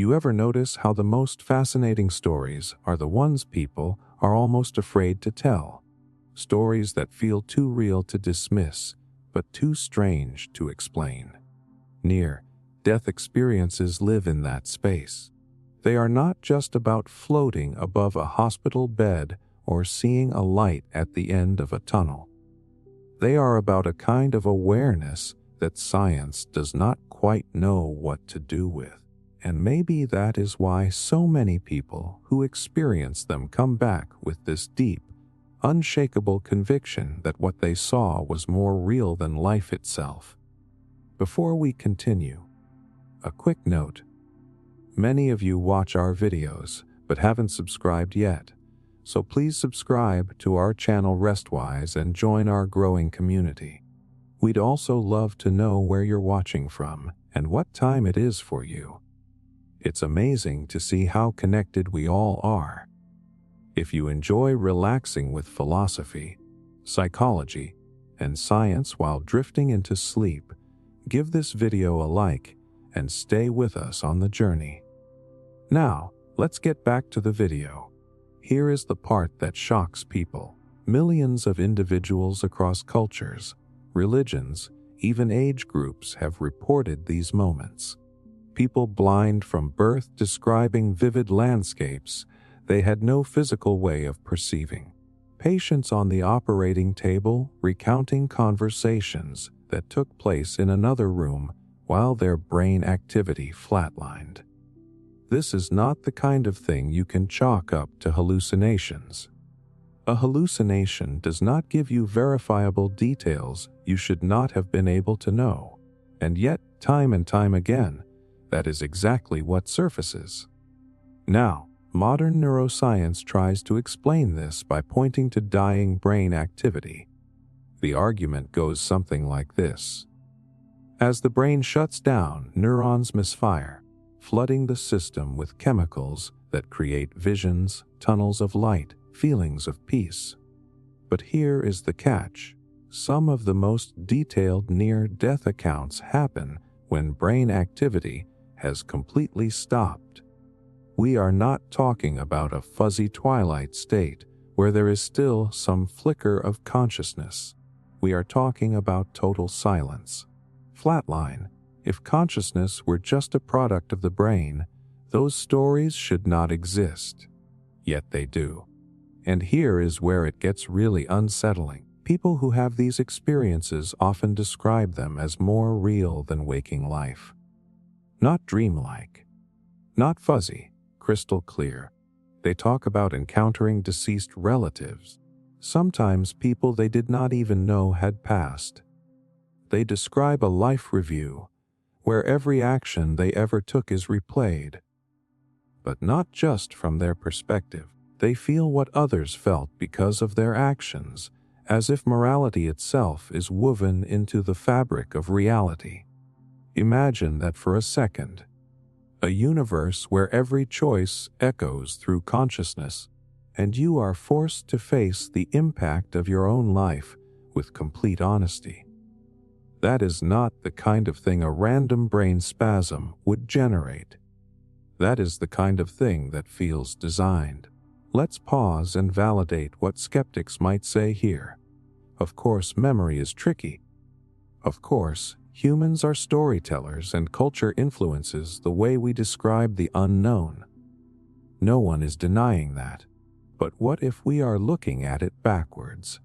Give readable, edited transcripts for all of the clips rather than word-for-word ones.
You ever notice how the most fascinating stories are the ones people are almost afraid to tell? Stories that feel too real to dismiss, but too strange to explain. Near-death experiences live in that space. They are not just about floating above a hospital bed or seeing a light at the end of a tunnel. They are about a kind of awareness that science does not quite know what to do with. And maybe that is why so many people who experience them come back with this deep, unshakable conviction that what they saw was more real than life itself. Before we continue, a quick note. Many of you watch our videos but haven't subscribed yet, so please subscribe to our channel Restwise and join our growing community. We'd also love to know where you're watching from and what time it is for you. It's amazing to see how connected we all are. If you enjoy relaxing with philosophy, psychology, and science while drifting into sleep, give this video a like and stay with us on the journey. Now, let's get back to the video. Here is the part that shocks people. Millions of individuals across cultures, religions, even age groups have reported these moments. People blind from birth describing vivid landscapes they had no physical way of perceiving. Patients on the operating table recounting conversations that took place in another room while their brain activity flatlined. This is not the kind of thing you can chalk up to hallucinations. A hallucination does not give you verifiable details you should not have been able to know, and yet, time and time again, that is exactly what surfaces. Now, modern neuroscience tries to explain this by pointing to dying brain activity. The argument goes something like this. As the brain shuts down, neurons misfire, flooding the system with chemicals that create visions, tunnels of light, feelings of peace. But here is the catch. Some of the most detailed near-death accounts happen when brain activity has completely stopped. We are not talking about a fuzzy twilight state where there is still some flicker of consciousness. We are talking about total silence. Flatline. If consciousness were just a product of the brain, those stories should not exist. Yet they do. And here is where it gets really unsettling. People who have these experiences often describe them as more real than waking life. Not dreamlike. Not fuzzy, crystal clear. They talk about encountering deceased relatives, sometimes people they did not even know had passed. They describe a life review, where every action they ever took is replayed. But not just from their perspective. They feel what others felt because of their actions, as if morality itself is woven into the fabric of reality. Imagine that for a second. A universe where every choice echoes through consciousness, and you are forced to face the impact of your own life with complete honesty. That is not the kind of thing a random brain spasm would generate. That is the kind of thing that feels designed. Let's pause and validate what skeptics might say here. Of course, memory is tricky. Of course, humans are storytellers and culture influences the way we describe the unknown. No one is denying that. But what if we are looking at it backwards?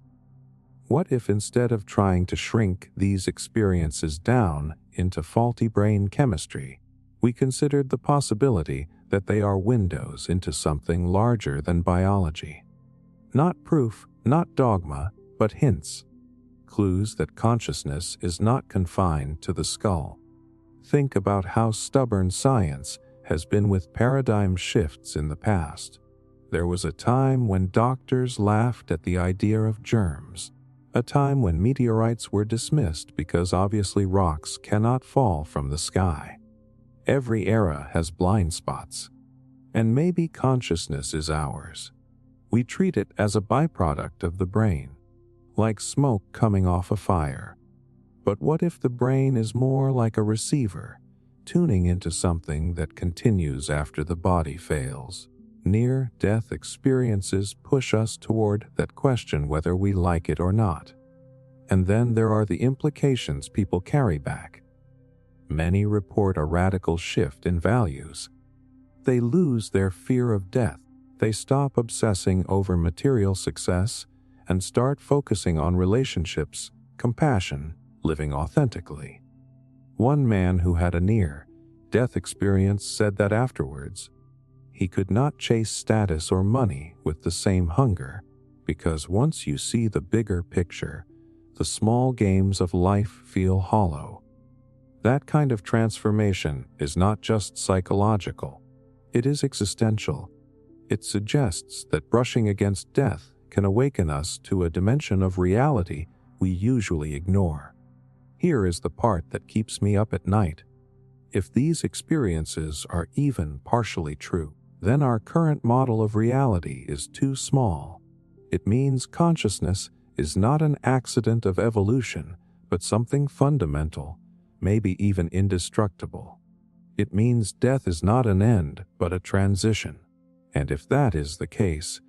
What if instead of trying to shrink these experiences down into faulty brain chemistry, we considered the possibility that they are windows into something larger than biology? Not proof, not dogma, but hints. Clues that consciousness is not confined to the skull. Think about how stubborn science has been with paradigm shifts in the past. There was a time when doctors laughed at the idea of germs, a time when meteorites were dismissed because obviously rocks cannot fall from the sky. Every era has blind spots, and maybe consciousness is ours. We treat it as a byproduct of the brain, like smoke coming off a fire. But what if the brain is more like a receiver, tuning into something that continues after the body fails. Near-death experiences push us toward that question whether we like it or not. And then there are the implications people carry back. Many report a radical shift in values. They lose their fear of death. They stop obsessing over material success and start focusing on relationships, compassion, living authentically. One man who had a near-death experience said that afterwards, he could not chase status or money with the same hunger, because once you see the bigger picture, the small games of life feel hollow. That kind of transformation is not just psychological, it is existential. It suggests that brushing against death can awaken us to a dimension of reality we usually ignore. Here is the part that keeps me up at night. If these experiences are even partially true, then our current model of reality is too small. It means consciousness is not an accident of evolution, but something fundamental, maybe even indestructible. It means death is not an end, but a transition. And if that is the case,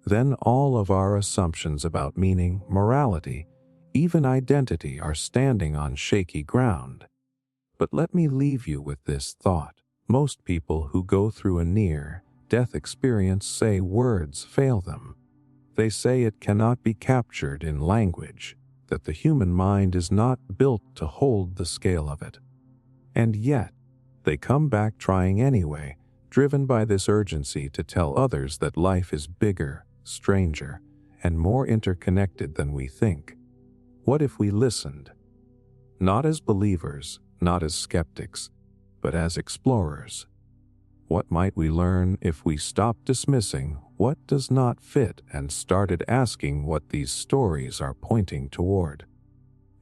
then all of our assumptions about meaning, morality, even identity are standing on shaky ground. But let me leave you with this thought. Most people who go through a near-death experience say words fail them. They say it cannot be captured in language, that the human mind is not built to hold the scale of it. And yet, they come back trying anyway, driven by this urgency to tell others that life is bigger, stranger, and more interconnected than we think. What if we listened? Not as believers, not as skeptics, but as explorers. What might we learn if we stopped dismissing what does not fit and started asking what these stories are pointing toward?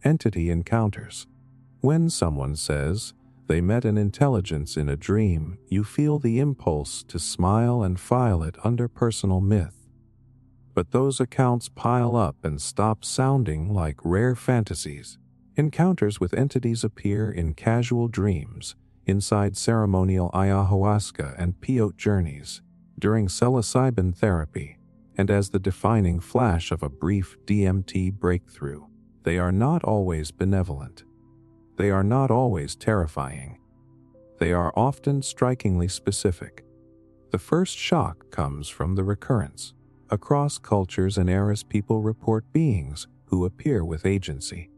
Entity encounters. When someone says they met an intelligence in a dream, you feel the impulse to smile and file it under personal myth. But those accounts pile up and stop sounding like rare fantasies. Encounters with entities appear in casual dreams, inside ceremonial ayahuasca and peyote journeys, during psilocybin therapy, and as the defining flash of a brief DMT breakthrough. They are not always benevolent. They are not always terrifying. They are often strikingly specific. The first shock comes from the recurrence. Across cultures and eras, people report beings who appear with agency.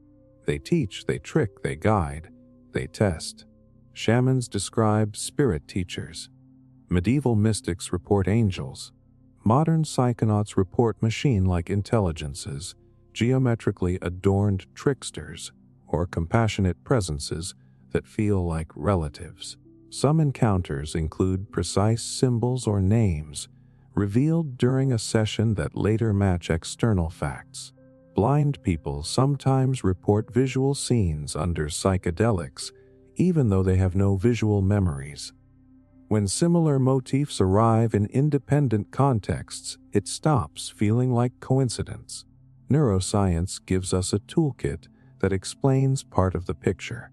They teach, they trick, they guide, they test. Shamans describe spirit teachers. Medieval mystics report angels. Modern psychonauts report machine-like intelligences, geometrically adorned tricksters, or compassionate presences that feel like relatives. Some encounters include precise symbols or names, revealed during a session that later match external facts. Blind people sometimes report visual scenes under psychedelics, even though they have no visual memories. When similar motifs arrive in independent contexts, it stops feeling like coincidence. Neuroscience gives us a toolkit that explains part of the picture.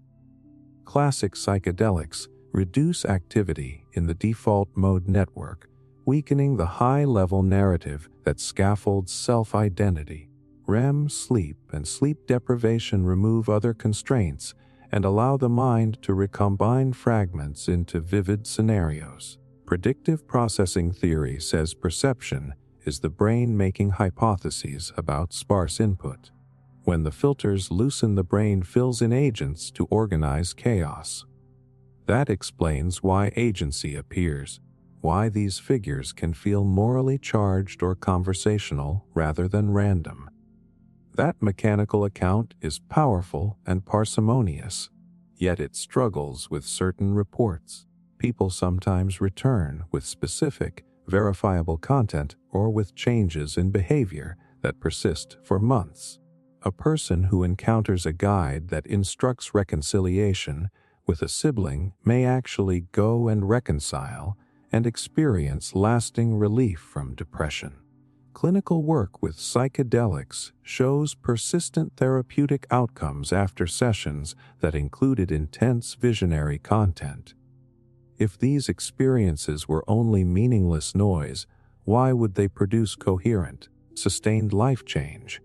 Classic psychedelics reduce activity in the default mode network, weakening the high-level narrative that scaffolds self-identity. REM sleep and sleep deprivation remove other constraints and allow the mind to recombine fragments into vivid scenarios. Predictive processing theory says perception is the brain making hypotheses about sparse input. When the filters loosen, the brain fills in agents to organize chaos. That explains why agency appears, why these figures can feel morally charged or conversational rather than random. That mechanical account is powerful and parsimonious, yet it struggles with certain reports. People sometimes return with specific, verifiable content or with changes in behavior that persist for months. A person who encounters a guide that instructs reconciliation with a sibling may actually go and reconcile and experience lasting relief from depression. Clinical work with psychedelics shows persistent therapeutic outcomes after sessions that included intense visionary content. If these experiences were only meaningless noise, why would they produce coherent, sustained life change?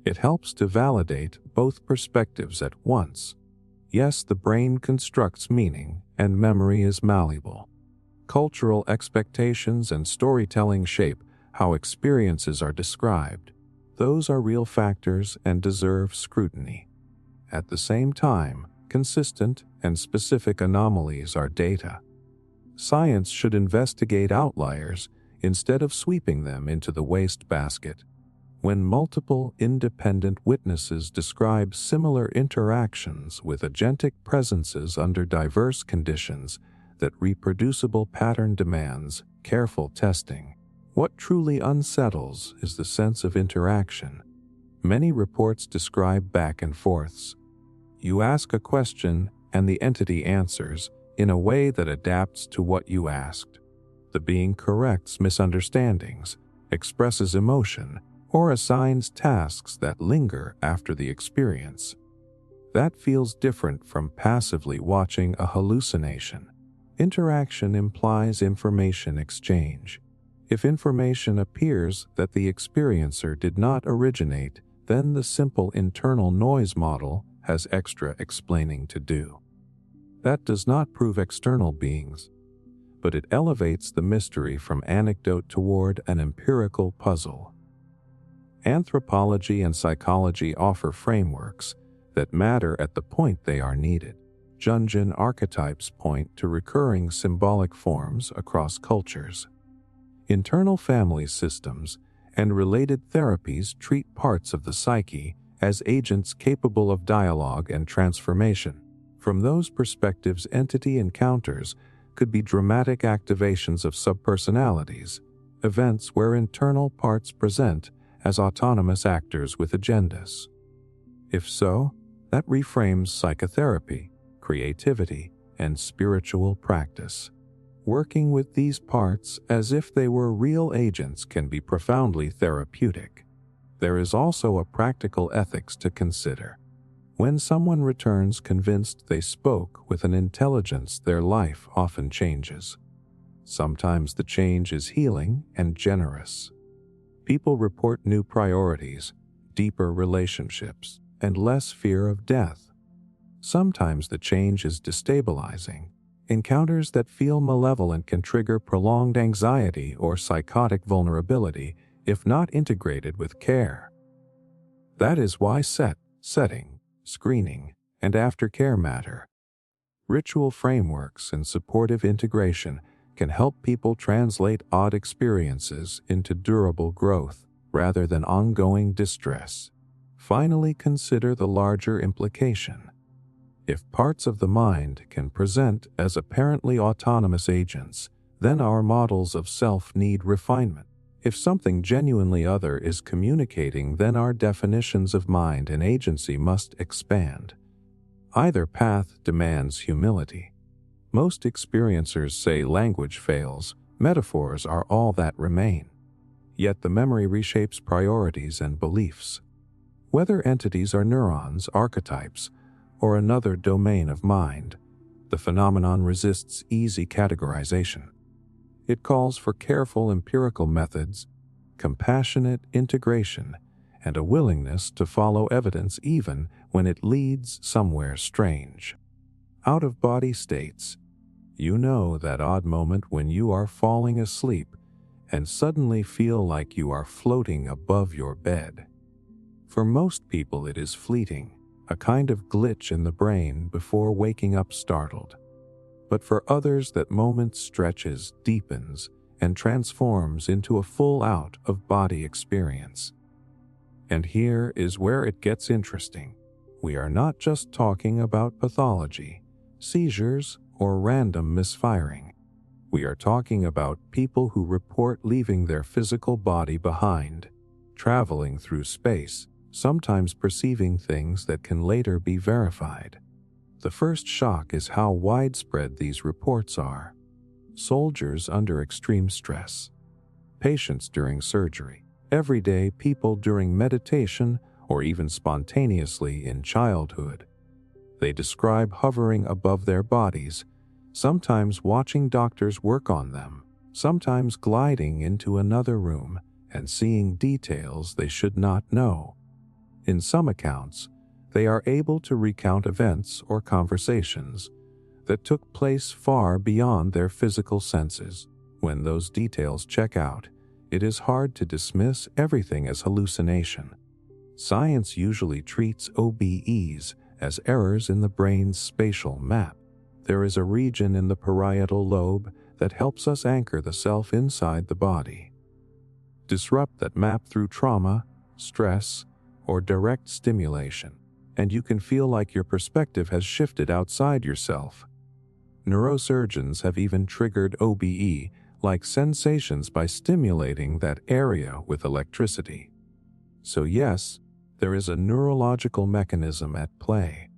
It helps to validate both perspectives at once. Yes, the brain constructs meaning, and memory is malleable. Cultural expectations and storytelling shape how experiences are described. Those are real factors and deserve scrutiny. At the same time, consistent and specific anomalies are data. Science should investigate outliers instead of sweeping them into the wastebasket. When multiple independent witnesses describe similar interactions with agentic presences under diverse conditions, that reproducible pattern demands careful testing. What truly unsettles is the sense of interaction. Many reports describe back and forths. You ask a question and the entity answers in a way that adapts to what you asked. The being corrects misunderstandings, expresses emotion, or assigns tasks that linger after the experience. That feels different from passively watching a hallucination. Interaction implies information exchange. If information appears that the experiencer did not originate, then the simple internal noise model has extra explaining to do. That does not prove external beings, but it elevates the mystery from anecdote toward an empirical puzzle. Anthropology and psychology offer frameworks that matter at the point they are needed. Jungian archetypes point to recurring symbolic forms across cultures. Internal family systems and related therapies treat parts of the psyche as agents capable of dialogue and transformation. From those perspectives, entity encounters could be dramatic activations of subpersonalities, events where internal parts present as autonomous actors with agendas. If so, that reframes psychotherapy, creativity, and spiritual practice. Working with these parts as if they were real agents can be profoundly therapeutic. There is also a practical ethics to consider. When someone returns convinced they spoke with an intelligence, their life often changes. Sometimes the change is healing and generous. People report new priorities, deeper relationships, and less fear of death. Sometimes the change is destabilizing. Encounters that feel malevolent can trigger prolonged anxiety or psychotic vulnerability if not integrated with care. That is why setting, screening, and aftercare matter. Ritual frameworks and supportive integration can help people translate odd experiences into durable growth rather than ongoing distress. Finally, consider the larger implication. If parts of the mind can present as apparently autonomous agents, then our models of self need refinement. If something genuinely other is communicating, then our definitions of mind and agency must expand. Either path demands humility. Most experiencers say language fails, metaphors are all that remain. Yet the memory reshapes priorities and beliefs. Whether entities are neurons, archetypes, or another domain of mind, the phenomenon resists easy categorization. It calls for careful empirical methods, compassionate integration, and a willingness to follow evidence even when it leads somewhere strange. Out-of-body states. You know that odd moment when you are falling asleep and suddenly feel like you are floating above your bed. For most people it is fleeting, a kind of glitch in the brain before waking up startled. But for others that moment stretches, deepens, and transforms into a full out-of-body experience. And here is where it gets interesting. We are not just talking about pathology, seizures, or random misfiring. We are talking about people who report leaving their physical body behind, traveling through space, sometimes perceiving things that can later be verified. The first shock is how widespread these reports are. Soldiers under extreme stress, patients during surgery, everyday people during meditation or even spontaneously in childhood. They describe hovering above their bodies, sometimes watching doctors work on them, sometimes gliding into another room and seeing details they should not know. In some accounts, they are able to recount events or conversations that took place far beyond their physical senses. When those details check out, it is hard to dismiss everything as hallucination. Science usually treats OBEs as errors in the brain's spatial map. There is a region in the parietal lobe that helps us anchor the self inside the body. Disrupt that map through trauma, stress, or direct stimulation, and you can feel like your perspective has shifted outside yourself. Neurosurgeons have even triggered OBE-like sensations by stimulating that area with electricity. So yes, there is a neurological mechanism at play.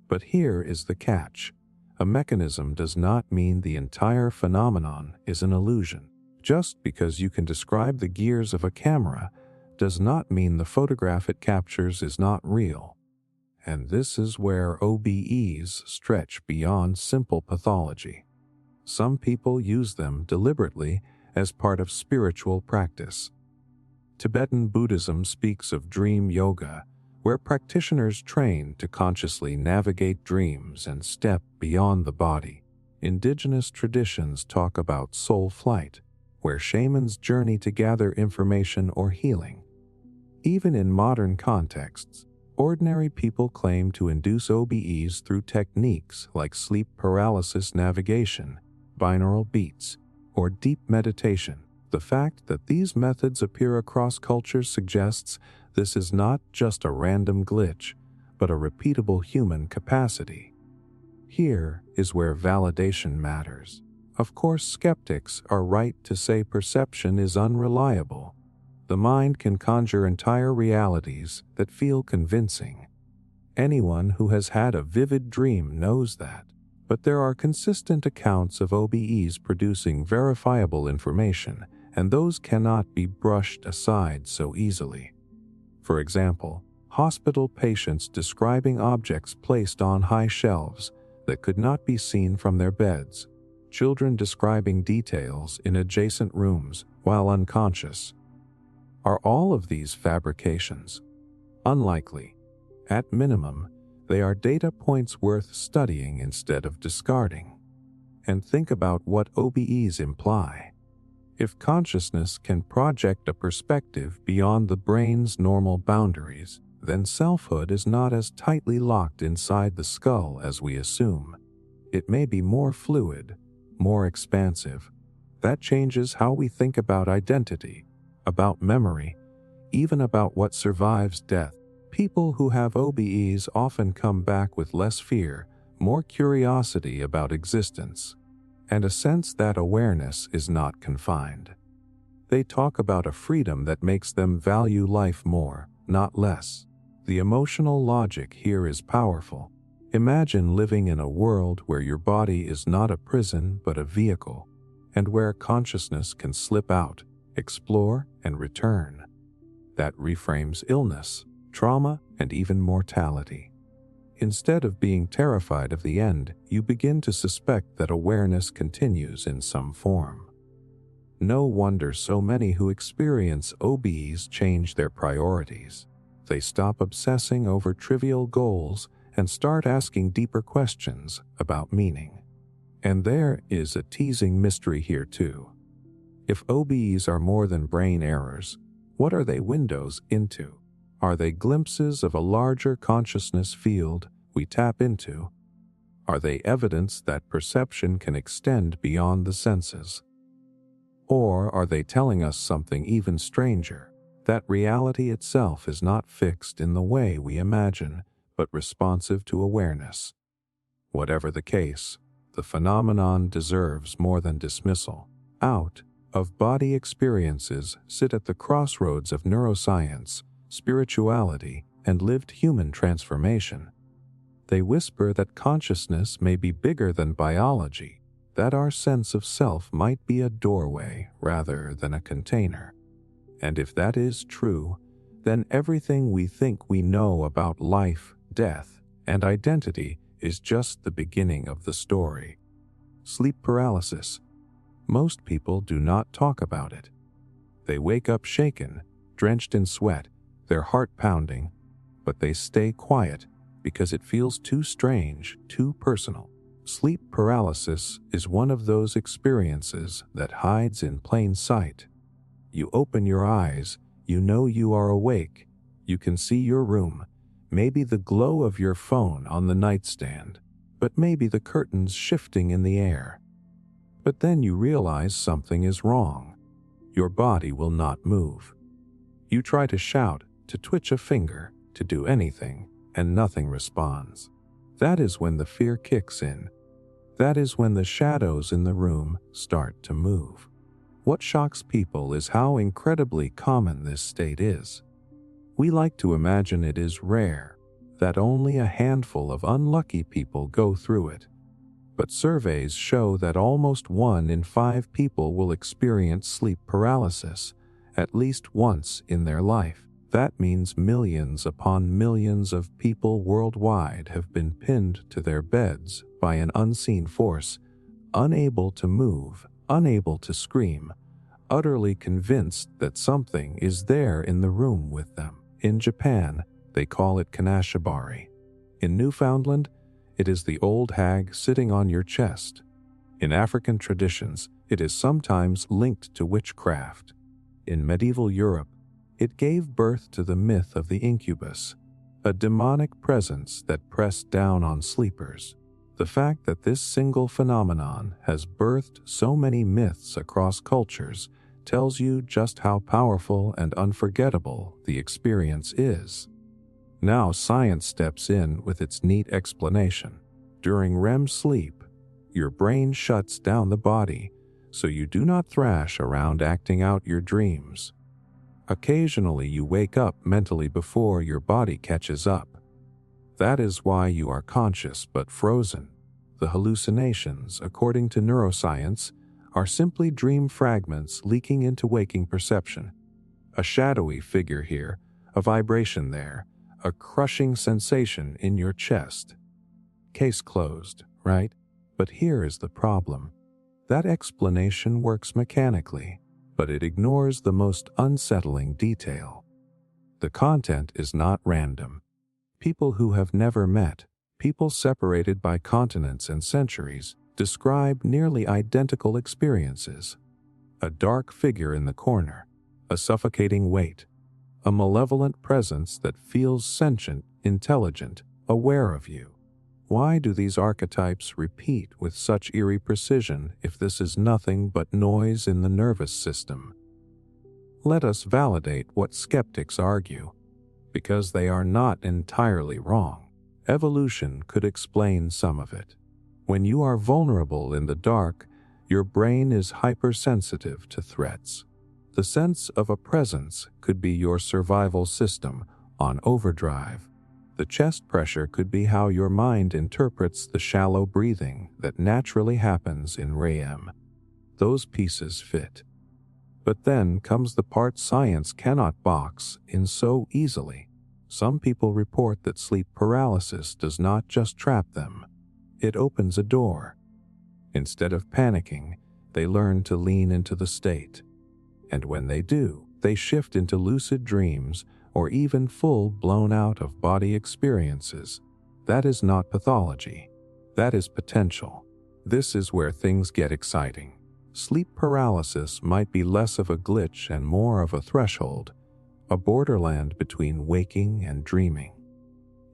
But here is the catch. A mechanism does not mean the entire phenomenon is an illusion. Just because you can describe the gears of a camera does not mean the photograph it captures is not real. And this is where OBEs stretch beyond simple pathology. Some people use them deliberately as part of spiritual practice. Tibetan Buddhism speaks of dream yoga, where practitioners train to consciously navigate dreams and step beyond the body. Indigenous traditions talk about soul flight, where shamans journey to gather information or healing. Even in modern contexts, ordinary people claim to induce OBEs through techniques like sleep paralysis navigation, binaural beats, or deep meditation. The fact that these methods appear across cultures suggests this is not just a random glitch, but a repeatable human capacity. Here is where validation matters. Of course, skeptics are right to say perception is unreliable. The mind can conjure entire realities that feel convincing. Anyone who has had a vivid dream knows that. But there are consistent accounts of OBEs producing verifiable information, and those cannot be brushed aside so easily. For example, hospital patients describing objects placed on high shelves that could not be seen from their beds, children describing details in adjacent rooms while unconscious. Are all of these fabrications? Unlikely. At minimum, they are data points worth studying instead of discarding. And think about what OBEs imply. If consciousness can project a perspective beyond the brain's normal boundaries, then selfhood is not as tightly locked inside the skull as we assume. It may be more fluid, more expansive. That changes how we think about identity, about memory, even about what survives death. People who have OBEs often come back with less fear, more curiosity about existence, and a sense that awareness is not confined. They talk about a freedom that makes them value life more, not less. The emotional logic here is powerful. Imagine living in a world where your body is not a prison but a vehicle, and where consciousness can slip out, explore, and return. That reframes illness, trauma, and even mortality. Instead of being terrified of the end, you begin to suspect that awareness continues in some form. No wonder so many who experience OBEs change their priorities. They stop obsessing over trivial goals and start asking deeper questions about meaning. And there is a teasing mystery here too. If OBEs are more than brain errors, what are they windows into? Are they glimpses of a larger consciousness field we tap into? Are they evidence that perception can extend beyond the senses? Or are they telling us something even stranger, that reality itself is not fixed in the way we imagine, but responsive to awareness? Whatever the case, the phenomenon deserves more than dismissal. Out-of-body experiences sit at the crossroads of neuroscience, spirituality, and lived human transformation. They whisper that consciousness may be bigger than biology, that our sense of self might be a doorway rather than a container. And if that is true, then everything we think we know about life, death, and identity is just the beginning of the story. Sleep paralysis. Most people do not talk about it. They wake up shaken, drenched in sweat, their heart pounding, but they stay quiet because it feels too strange, too personal. Sleep paralysis is one of those experiences that hides in plain sight. You open your eyes, you know you are awake, you can see your room, maybe the glow of your phone on the nightstand, but maybe the curtains shifting in the air. But then you realize something is wrong. Your body will not move. You try to shout, to twitch a finger, to do anything, and nothing responds. That is when the fear kicks in. That is when the shadows in the room start to move. What shocks people is how incredibly common this state is. We like to imagine it is rare, that only a handful of unlucky people go through it. But surveys show that almost 1 in 5 people will experience sleep paralysis at least once in their life. That means millions upon millions of people worldwide have been pinned to their beds by an unseen force, unable to move, unable to scream, utterly convinced that something is there in the room with them. In Japan, they call it kanashibari. In Newfoundland, it is the old hag sitting on your chest. In African traditions, it is sometimes linked to witchcraft. In medieval Europe, it gave birth to the myth of the incubus, a demonic presence that pressed down on sleepers. The fact that this single phenomenon has birthed so many myths across cultures tells you just how powerful and unforgettable the experience is. Now science steps in with its neat explanation. During REM sleep, your brain shuts down the body so you do not thrash around acting out your dreams. Occasionally you wake up mentally before your body catches up. That is why you are conscious but frozen. The hallucinations, according to neuroscience, are simply dream fragments leaking into waking perception. A shadowy figure here, a vibration there, a crushing sensation in your chest. Case closed, right? But here is the problem. That explanation works mechanically, but it ignores the most unsettling detail. The content is not random. People who have never met, people separated by continents and centuries, describe nearly identical experiences. A dark figure in the corner, a suffocating weight, a malevolent presence that feels sentient, intelligent, aware of you. Why do these archetypes repeat with such eerie precision if this is nothing but noise in the nervous system? Let us validate what skeptics argue, because they are not entirely wrong. Evolution could explain some of it. When you are vulnerable in the dark, your brain is hypersensitive to threats. The sense of a presence could be your survival system on overdrive. The chest pressure could be how your mind interprets the shallow breathing that naturally happens in REM. Those pieces fit. But then comes the part science cannot box in so easily. Some people report that sleep paralysis does not just trap them. It opens a door. Instead of panicking, they learn to lean into the state. And when they do, they shift into lucid dreams or even full blown out of body experiences. That is not pathology. That is potential. This is where things get exciting. Sleep paralysis might be less of a glitch and more of a threshold, a borderland between waking and dreaming.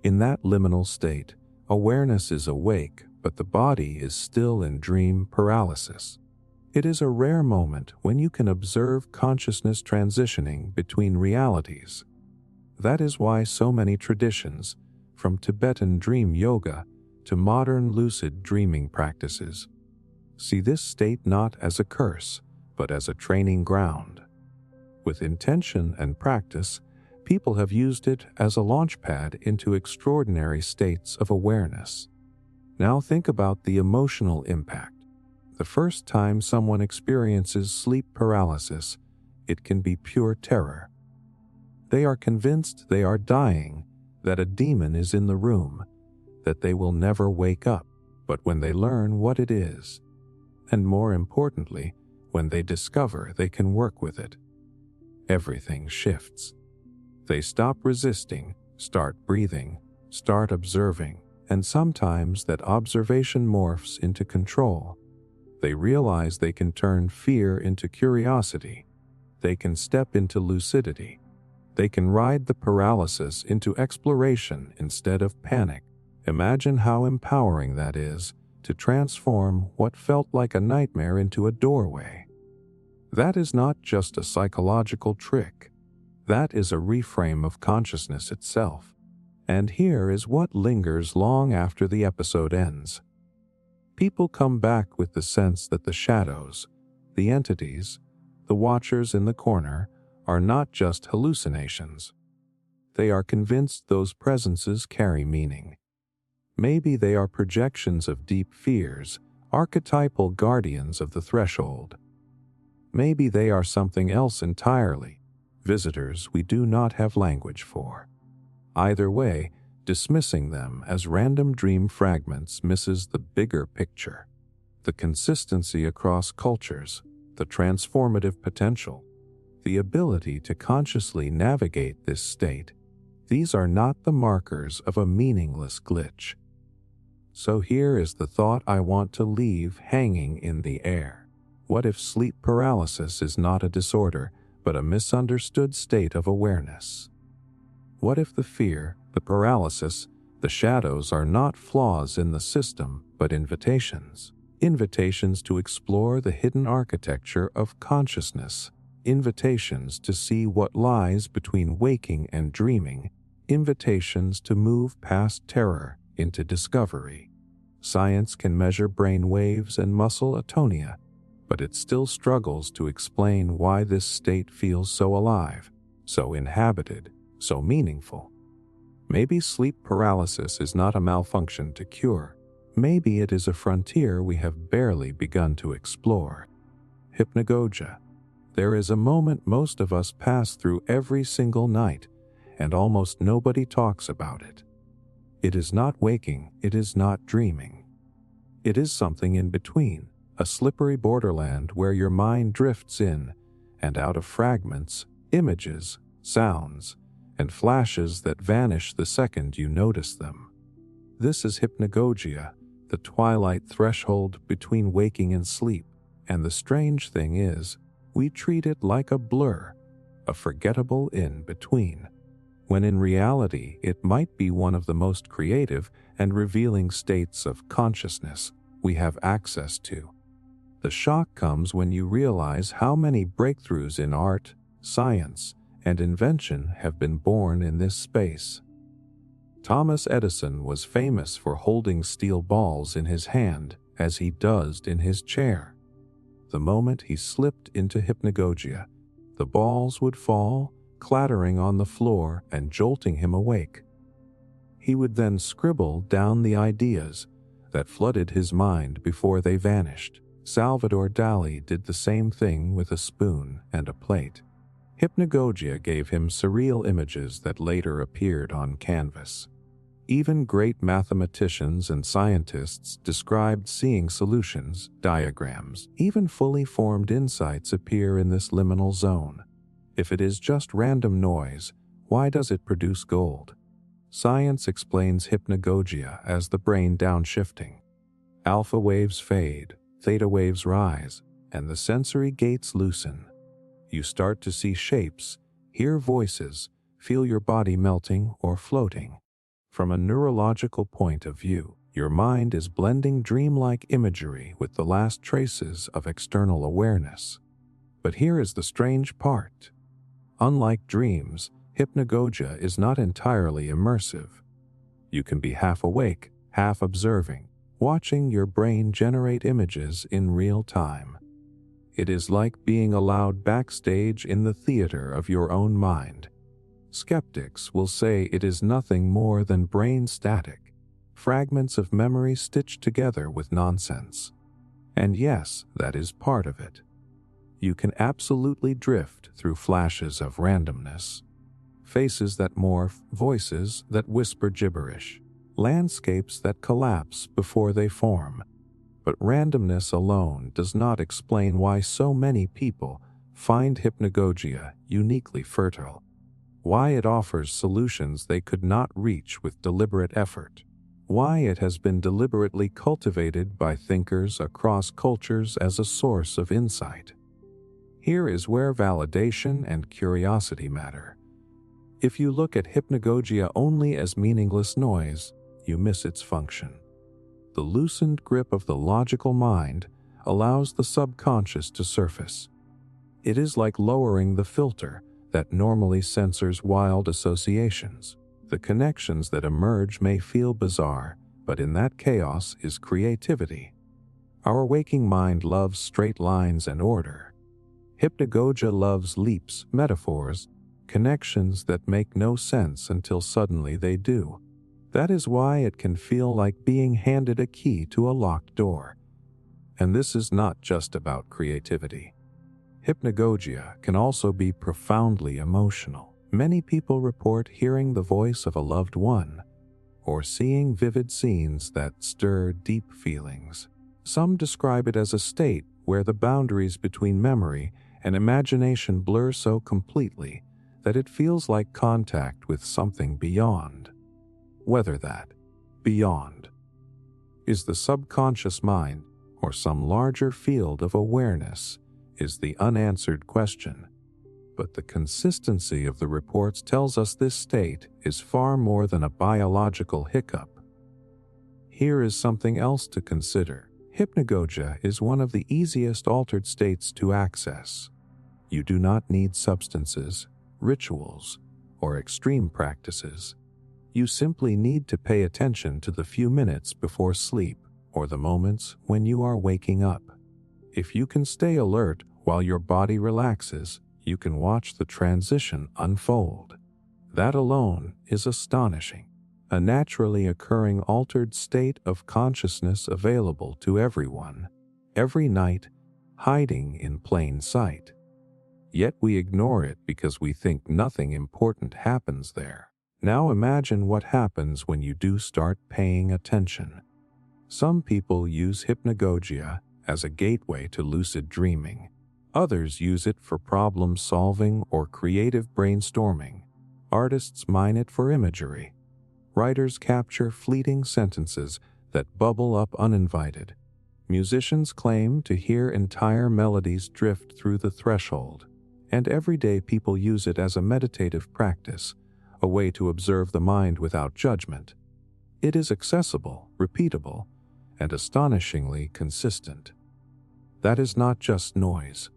In that liminal state, awareness is awake, but the body is still in dream paralysis. It is a rare moment when you can observe consciousness transitioning between realities. That is why so many traditions, from Tibetan dream yoga to modern lucid dreaming practices, see this state not as a curse, but as a training ground. With intention and practice, people have used it as a launchpad into extraordinary states of awareness. Now think about the emotional impact. The first time someone experiences sleep paralysis, it can be pure terror. They are convinced they are dying, that a demon is in the room, that they will never wake up, but when they learn what it is, and more importantly, when they discover they can work with it, everything shifts. They stop resisting, start breathing, start observing, and sometimes that observation morphs into control. They realize they can turn fear into curiosity. They can step into lucidity. They can ride the paralysis into exploration instead of panic. Imagine how empowering that is, to transform what felt like a nightmare into a doorway. That is not just a psychological trick. That is a reframe of consciousness itself. And here is what lingers long after the episode ends. People come back with the sense that the shadows, the entities, the watchers in the corner, are not just hallucinations. They are convinced those presences carry meaning. Maybe they are projections of deep fears, archetypal guardians of the threshold. Maybe they are something else entirely, visitors we do not have language for. Either way, dismissing them as random dream fragments misses the bigger picture. The consistency across cultures, the transformative potential, the ability to consciously navigate this state, these are not the markers of a meaningless glitch. So here is the thought I want to leave hanging in the air. What if sleep paralysis is not a disorder, but a misunderstood state of awareness? What if the fear, the paralysis, the shadows are not flaws in the system, but invitations? Invitations to explore the hidden architecture of consciousness, invitations to see what lies between waking and dreaming, invitations to move past terror into discovery. Science can measure brain waves and muscle atonia, but it still struggles to explain why this state feels so alive, so inhabited, so meaningful. Maybe sleep paralysis is not a malfunction to cure. Maybe it is a frontier we have barely begun to explore. Hypnagogia. There is a moment most of us pass through every single night, and almost nobody talks about it. It is not waking, it is not dreaming. It is something in between, a slippery borderland where your mind drifts in and out of fragments, images, sounds, and flashes that vanish the second you notice them. This is hypnagogia, the twilight threshold between waking and sleep, and the strange thing is, we treat it like a blur, a forgettable in-between, when in reality it might be one of the most creative and revealing states of consciousness we have access to. The shock comes when you realize how many breakthroughs in art, science, and invention have been born in this space. Thomas Edison was famous for holding steel balls in his hand as he dozed in his chair. The moment he slipped into hypnagogia, the balls would fall, clattering on the floor and jolting him awake. He would then scribble down the ideas that flooded his mind before they vanished. Salvador Dali did the same thing with a spoon and a plate. Hypnagogia gave him surreal images that later appeared on canvas. Even great mathematicians and scientists described seeing solutions, diagrams, even fully formed insights appear in this liminal zone. If it is just random noise, why does it produce gold? Science explains hypnagogia as the brain downshifting. Alpha waves fade, theta waves rise, and the sensory gates loosen. You start to see shapes, hear voices, feel your body melting or floating. From a neurological point of view, your mind is blending dreamlike imagery with the last traces of external awareness. But here is the strange part. Unlike dreams, hypnagogia is not entirely immersive. You can be half awake, half observing, watching your brain generate images in real time. It is like being allowed backstage in the theater of your own mind. Skeptics will say it is nothing more than brain static, fragments of memory stitched together with nonsense. And yes, that is part of it. You can absolutely drift through flashes of randomness. Faces that morph, voices that whisper gibberish, landscapes that collapse before they form. But randomness alone does not explain why so many people find hypnagogia uniquely fertile, why it offers solutions they could not reach with deliberate effort, why it has been deliberately cultivated by thinkers across cultures as a source of insight. Here is where validation and curiosity matter. If you look at hypnagogia only as meaningless noise, you miss its function. The loosened grip of the logical mind allows the subconscious to surface. It is like lowering the filter that normally censors wild associations. The connections that emerge may feel bizarre, but in that chaos is creativity. Our waking mind loves straight lines and order. Hypnagogia loves leaps, metaphors, connections that make no sense until suddenly they do. That is why it can feel like being handed a key to a locked door. And this is not just about creativity. Hypnagogia can also be profoundly emotional. Many people report hearing the voice of a loved one, or seeing vivid scenes that stir deep feelings. Some describe it as a state where the boundaries between memory and imagination blur so completely that it feels like contact with something beyond. Whether that beyond is the subconscious mind or some larger field of awareness is the unanswered question. But the consistency of the reports tells us this state is far more than a biological hiccup. Here is something else to consider. Hypnagogia is one of the easiest altered states to access. You do not need substances, rituals, or extreme practices. You simply need to pay attention to the few minutes before sleep or the moments when you are waking up. If you can stay alert while your body relaxes, you can watch the transition unfold. That alone is astonishing. A naturally occurring altered state of consciousness available to everyone, every night, hiding in plain sight. Yet we ignore it because we think nothing important happens there. Now imagine what happens when you do start paying attention. Some people use hypnagogia as a gateway to lucid dreaming. Others use it for problem solving or creative brainstorming. Artists mine it for imagery. Writers capture fleeting sentences that bubble up uninvited. Musicians claim to hear entire melodies drift through the threshold. And everyday people use it as a meditative practice, a way to observe the mind without judgment. It is accessible, repeatable, and astonishingly consistent. That is not just noise.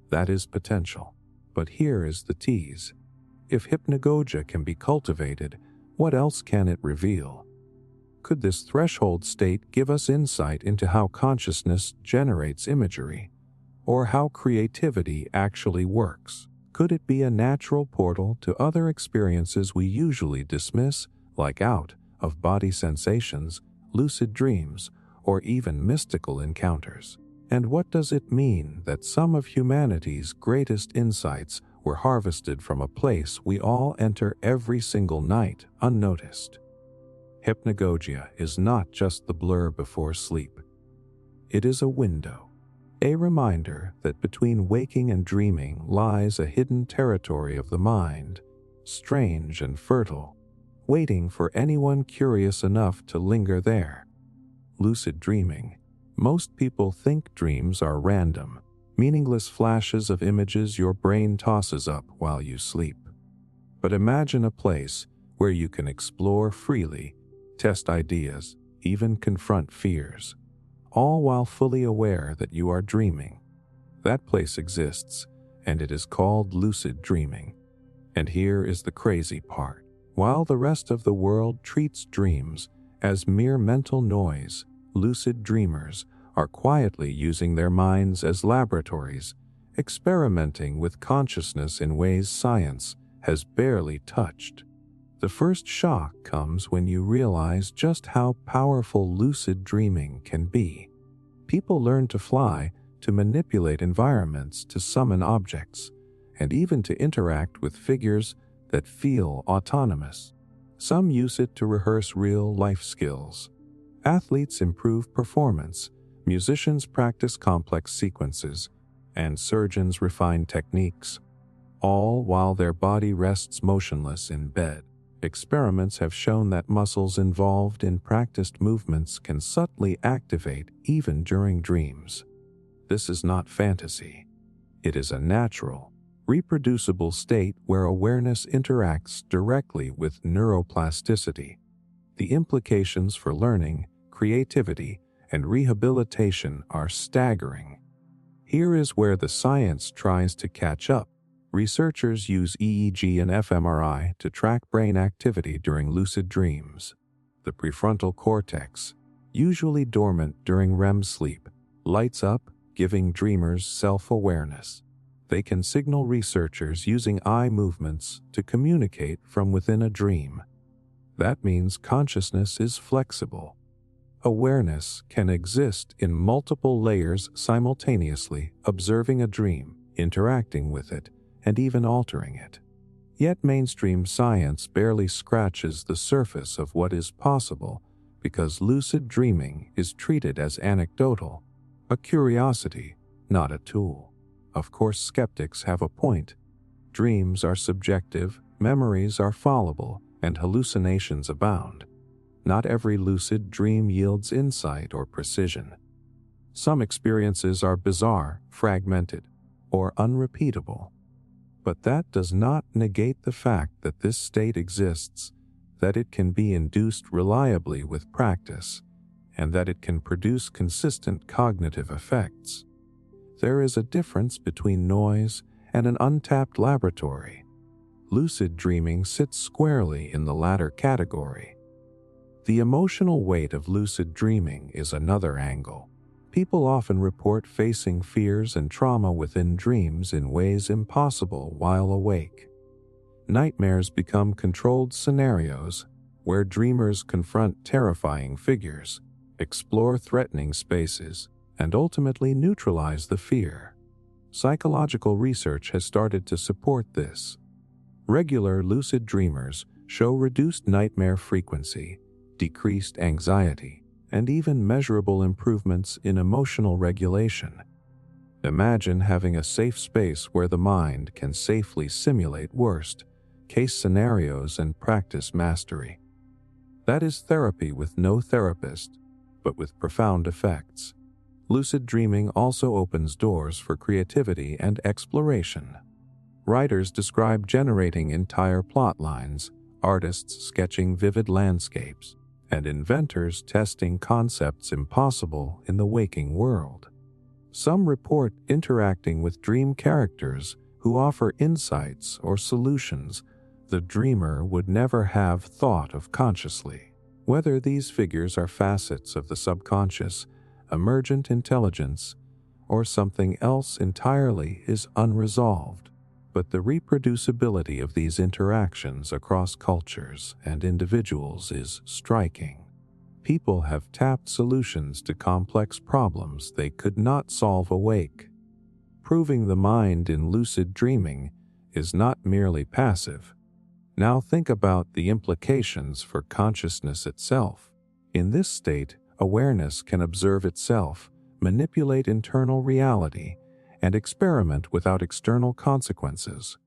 That is potential. But here is the tease. If hypnagogia can be cultivated, what else can it reveal? Could this threshold state give us insight into how consciousness generates imagery, or how creativity actually works? Could it be a natural portal to other experiences we usually dismiss, like out-of-body sensations, lucid dreams, or even mystical encounters? And what does it mean that some of humanity's greatest insights were harvested from a place we all enter every single night unnoticed? Hypnagogia is not just the blur before sleep. It is a window, a reminder that between waking and dreaming lies a hidden territory of the mind, strange and fertile, waiting for anyone curious enough to linger there. Lucid dreaming. Most people think dreams are random, meaningless flashes of images your brain tosses up while you sleep. But imagine a place where you can explore freely, test ideas, even confront fears, all while fully aware that you are dreaming. That place exists, and it is called lucid dreaming. And here is the crazy part. While the rest of the world treats dreams as mere mental noise, lucid dreamers are quietly using their minds as laboratories, experimenting with consciousness in ways science has barely touched. The first shock comes when you realize just how powerful lucid dreaming can be. People learn to fly to manipulate environments, to summon objects, and even to interact with figures that feel autonomous. Some use it to rehearse real-life skills. Athletes improve performance, musicians practice complex sequences, and surgeons refine techniques, all while their body rests motionless in bed. Experiments have shown that muscles involved in practiced movements can subtly activate even during dreams. This is not fantasy. It is a natural, reproducible state where awareness interacts directly with neuroplasticity. The implications for learning, creativity, and rehabilitation are staggering. Here is where the science tries to catch up. Researchers use EEG and fMRI to track brain activity during lucid dreams. The prefrontal cortex, usually dormant during REM sleep, lights up, giving dreamers self-awareness. They can signal researchers using eye movements to communicate from within a dream. That means consciousness is flexible. Awareness can exist in multiple layers simultaneously, observing a dream, interacting with it, and even altering it. Yet mainstream science barely scratches the surface of what is possible because lucid dreaming is treated as anecdotal, a curiosity, not a tool. Of course, skeptics have a point. Dreams are subjective, memories are fallible, and hallucinations abound. Not every lucid dream yields insight or precision. Some experiences are bizarre, fragmented, or unrepeatable. But that does not negate the fact that this state exists, that it can be induced reliably with practice, and that it can produce consistent cognitive effects. There is a difference between noise and an untapped laboratory. Lucid dreaming sits squarely in the latter category. The emotional weight of lucid dreaming is another angle. People often report facing fears and trauma within dreams in ways impossible while awake. Nightmares become controlled scenarios where dreamers confront terrifying figures, explore threatening spaces, and ultimately neutralize the fear. Psychological research has started to support this. Regular lucid dreamers show reduced nightmare frequency, decreased anxiety, and even measurable improvements in emotional regulation. Imagine having a safe space where the mind can safely simulate worst-case scenarios and practice mastery. That is therapy with no therapist, but with profound effects. Lucid dreaming also opens doors for creativity and exploration. Writers describe generating entire plot lines, artists sketching vivid landscapes, and inventors testing concepts impossible in the waking world. Some report interacting with dream characters who offer insights or solutions the dreamer would never have thought of consciously. Whether these figures are facets of the subconscious, emergent intelligence, or something else entirely is unresolved. But the reproducibility of these interactions across cultures and individuals is striking. People have tapped solutions to complex problems they could not solve awake. Proving the mind in lucid dreaming is not merely passive. Now think about the implications for consciousness itself. In this state, awareness can observe itself, manipulate internal reality, and experiment without external consequences.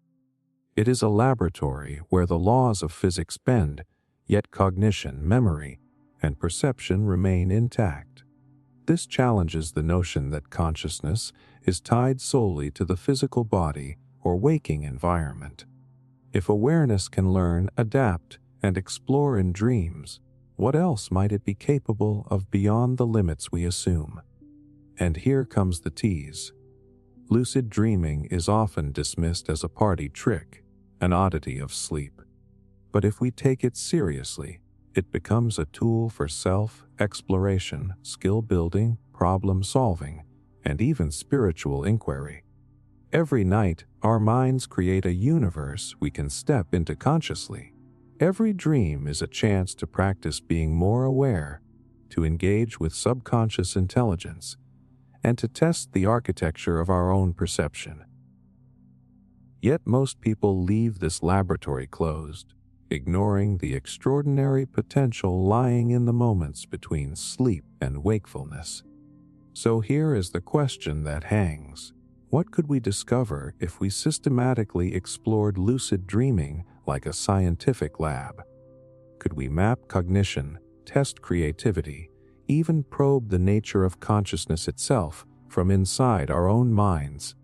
It is a laboratory where the laws of physics bend, yet cognition, memory, and perception remain intact. This challenges the notion that consciousness is tied solely to the physical body or waking environment. If awareness can learn, adapt, and explore in dreams, what else might it be capable of beyond the limits we assume? And here comes the tease. Lucid dreaming is often dismissed as a party trick, an oddity of sleep. But if we take it seriously, it becomes a tool for self-exploration, skill-building, problem-solving, and even spiritual inquiry. Every night, our minds create a universe we can step into consciously. Every dream is a chance to practice being more aware, to engage with subconscious intelligence, and to test the architecture of our own perception. Yet most people leave this laboratory closed, ignoring the extraordinary potential lying in the moments between sleep and wakefulness. So here is the question that hangs. What could we discover if we systematically explored lucid dreaming like a scientific lab? Could we map cognition, test creativity, even probe the nature of consciousness itself from inside our own minds?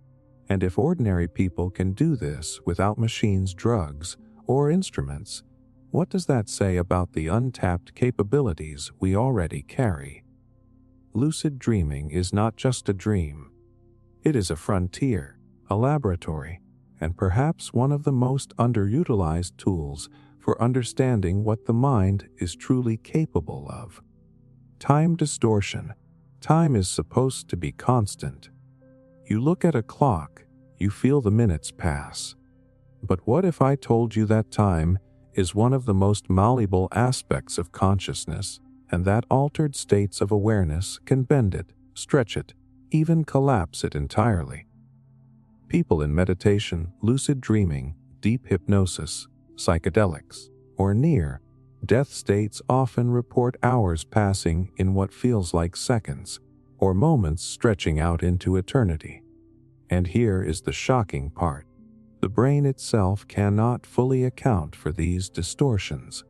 And if ordinary people can do this without machines, drugs, or instruments, what does that say about the untapped capabilities we already carry? Lucid dreaming is not just a dream. It is a frontier, a laboratory, and perhaps one of the most underutilized tools for understanding what the mind is truly capable of. Time distortion. Time is supposed to be constant. You look at a clock, you feel the minutes pass. But what if I told you that time is one of the most malleable aspects of consciousness, and that altered states of awareness can bend it, stretch it, even collapse it entirely? People in meditation, lucid dreaming, deep hypnosis, psychedelics, or near-death states often report hours passing in what feels like seconds, or moments stretching out into eternity. And here is the shocking part. The brain itself cannot fully account for these distortions.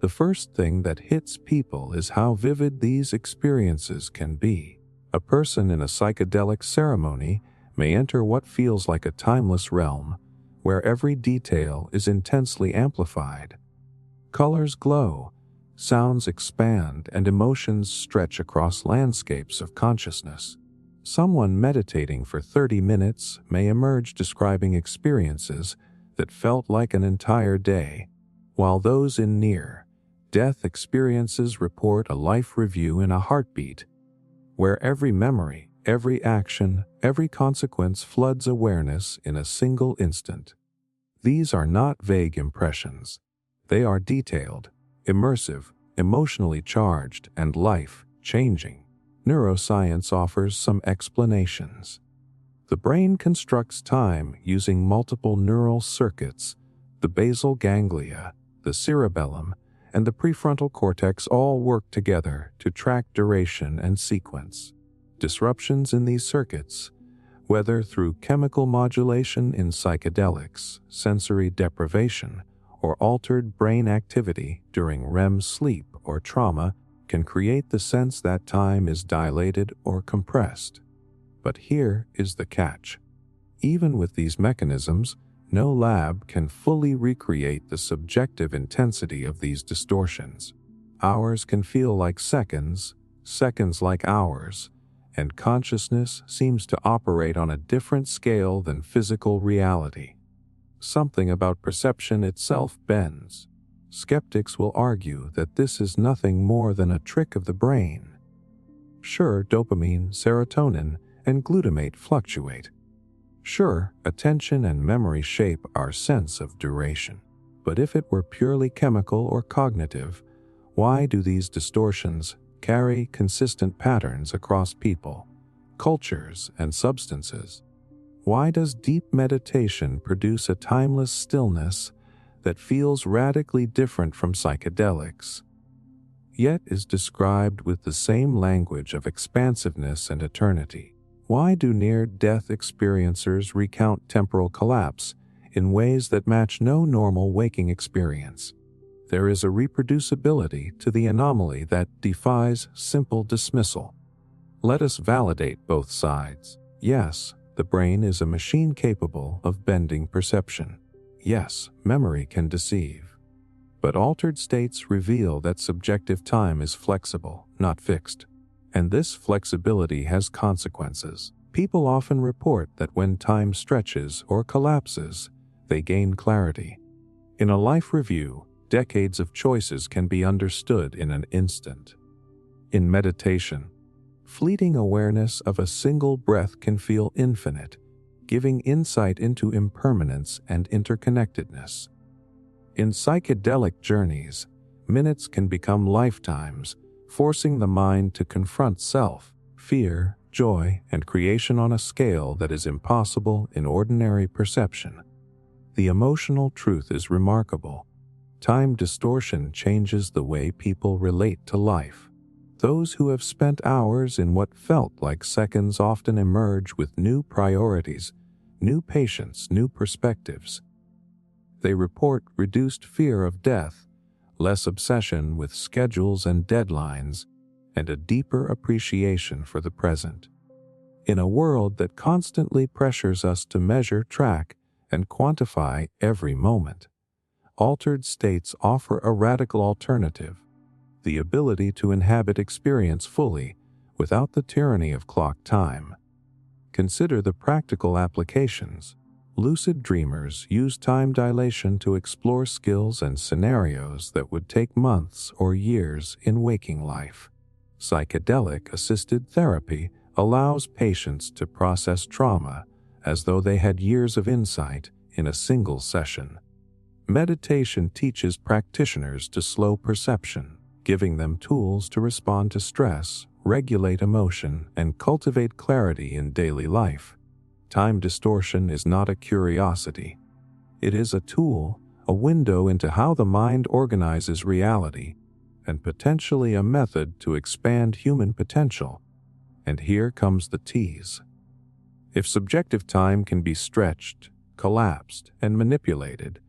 The first thing that hits people is how vivid these experiences can be. A person in a psychedelic ceremony may enter what feels like a timeless realm, where every detail is intensely amplified. Colors glow, sounds expand, and emotions stretch across landscapes of consciousness. Someone meditating for 30 minutes may emerge describing experiences that felt like an entire day, while those in near-death experiences report a life review in a heartbeat, where every memory, every action, every consequence floods awareness in a single instant. These are not vague impressions. They are detailed, immersive, emotionally charged, and life-changing. Neuroscience offers some explanations. The brain constructs time using multiple neural circuits. The basal ganglia, the cerebellum, and the prefrontal cortex all work together to track duration and sequence. Disruptions in these circuits, whether through chemical modulation in psychedelics, sensory deprivation, or altered brain activity during REM sleep or trauma, can create the sense that time is dilated or compressed. But here is the catch. Even with these mechanisms, no lab can fully recreate the subjective intensity of these distortions. Hours can feel like seconds, seconds like hours, and consciousness seems to operate on a different scale than physical reality. Something about perception itself bends. Skeptics will argue that this is nothing more than a trick of the brain. Sure, dopamine, serotonin, and glutamate fluctuate. Sure, attention and memory shape our sense of duration. But if it were purely chemical or cognitive, why do these distortions carry consistent patterns across people, cultures, and substances? Why does deep meditation produce a timeless stillness that feels radically different from psychedelics, yet is described with the same language of expansiveness and eternity? Why do near-death experiencers recount temporal collapse in ways that match no normal waking experience? There is a reproducibility to the anomaly that defies simple dismissal. Let us validate both sides. Yes, the brain is a machine capable of bending perception. Yes, memory can deceive. But altered states reveal that subjective time is flexible, not fixed. And this flexibility has consequences. People often report that when time stretches or collapses, they gain clarity. In a life review, decades of choices can be understood in an instant. In meditation, fleeting awareness of a single breath can feel infinite, giving insight into impermanence and interconnectedness. In psychedelic journeys, minutes can become lifetimes, forcing the mind to confront self, fear, joy and creation on a scale that is impossible in ordinary perception. The emotional truth is remarkable. Time distortion changes the way people relate to life. Those who have spent hours in what felt like seconds often emerge with new priorities, new patience, new perspectives. They report reduced fear of death, less obsession with schedules and deadlines, and a deeper appreciation for the present. In a world that constantly pressures us to measure, track, and quantify every moment, altered states offer a radical alternative: the ability to inhabit experience fully without the tyranny of clock time. Consider the practical applications. Lucid dreamers use time dilation to explore skills and scenarios that would take months or years in waking life. Psychedelic-assisted therapy allows patients to process trauma as though they had years of insight in a single session. Meditation teaches practitioners to slow perception, giving them tools to respond to stress, regulate emotion, and cultivate clarity in daily life. Time distortion is not a curiosity. It is a tool, a window into how the mind organizes reality, and potentially a method to expand human potential. And here comes the tease. If subjective time can be stretched, collapsed, and manipulated,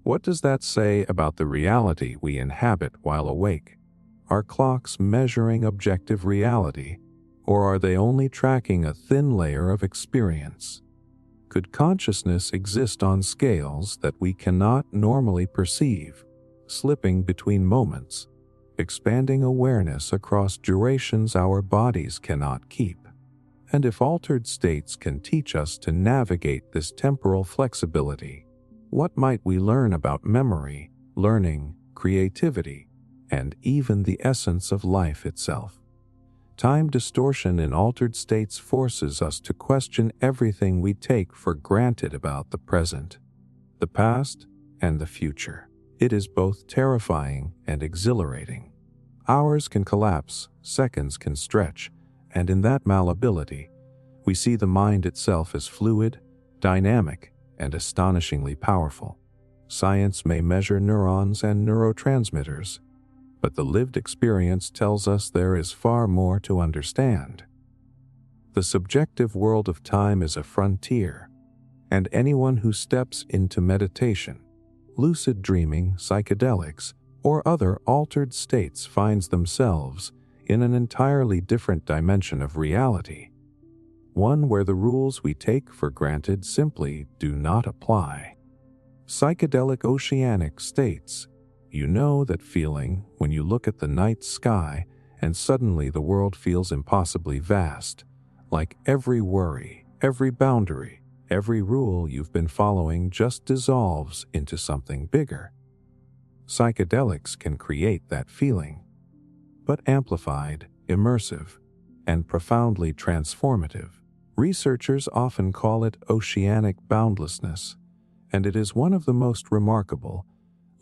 what does that say about the reality we inhabit while awake? Are clocks measuring objective reality, or are they only tracking a thin layer of experience? Could consciousness exist on scales that we cannot normally perceive, slipping between moments, expanding awareness across durations our bodies cannot keep? And if altered states can teach us to navigate this temporal flexibility, what might we learn about memory, learning, creativity, and even the essence of life itself? Time distortion in altered states forces us to question everything we take for granted about the present, the past, and the future. It is both terrifying and exhilarating. Hours can collapse, seconds can stretch, and in that malleability, we see the mind itself as fluid, dynamic, and astonishingly powerful. Science may measure neurons and neurotransmitters, but the lived experience tells us there is far more to understand. The subjective world of time is a frontier, and anyone who steps into meditation, lucid dreaming, psychedelics, or other altered states finds themselves in an entirely different dimension of reality, one where the rules we take for granted simply do not apply. Psychedelic Oceanic states. You know that feeling when you look at the night sky and suddenly the world feels impossibly vast, like every worry, every boundary, every rule you've been following just dissolves into something bigger. Psychedelics can create that feeling, but amplified, immersive, and profoundly transformative. Researchers often call it oceanic boundlessness, and it is one of the most remarkable,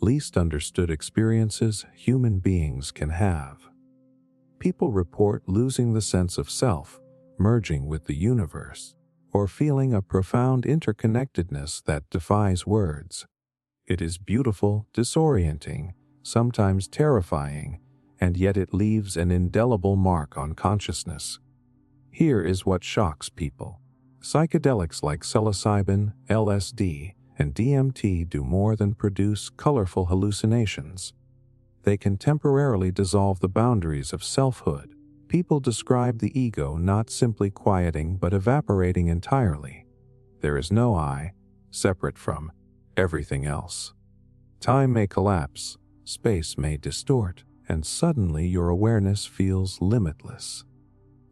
least understood experiences human beings can have. People report losing the sense of self, merging with the universe, or feeling a profound interconnectedness that defies words. It is beautiful, disorienting, sometimes terrifying, and yet it leaves an indelible mark on consciousness. Here is what shocks people. Psychedelics like psilocybin, LSD, and DMT do more than produce colorful hallucinations. They can temporarily dissolve the boundaries of selfhood. People describe the ego not simply quieting but evaporating entirely. There is no I, separate from everything else. Time may collapse, space may distort, and suddenly your awareness feels limitless.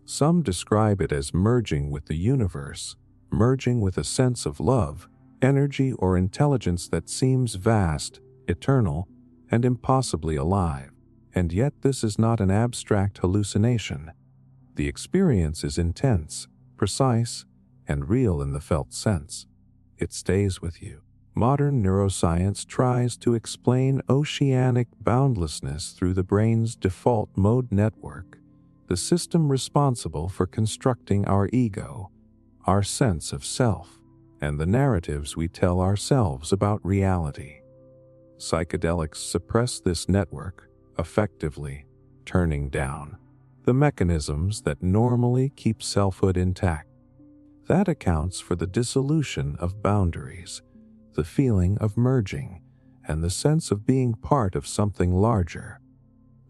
Some describe it as merging with the universe, merging with a sense of love, energy, or intelligence that seems vast, eternal, and impossibly alive. And yet this is not an abstract hallucination. The experience is intense, precise, and real in the felt sense. It stays with you. Modern neuroscience tries to explain oceanic boundlessness through the brain's default mode network, the system responsible for constructing our ego, our sense of self, and the narratives we tell ourselves about reality. Psychedelics suppress this network, effectively turning down the mechanisms that normally keep selfhood intact. That accounts for the dissolution of boundaries, the feeling of merging, and the sense of being part of something larger.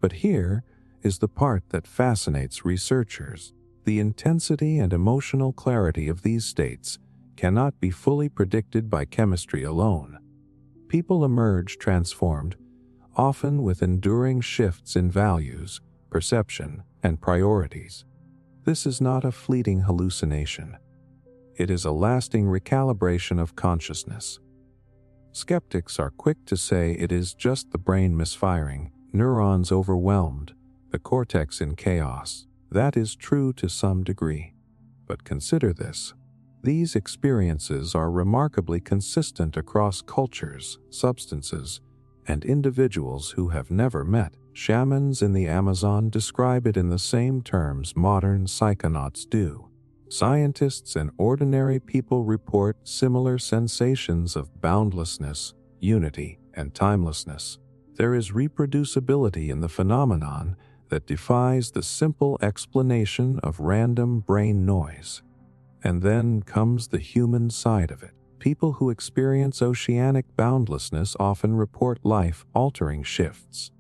But here is the part that fascinates researchers. The intensity and emotional clarity of these states cannot be fully predicted by chemistry alone. People emerge transformed, often with enduring shifts in values, perception, and priorities. This is not a fleeting hallucination. It is a lasting recalibration of consciousness. Skeptics are quick to say it is just the brain misfiring, neurons overwhelmed, the cortex in chaos. That is true to some degree. But consider this. These experiences are remarkably consistent across cultures, substances, and individuals who have never met. Shamans in the Amazon describe it in the same terms modern psychonauts do. Scientists and ordinary people report similar sensations of boundlessness, unity, and timelessness. There is reproducibility in the phenomenon that defies the simple explanation of random brain noise. And then comes the human side of it. People who experience oceanic boundlessness often report life-altering shifts.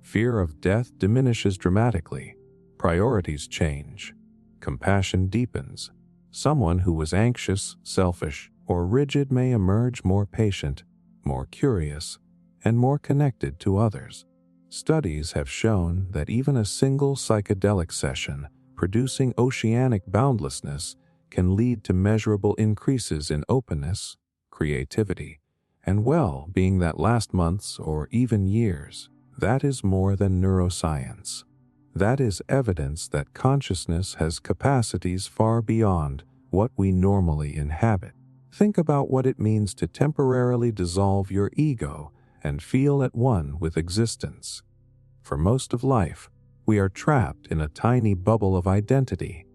Fear of death diminishes dramatically. Priorities change. Compassion deepens. Someone who was anxious, selfish, or rigid may emerge more patient, more curious, and more connected to others. Studies have shown that even a single psychedelic session producing oceanic boundlessness can lead to measurable increases in openness, creativity, and well-being that last months or even years. That is more than neuroscience. That is evidence that consciousness has capacities far beyond what we normally inhabit. Think about what it means to temporarily dissolve your ego and feel at one with existence. For most of life, we are trapped in a tiny bubble of identity,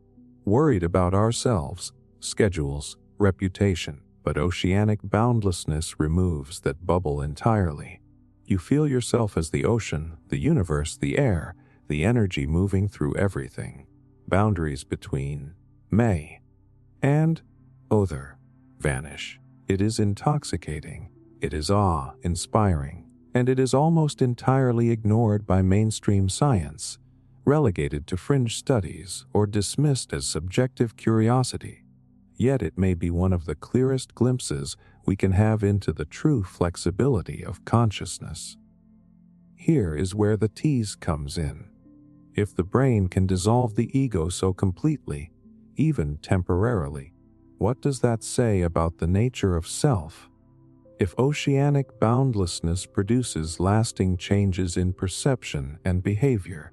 worried about ourselves, schedules, reputation. But oceanic boundlessness removes that bubble entirely. You feel yourself as the ocean, the universe, the air, the energy moving through everything. Boundaries between me and other vanish. It is intoxicating. It is awe-inspiring. And it is almost entirely ignored by mainstream science, relegated to fringe studies or dismissed as subjective curiosity. Yet it may be one of the clearest glimpses we can have into the true flexibility of consciousness. Here is where the tease comes in. If the brain can dissolve the ego so completely, even temporarily, what does that say about the nature of self? If oceanic boundlessness produces lasting changes in perception and behavior,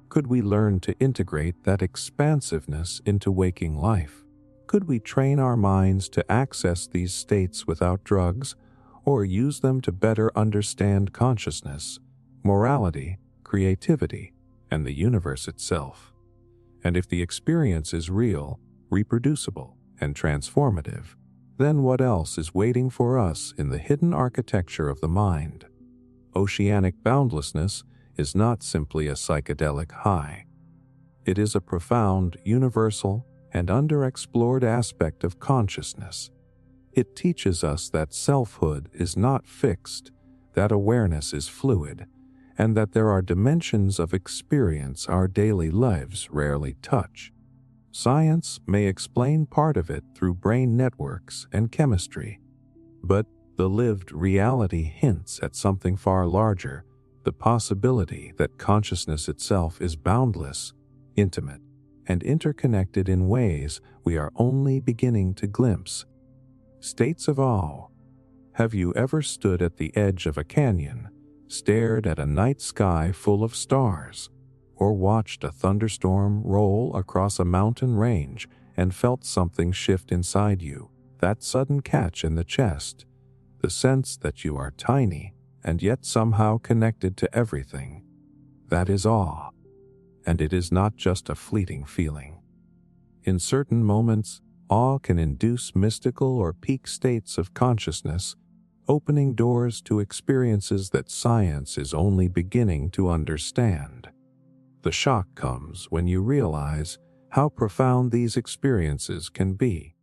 could we learn to integrate that expansiveness into waking life? Could we train our minds to access these states without drugs, or use them to better understand consciousness, morality, creativity, and the universe itself? And if the experience is real, reproducible, and transformative, then what else is waiting for us in the hidden architecture of the mind? Oceanic boundlessness is not simply a psychedelic high. It is a profound, universal, and underexplored aspect of consciousness. It teaches us that selfhood is not fixed, that awareness is fluid, and that there are dimensions of experience our daily lives rarely touch. Science may explain part of it through brain networks and chemistry, but the lived reality hints at something far larger, the possibility that consciousness itself is boundless, intimate, and interconnected in ways we are only beginning to glimpse. States of awe. Have you ever stood at the edge of a canyon, stared at a night sky full of stars, or watched a thunderstorm roll across a mountain range and felt something shift inside you? That sudden catch in the chest, the sense that you are tiny and yet somehow connected to everything. That is awe. and it is not just a fleeting feeling. In certain moments, awe can induce mystical or peak states of consciousness, opening doors to experiences that science is only beginning to understand. The shock comes when you realize how profound these experiences can be.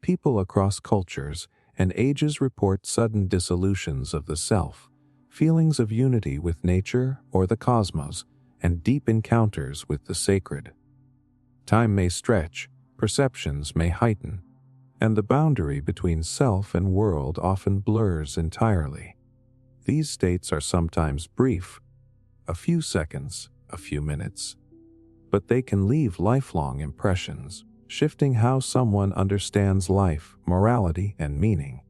People across cultures and ages report sudden dissolutions of the self, feelings of unity with nature or the cosmos, and deep encounters with the sacred. Time may stretch, perceptions may heighten, and the boundary between self and world often blurs entirely. These states are sometimes brief, a few seconds, a few minutes, but they can leave lifelong impressions, shifting how someone understands life, morality, and meaning.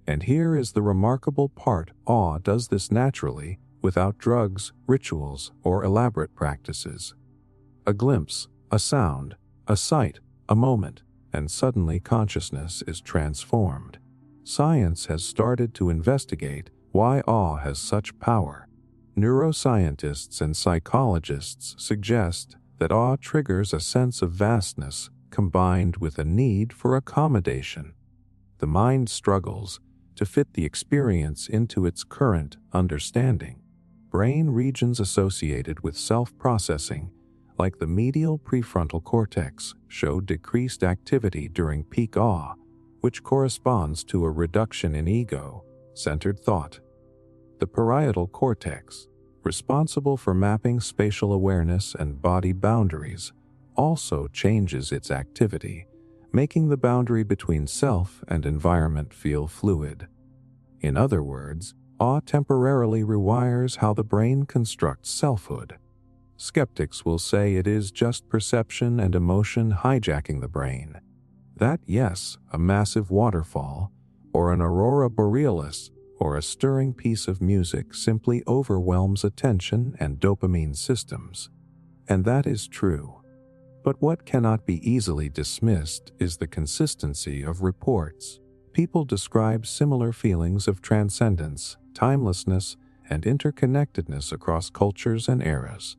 And here is the remarkable part: awe does this naturally, without drugs, rituals, or elaborate practices. A glimpse, a sound, a sight, a moment, and suddenly consciousness is transformed. Science has started to investigate why awe has such power. Neuroscientists and psychologists suggest that awe triggers a sense of vastness combined with a need for accommodation. The mind struggles to fit the experience into its current understanding. Brain regions associated with self-processing, like the medial prefrontal cortex, show decreased activity during peak awe, which corresponds to a reduction in ego-centered thought. The parietal cortex, responsible for mapping spatial awareness and body boundaries, also changes its activity, making the boundary between self and environment feel fluid. In other words, awe temporarily rewires how the brain constructs selfhood. Skeptics will say it is just perception and emotion hijacking the brain. That, yes, a massive waterfall, or an aurora borealis, or a stirring piece of music simply overwhelms attention and dopamine systems. And that is true. But what cannot be easily dismissed is the consistency of reports. People describe similar feelings of transcendence, timelessness, and interconnectedness across cultures and eras.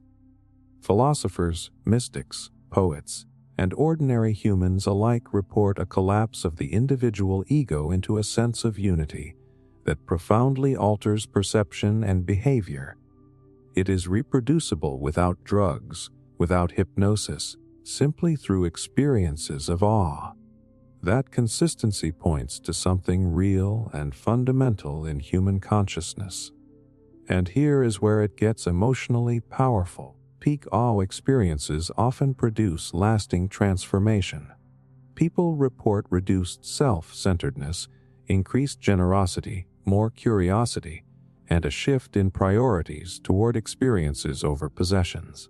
Philosophers, mystics, poets, and ordinary humans alike report a collapse of the individual ego into a sense of unity that profoundly alters perception and behavior. It is reproducible without drugs, without hypnosis, simply through experiences of awe. That consistency points to something real and fundamental in human consciousness. And here is where it gets emotionally powerful. Peak awe experiences often produce lasting transformation. People report reduced self-centeredness, increased generosity, more curiosity, and a shift in priorities toward experiences over possessions.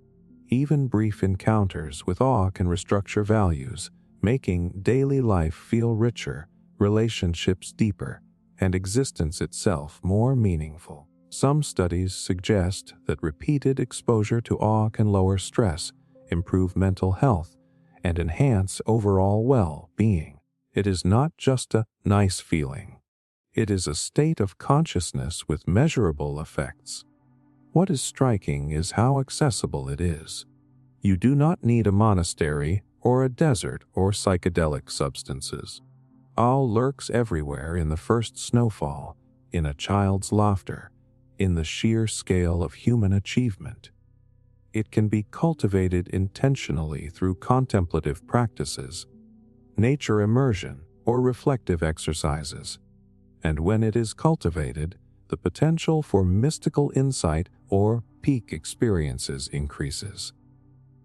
Even brief encounters with awe can restructure values, making daily life feel richer, relationships deeper, and existence itself more meaningful. Some studies suggest that repeated exposure to awe can lower stress, improve mental health, and enhance overall well-being. It is not just a nice feeling. It is a state of consciousness with measurable effects. What is striking is how accessible it is. You do not need a monastery or a desert or psychedelic substances. Awe lurks everywhere: in the first snowfall, in a child's laughter, in the sheer scale of human achievement. It can be cultivated intentionally through contemplative practices, nature immersion, or reflective exercises. And when it is cultivated, the potential for mystical insight or peak experiences increases.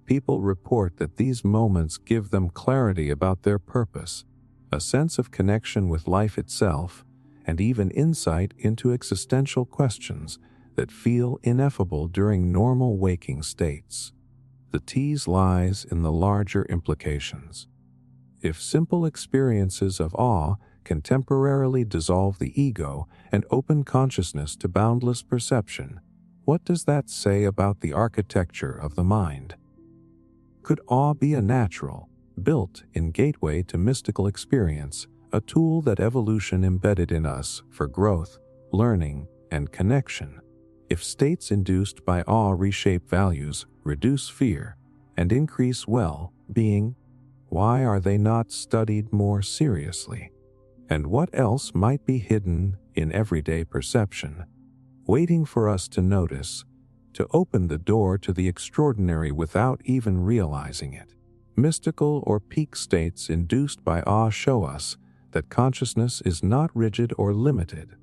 People report that these moments give them clarity about their purpose, a sense of connection with life itself, and even insight into existential questions that feel ineffable during normal waking states. The tease lies in the larger implications. If simple experiences of awe can temporarily dissolve the ego and open consciousness to boundless perception, what does that say about the architecture of the mind? Could awe be a natural, built-in gateway to mystical experience, a tool that evolution embedded in us for growth, learning, and connection? If states induced by awe reshape values, reduce fear, and increase well-being, why are they not studied more seriously? And what else might be hidden in everyday perception, waiting for us to notice, to open the door to the extraordinary without even realizing it? Mystical or peak states induced by awe show us that consciousness is not rigid or limited.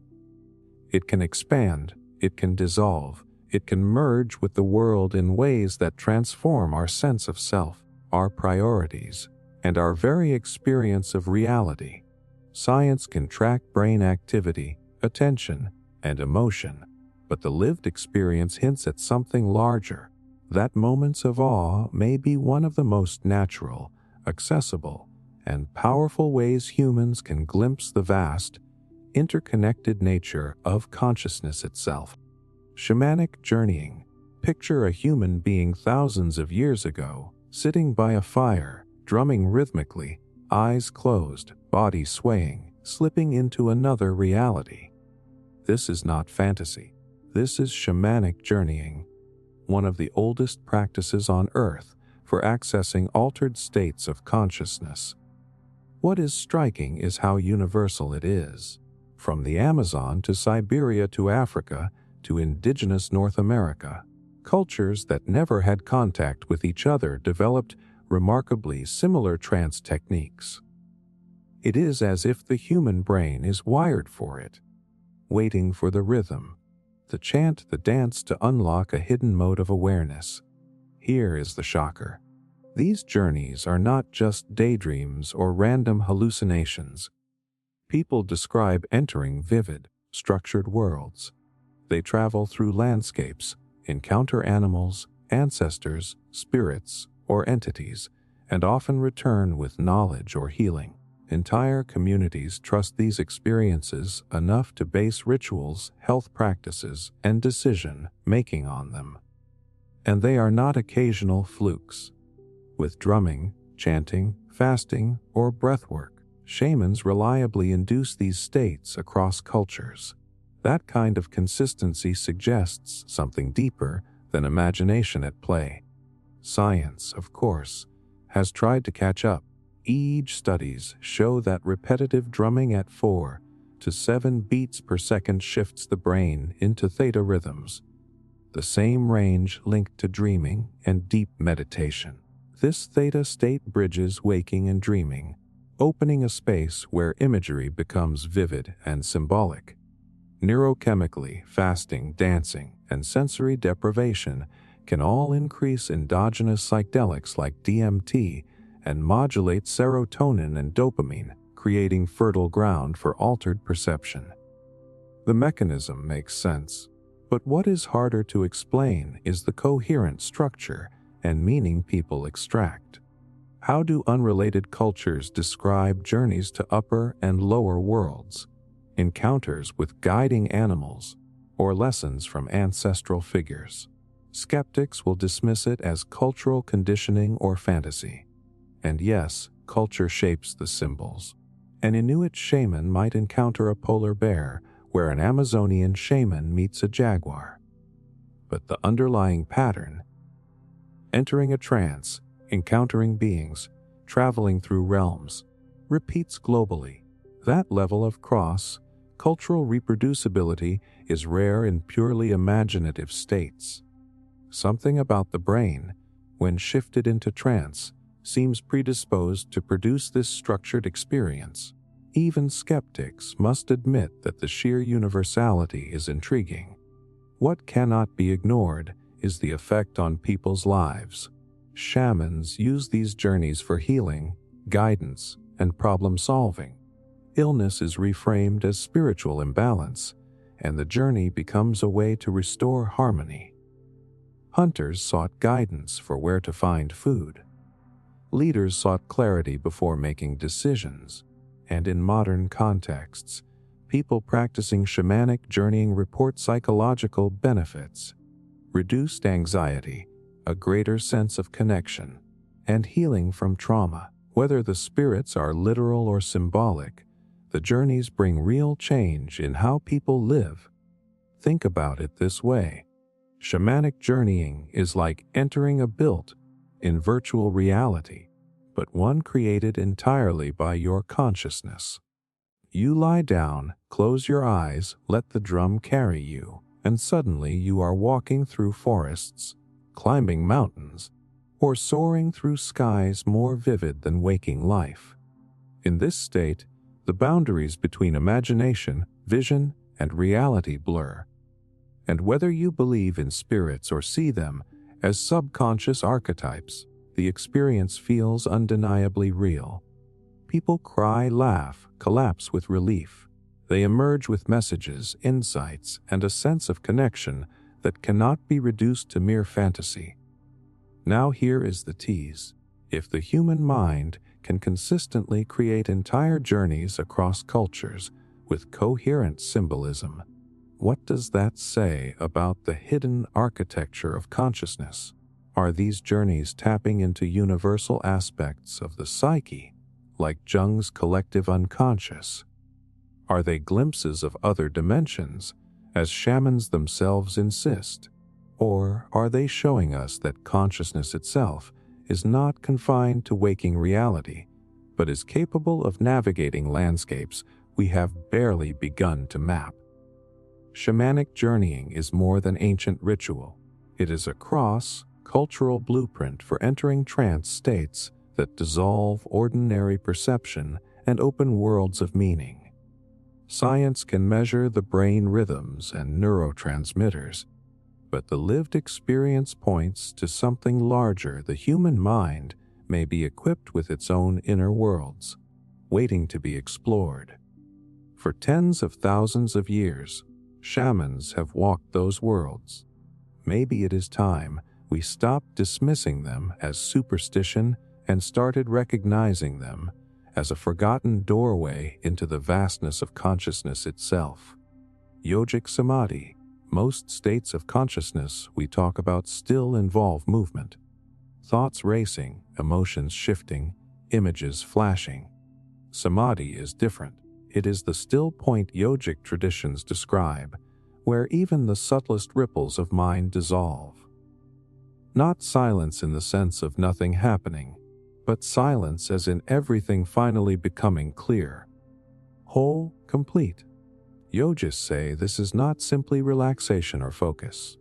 It can expand, it can dissolve, it can merge with the world in ways that transform our sense of self, our priorities, and our very experience of reality. Science can track brain activity, attention, and emotion, but the lived experience hints at something larger. That moments of awe may be one of the most natural, accessible, and powerful ways humans can glimpse the vast, interconnected nature of consciousness itself. Shamanic journeying. Picture a human being thousands of years ago, sitting by a fire, drumming rhythmically, eyes closed, body swaying, slipping into another reality. This is not fantasy. This is shamanic journeying, one of the oldest practices on Earth for accessing altered states of consciousness. What is striking is how universal it is. From the Amazon to Siberia to Africa to indigenous North America, cultures that never had contact with each other developed remarkably similar trance techniques. It is as if the human brain is wired for it, waiting for the rhythm, the chant, the dance to unlock a hidden mode of awareness. Here is the shocker. These journeys are not just daydreams or random hallucinations. People describe entering vivid, structured worlds. They travel through landscapes, encounter animals, ancestors, spirits, or entities, and often return with knowledge or healing. Entire communities trust these experiences enough to base rituals, health practices, and decision-making on them. And they are not occasional flukes. With drumming, chanting, fasting, or breathwork, shamans reliably induce these states across cultures. That kind of consistency suggests something deeper than imagination at play. Science, of course, has tried to catch up. Studies show that repetitive drumming at 4 to 7 beats per second shifts the brain into theta rhythms, the same range linked to dreaming and deep meditation. This theta state bridges waking and dreaming, opening a space where imagery becomes vivid and symbolic. Neurochemically, fasting, dancing, and sensory deprivation can all increase endogenous psychedelics like DMT and modulate serotonin and dopamine, creating fertile ground for altered perception. The mechanism makes sense, but what is harder to explain is the coherent structure and meaning people extract. How do unrelated cultures describe journeys to upper and lower worlds, encounters with guiding animals, or lessons from ancestral figures? Skeptics will dismiss it as cultural conditioning or fantasy. And yes, culture shapes the symbols. An Inuit shaman might encounter a polar bear where an Amazonian shaman meets a jaguar. But the underlying pattern, entering a trance, encountering beings, traveling through realms, repeats globally. That level of cross-cultural reproducibility is rare in purely imaginative states. Something about the brain, when shifted into trance, seems predisposed to produce this structured experience. Even skeptics must admit that the sheer universality is intriguing. What cannot be ignored is the effect on people's lives. Shamans use these journeys for healing, guidance, and problem-solving. Illness is reframed as spiritual imbalance, and the journey becomes a way to restore harmony. Hunters sought guidance for where to find food. Leaders sought clarity before making decisions, and in modern contexts, people practicing shamanic journeying report psychological benefits, reduced anxiety, a greater sense of connection, and healing from trauma. Whether the spirits are literal or symbolic, the journeys bring real change in how people live. Think about it this way. Shamanic journeying is like entering a built-in virtual reality, but one created entirely by your consciousness. You lie down, close your eyes, let the drum carry you, and suddenly you are walking through forests, climbing mountains, or soaring through skies more vivid than waking life. In this state, the boundaries between imagination, vision, and reality blur. And whether you believe in spirits or see them as subconscious archetypes, the experience feels undeniably real. People cry, laugh, collapse with relief. They emerge with messages, insights, and a sense of connection that cannot be reduced to mere fantasy. Now here is the tease. If the human mind can consistently create entire journeys across cultures with coherent symbolism, what does that say about the hidden architecture of consciousness? Are these journeys tapping into universal aspects of the psyche, like Jung's collective unconscious? Are they glimpses of other dimensions, as shamans themselves insist? Or are they showing us that consciousness itself is not confined to waking reality, but is capable of navigating landscapes we have barely begun to map? Shamanic journeying is more than ancient ritual. It is a cross-cultural blueprint for entering trance states that dissolve ordinary perception and open worlds of meaning. Science can measure the brain rhythms and neurotransmitters, but the lived experience points to something larger. The human mind may be equipped with its own inner worlds, waiting to be explored. For tens of thousands of years, shamans have walked those worlds. Maybe it is time we stopped dismissing them as superstition and started recognizing them as a forgotten doorway into the vastness of consciousness itself. Yogic Samadhi. Most states of consciousness we talk about still involve movement. Thoughts racing, emotions shifting, images flashing. Samadhi is different. It is the still point yogic traditions describe, where even the subtlest ripples of mind dissolve. Not silence in the sense of nothing happening, but silence as in everything finally becoming clear, whole, complete. Yogis say this is not simply relaxation or focus.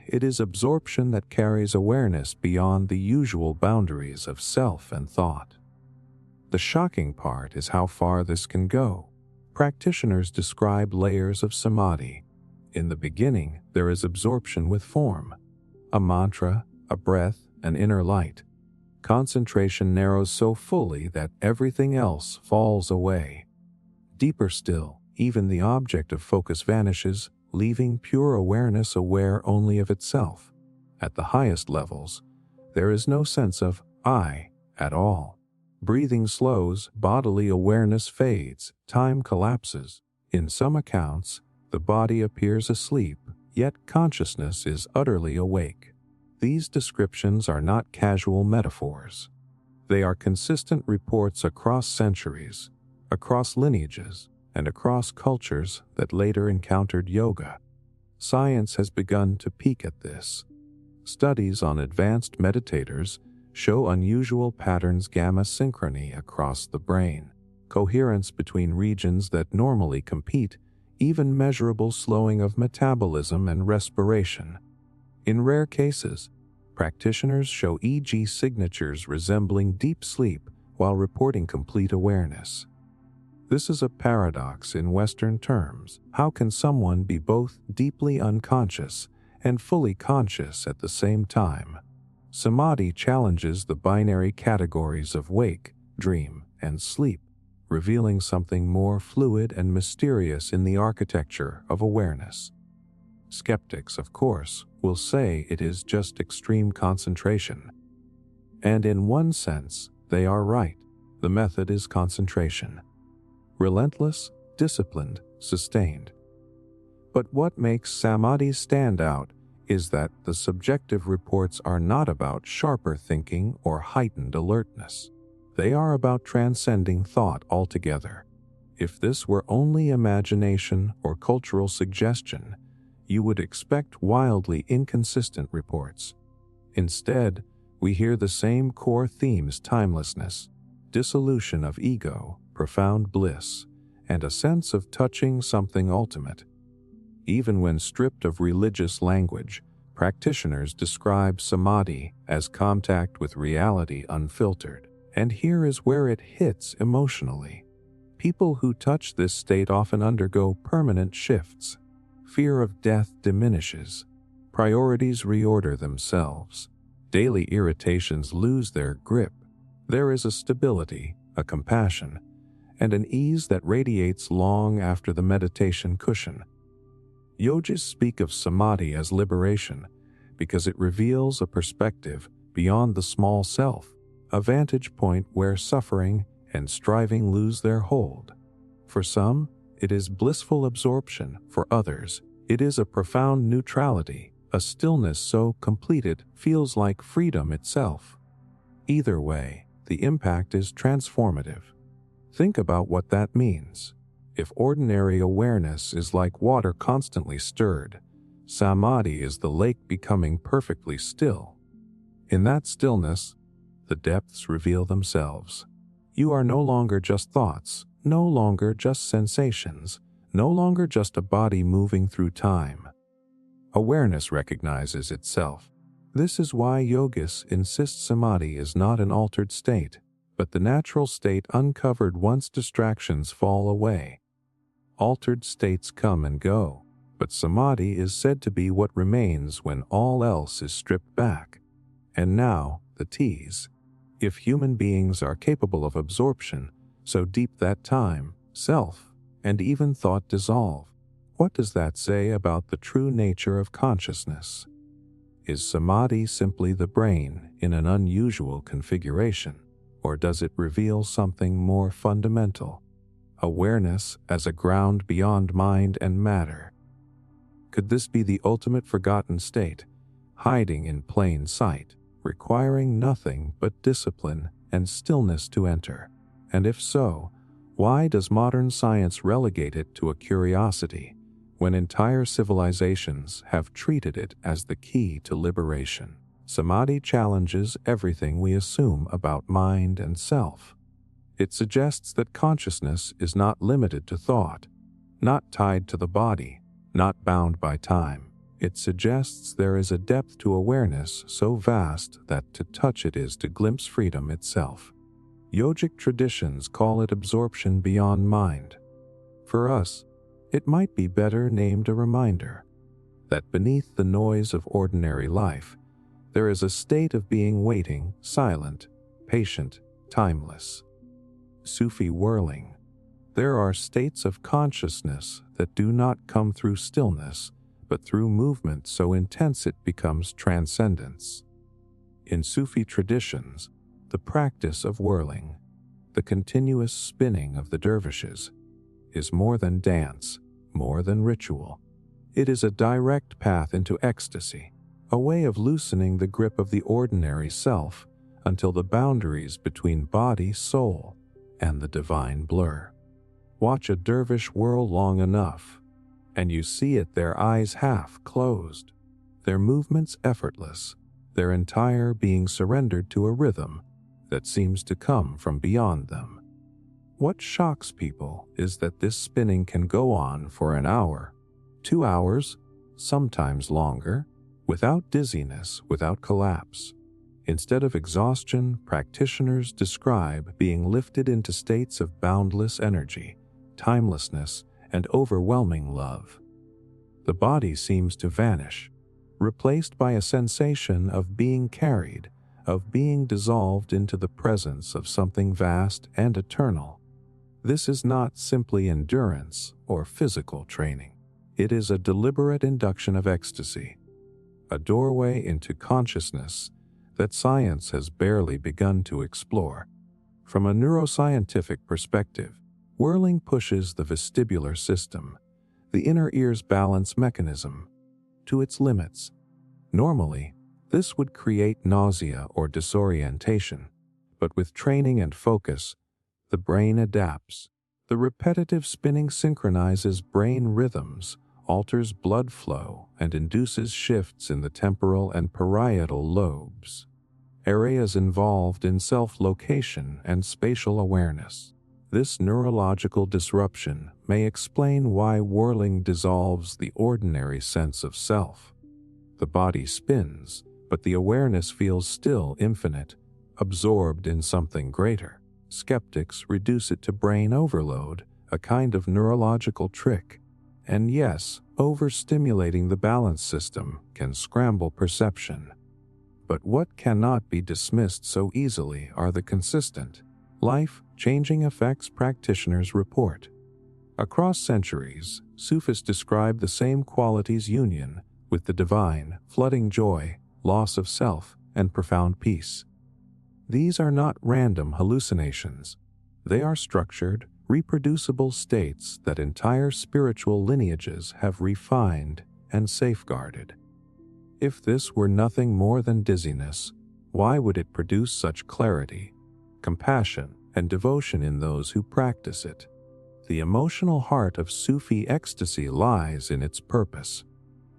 It is absorption that carries awareness beyond the usual boundaries of self and thought. The shocking part is how far this can go. Practitioners describe layers of samadhi. In the beginning, there is absorption with form, a mantra, a breath, an inner light. Concentration narrows so fully that everything else falls away. Deeper still, even the object of focus vanishes, leaving pure awareness aware only of itself. At the highest levels, there is no sense of I at all. Breathing slows, bodily awareness fades, time collapses. In some accounts, the body appears asleep, yet consciousness is utterly awake. These descriptions are not casual metaphors. They are consistent reports across centuries, across lineages, and across cultures that later encountered yoga. Science has begun to peek at this. Studies on advanced meditators show unusual patterns, gamma synchrony across the brain, coherence between regions that normally compete, even measurable slowing of metabolism and respiration. In rare cases, practitioners show EEG signatures resembling deep sleep while reporting complete awareness. This is a paradox in Western terms. How can someone be both deeply unconscious and fully conscious at the same time? Samadhi challenges the binary categories of wake, dream, and sleep, revealing something more fluid and mysterious in the architecture of awareness. Skeptics, of course, will say it is just extreme concentration. And in one sense, they are right. The method is concentration. Relentless, disciplined, sustained. But what makes Samadhi stand out is that the subjective reports are not about sharper thinking or heightened alertness. They are about transcending thought altogether. If this were only imagination or cultural suggestion, you would expect wildly inconsistent reports. Instead, we hear the same core themes: timelessness, dissolution of ego, profound bliss, and a sense of touching something ultimate. Even when stripped of religious language, practitioners describe samadhi as contact with reality unfiltered. And here is where it hits emotionally. People who touch this state often undergo permanent shifts. Fear of death diminishes. Priorities reorder themselves. Daily irritations lose their grip. There is a stability, a compassion, and an ease that radiates long after the meditation cushion. Yogis speak of samadhi as liberation because it reveals a perspective beyond the small self, a vantage point where suffering and striving lose their hold. For some, it is blissful absorption. For others, it is a profound neutrality, a stillness so complete it feels like freedom itself. Either way, the impact is transformative. Think about what that means. If ordinary awareness is like water constantly stirred, samadhi is the lake becoming perfectly still. In that stillness, the depths reveal themselves. You are no longer just thoughts, no longer just sensations, no longer just a body moving through time. Awareness recognizes itself. This is why yogis insist samadhi is not an altered state, but the natural state uncovered once distractions fall away. Altered states come and go, but samadhi is said to be what remains when all else is stripped back. And now, the tease. If human beings are capable of absorption so deep that time, self, and even thought dissolve, what does that say about the true nature of consciousness? Is samadhi simply the brain in an unusual configuration, or does it reveal something more fundamental? Awareness as a ground beyond mind and matter. Could this be the ultimate forgotten state, hiding in plain sight, requiring nothing but discipline and stillness to enter? And if so, why does modern science relegate it to a curiosity, when entire civilizations have treated it as the key to liberation? Samadhi challenges everything we assume about mind and self. It suggests that consciousness is not limited to thought, not tied to the body, not bound by time. It suggests there is a depth to awareness so vast that to touch it is to glimpse freedom itself. Yogic traditions call it absorption beyond mind. For us, it might be better named a reminder that beneath the noise of ordinary life, there is a state of being waiting, silent, patient, timeless. Sufi Whirling. There are states of consciousness that do not come through stillness, but through movement so intense it becomes transcendence. In Sufi traditions, the practice of whirling, the continuous spinning of the dervishes, is more than dance, more than ritual. It is a direct path into ecstasy, a way of loosening the grip of the ordinary self until the boundaries between body, soul, and the divine blur. Watch a dervish whirl long enough, and you see it, their eyes half closed, their movements effortless, their entire being surrendered to a rhythm that seems to come from beyond them. What shocks people is that this spinning can go on for an hour, 2 hours, sometimes longer, without dizziness, without collapse. Instead of exhaustion, practitioners describe being lifted into states of boundless energy, timelessness, and overwhelming love. The body seems to vanish, replaced by a sensation of being carried, of being dissolved into the presence of something vast and eternal. This is not simply endurance or physical training. It is a deliberate induction of ecstasy, a doorway into consciousness that science has barely begun to explore. From a neuroscientific perspective, whirling pushes the vestibular system, the inner ear's balance mechanism, to its limits. Normally, this would create nausea or disorientation, but with training and focus, the brain adapts. The repetitive spinning synchronizes brain rhythms, alters blood flow and induces shifts in the temporal and parietal lobes, areas involved in self-location and spatial awareness. This neurological disruption may explain why whirling dissolves the ordinary sense of self. The body spins, but the awareness feels still infinite, absorbed in something greater. Skeptics reduce it to brain overload, a kind of neurological trick. And yes, overstimulating the balance system can scramble perception. But what cannot be dismissed so easily are the consistent, life-changing effects practitioners report. Across centuries, Sufis describe the same qualities union with the divine, flooding joy, loss of self, and profound peace. These are not random hallucinations. They are structured, reproducible states that entire spiritual lineages have refined and safeguarded. If this were nothing more than dizziness, why would it produce such clarity, compassion, and devotion in those who practice it? The emotional heart of Sufi ecstasy lies in its purpose.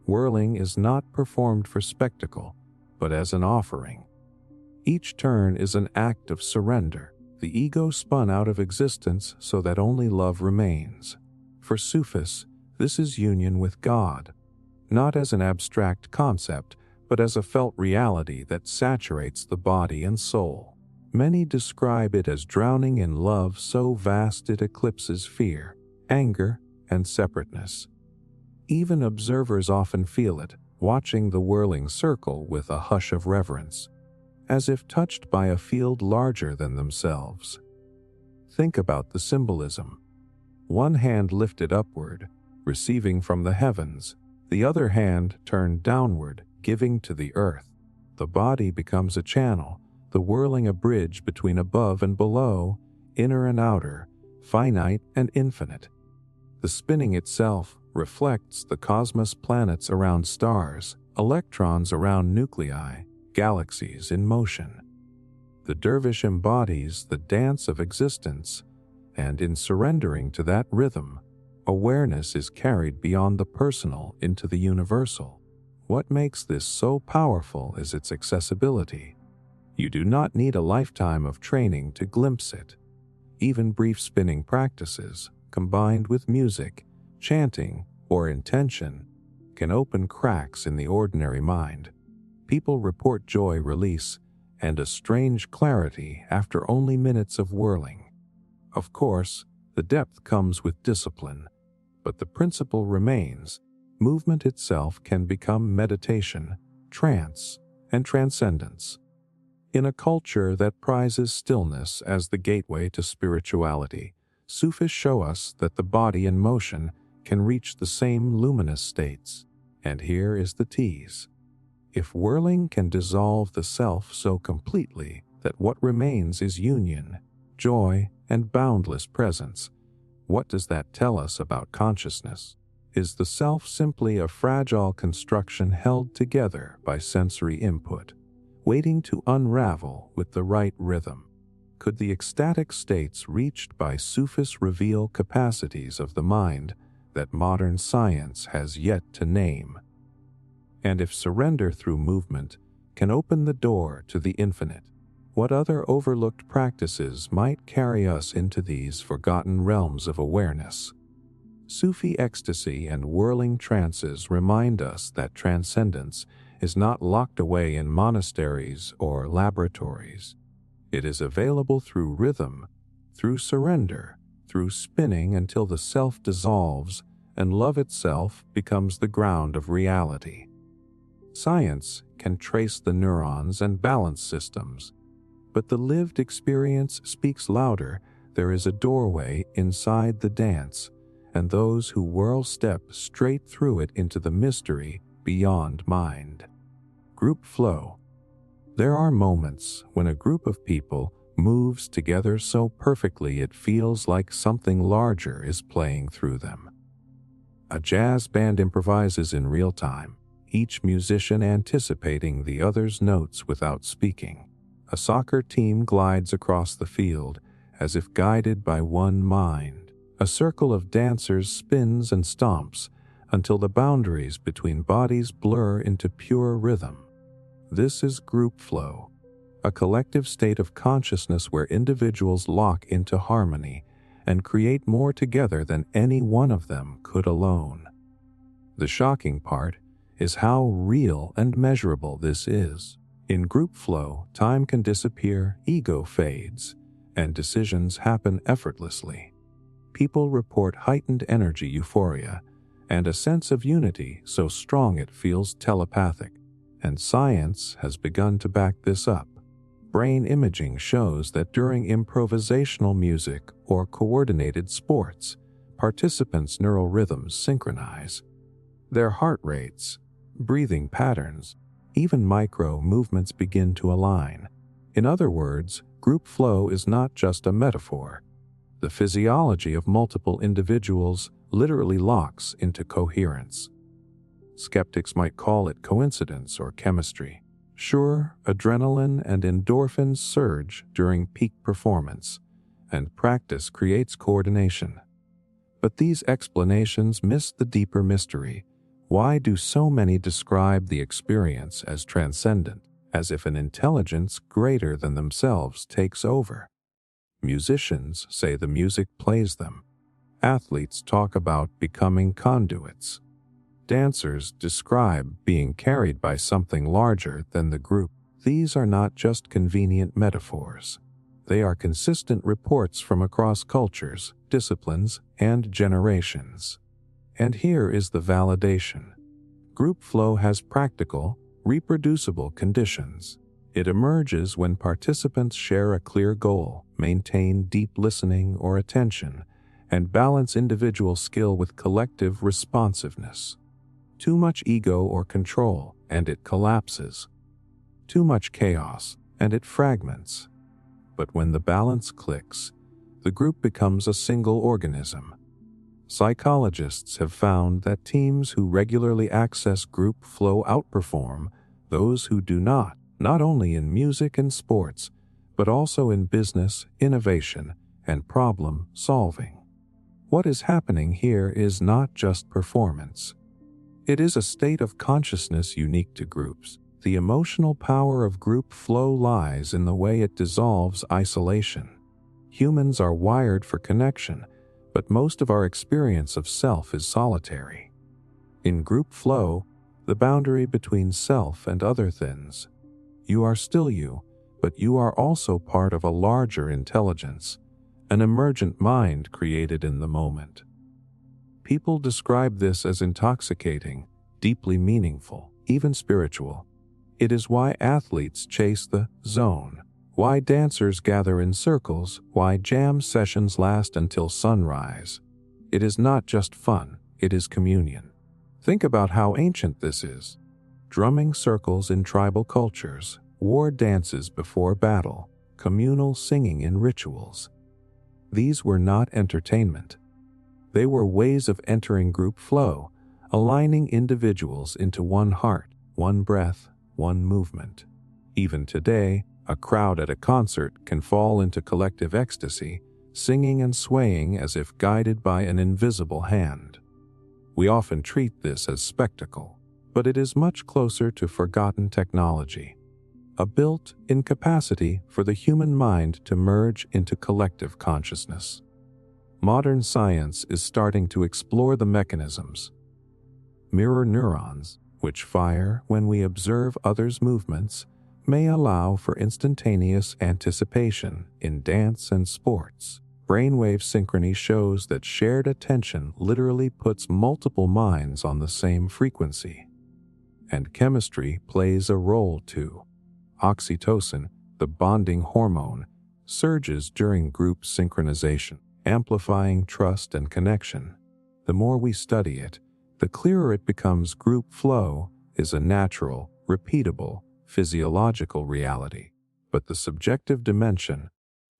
Whirling is not performed for spectacle, but as an offering. Each turn is an act of surrender, the ego spun out of existence so that only love remains. For Sufis, this is union with God, not as an abstract concept, but as a felt reality that saturates the body and soul. Many describe it as drowning in love so vast it eclipses fear, anger, and separateness. Even observers often feel it, watching the whirling circle with a hush of reverence, as if touched by a field larger than themselves. Think about the symbolism. One hand lifted upward, receiving from the heavens, the other hand turned downward, giving to the earth. The body becomes a channel, the whirling a bridge between above and below, inner and outer, finite and infinite. The spinning itself reflects the cosmos, planets around stars, electrons around nuclei, galaxies in motion. The dervish embodies the dance of existence, and in surrendering to that rhythm, awareness is carried beyond the personal into the universal. What makes this so powerful is its accessibility. You do not need a lifetime of training to glimpse it. Even brief spinning practices, combined with music, chanting, or intention, can open cracks in the ordinary mind. People report joy release and a strange clarity after only minutes of whirling. Of course, the depth comes with discipline, but the principle remains. Movement itself can become meditation, trance, and transcendence. In a culture that prizes stillness as the gateway to spirituality, Sufis show us that the body in motion can reach the same luminous states. And here is the tease. If whirling can dissolve the self so completely that what remains is union, joy, and boundless presence, what does that tell us about consciousness? Is the self simply a fragile construction held together by sensory input, waiting to unravel with the right rhythm? Could the ecstatic states reached by Sufis reveal capacities of the mind that modern science has yet to name? And if surrender through movement can open the door to the infinite, what other overlooked practices might carry us into these forgotten realms of awareness? Sufi ecstasy and whirling trances remind us that transcendence is not locked away in monasteries or laboratories. It is available through rhythm, through surrender, through spinning until the self dissolves and love itself becomes the ground of reality. Science can trace the neurons and balance systems, but the lived experience speaks louder. There is a doorway inside the dance, and those who whirl step straight through it into the mystery beyond mind. Group flow. There are moments when a group of people moves together so perfectly it feels like something larger is playing through them. A jazz band improvises in real time, each musician anticipating the other's notes without speaking. A soccer team glides across the field as if guided by one mind. A circle of dancers spins and stomps, until the boundaries between bodies blur into pure rhythm. This is group flow, a collective state of consciousness where individuals lock into harmony and create more together than any one of them could alone. The shocking part is how real and measurable this is. In group flow, time can disappear, ego fades, and decisions happen effortlessly. People report heightened energy euphoria and a sense of unity so strong it feels telepathic, and science has begun to back this up. Brain imaging shows that during improvisational music or coordinated sports, participants' neural rhythms synchronize. Their heart rates, breathing patterns, even micro movements begin to align. In other words, group flow is not just a metaphor. The physiology of multiple individuals literally locks into coherence. Skeptics might call it coincidence or chemistry. Sure, adrenaline and endorphins surge during peak performance, and practice creates coordination. But these explanations miss the deeper mystery. Why do so many describe the experience as transcendent, as if an intelligence greater than themselves takes over? Musicians say the music plays them. Athletes talk about becoming conduits. Dancers describe being carried by something larger than the group. These are not just convenient metaphors. They are consistent reports from across cultures, disciplines, and generations. And here is the validation. Group flow has practical, reproducible conditions. It emerges when participants share a clear goal, maintain deep listening or attention, and balance individual skill with collective responsiveness. Too much ego or control, and it collapses. Too much chaos, and it fragments. But when the balance clicks, the group becomes a single organism. Psychologists have found that teams who regularly access group flow outperform those who do not only in music and sports, but also in business, innovation, and problem solving. What is happening here is not just performance. It is a state of consciousness unique to groups. The emotional power of group flow lies in the way it dissolves isolation. Humans are wired for connection, but most of our experience of self is solitary. In group flow, the boundary between self and other thins. You are still you, but you are also part of a larger intelligence, an emergent mind created in the moment. People describe this as intoxicating, deeply meaningful, even spiritual. It is why athletes chase the zone, why dancers gather in circles, why jam sessions last until sunrise. It is not just fun, it is communion. Think about how ancient this is. Drumming circles in tribal cultures, war dances before battle, communal singing in rituals. These were not entertainment. They were ways of entering group flow, aligning individuals into one heart, one breath, one movement. Even today, a crowd at a concert can fall into collective ecstasy, singing and swaying as if guided by an invisible hand. We often treat this as spectacle, but it is much closer to forgotten technology, a built-in capacity for the human mind to merge into collective consciousness. Modern science is starting to explore the mechanisms. Mirror neurons, which fire when we observe others' movements, may allow for instantaneous anticipation in dance and sports. Brainwave synchrony shows that shared attention literally puts multiple minds on the same frequency. And chemistry plays a role too. Oxytocin, the bonding hormone, surges during group synchronization, amplifying trust and connection. The more we study it, the clearer it becomes. Group flow is a natural, repeatable, physiological reality. But the subjective dimension,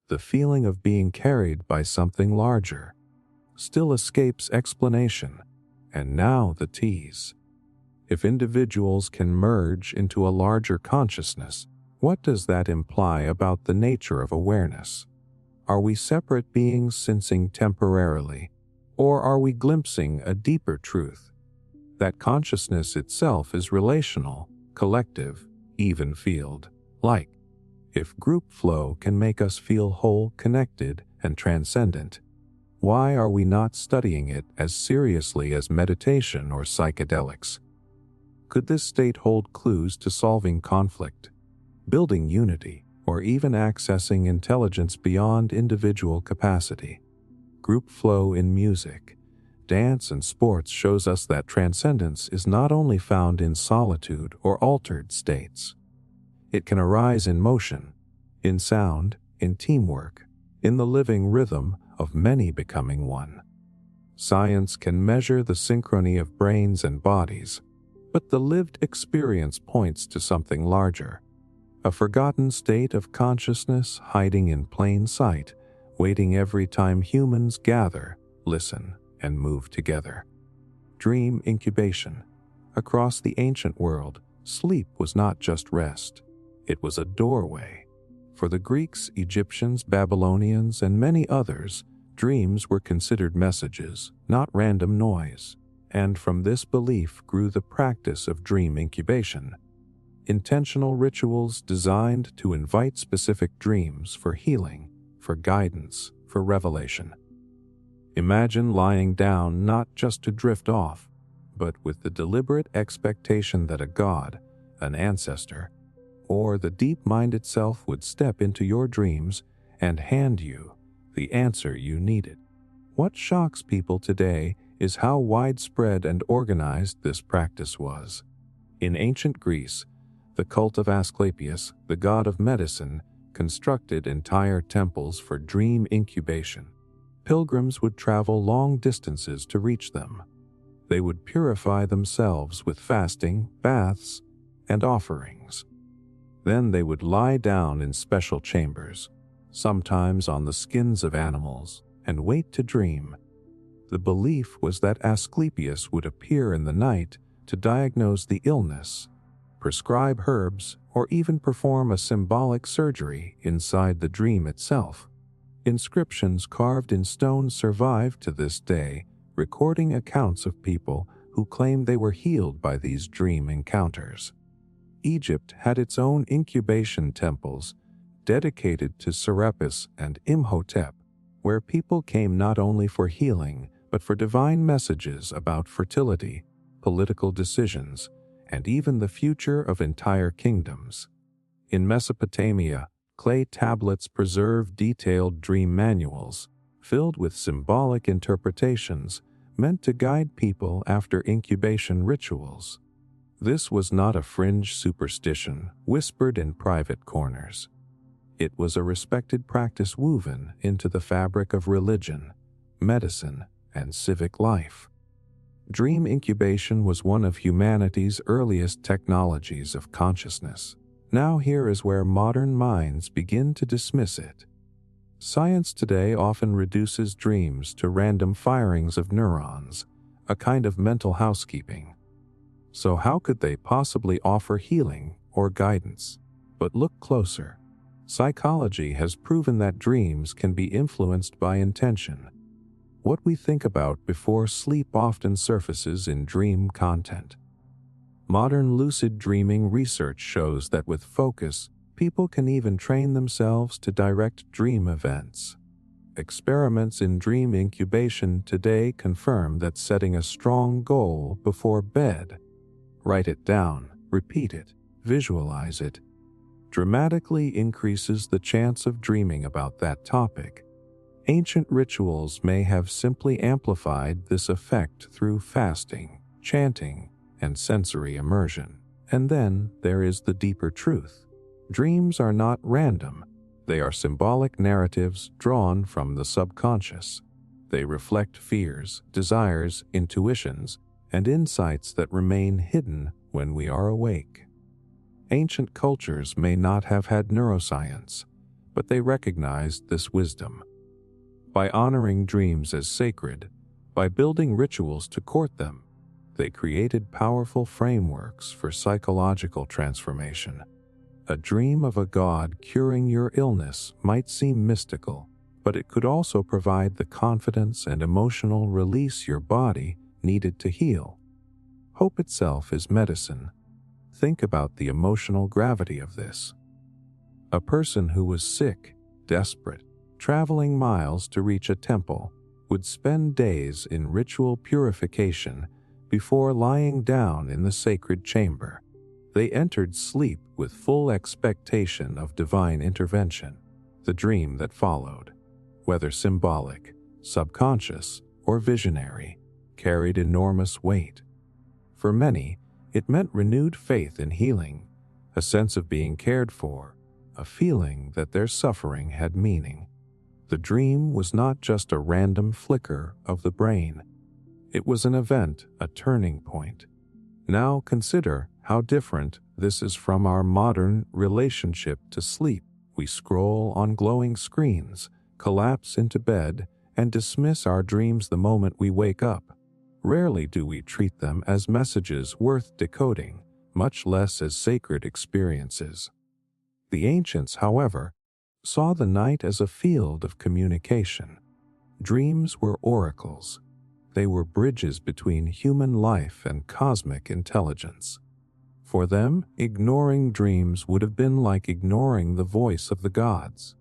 the feeling of being carried by something larger, still escapes explanation. And now the tease. If individuals can merge into a larger consciousness, what does that imply about the nature of awareness? Are we separate beings sensing temporarily, or are we glimpsing a deeper truth? that consciousness itself is relational, collective, even-field, like. If group flow can make us feel whole, connected, and transcendent, why are we not studying it as seriously as meditation or psychedelics? Could this state hold clues to solving conflict, building unity, or even accessing intelligence beyond individual capacity? Group flow in music, dance, and sports shows us that transcendence is not only found in solitude or altered states. It can arise in motion, in sound, in teamwork, in the living rhythm of many becoming one. Science can measure the synchrony of brains and bodies, but the lived experience points to something larger, a forgotten state of consciousness hiding in plain sight, waiting every time humans gather, listen, and move together. Dream incubation. Across the ancient world, sleep was not just rest. It was a doorway. For the Greeks, Egyptians, Babylonians, and many others, dreams were considered messages, not random noise. And from this belief grew the practice of dream incubation. Intentional rituals designed to invite specific dreams for healing, for guidance, for revelation. Imagine lying down not just to drift off, but with the deliberate expectation that a god, an ancestor, or the deep mind itself would step into your dreams and hand you the answer you needed. What shocks people today is how widespread and organized this practice was. In ancient Greece, the cult of Asclepius, the god of medicine, constructed entire temples for dream incubation. Pilgrims would travel long distances to reach them. They would purify themselves with fasting, baths, and offerings. Then they would lie down in special chambers, sometimes on the skins of animals, and wait to dream. The belief was that Asclepius would appear in the night to diagnose the illness, prescribe herbs, or even perform a symbolic surgery inside the dream itself. Inscriptions carved in stone survive to this day, recording accounts of people who claim they were healed by these dream encounters. Egypt had its own incubation temples dedicated to Serapis and Imhotep, where people came not only for healing, but for divine messages about fertility, political decisions, and even the future of entire kingdoms. In Mesopotamia, clay tablets preserve detailed dream manuals, filled with symbolic interpretations meant to guide people after incubation rituals. This was not a fringe superstition whispered in private corners. It was a respected practice woven into the fabric of religion, medicine, and civic life. Dream incubation was one of humanity's earliest technologies of consciousness. Now here is where modern minds begin to dismiss it. Science today often reduces dreams to random firings of neurons, a kind of mental housekeeping. So how could they possibly offer healing or guidance? But look closer. Psychology has proven that dreams can be influenced by intention. What we think about before sleep often surfaces in dream content. Modern lucid dreaming research shows that with focus, people can even train themselves to direct dream events. Experiments in dream incubation today confirm that setting a strong goal before bed, write it down, repeat it, visualize it, dramatically increases the chance of dreaming about that topic. Ancient rituals may have simply amplified this effect through fasting, chanting, and sensory immersion. And then there is the deeper truth. Dreams are not random. They are symbolic narratives drawn from the subconscious. They reflect fears, desires, intuitions, and insights that remain hidden when we are awake. Ancient cultures may not have had neuroscience, but they recognized this wisdom. By honoring dreams as sacred, by building rituals to court them, they created powerful frameworks for psychological transformation. A dream of a god curing your illness might seem mystical, but it could also provide the confidence and emotional release your body needed to heal. Hope itself is medicine. Think about the emotional gravity of this. A person who was sick, desperate, traveling miles to reach a temple, would spend days in ritual purification before lying down in the sacred chamber. They entered sleep with full expectation of divine intervention. The dream that followed, whether symbolic, subconscious, or visionary, carried enormous weight. For many, it meant renewed faith in healing, a sense of being cared for, a feeling that their suffering had meaning. The dream was not just a random flicker of the brain. It was an event, a turning point. Now consider how different this is from our modern relationship to sleep. We scroll on glowing screens, collapse into bed, and dismiss our dreams the moment we wake up. Rarely do we treat them as messages worth decoding, much less as sacred experiences. The ancients, however, saw the night as a field of communication. Dreams were oracles. They were bridges between human life and cosmic intelligence. For them, ignoring dreams would have been like ignoring the voice of the gods.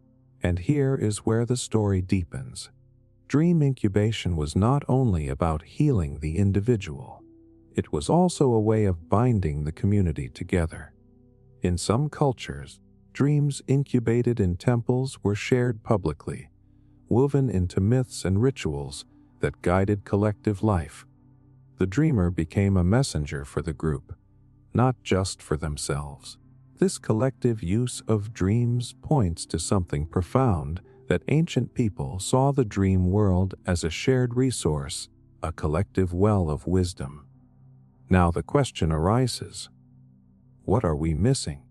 And here is where the story deepens. Dream incubation was not only about healing the individual. It was also a way of binding the community together. In some cultures, dreams incubated in temples were shared publicly, woven into myths and rituals that guided collective life. The dreamer became a messenger for the group, not just for themselves. This collective use of dreams points to something profound, that ancient people saw the dream world as a shared resource, a collective well of wisdom. Now the question arises, what are we missing?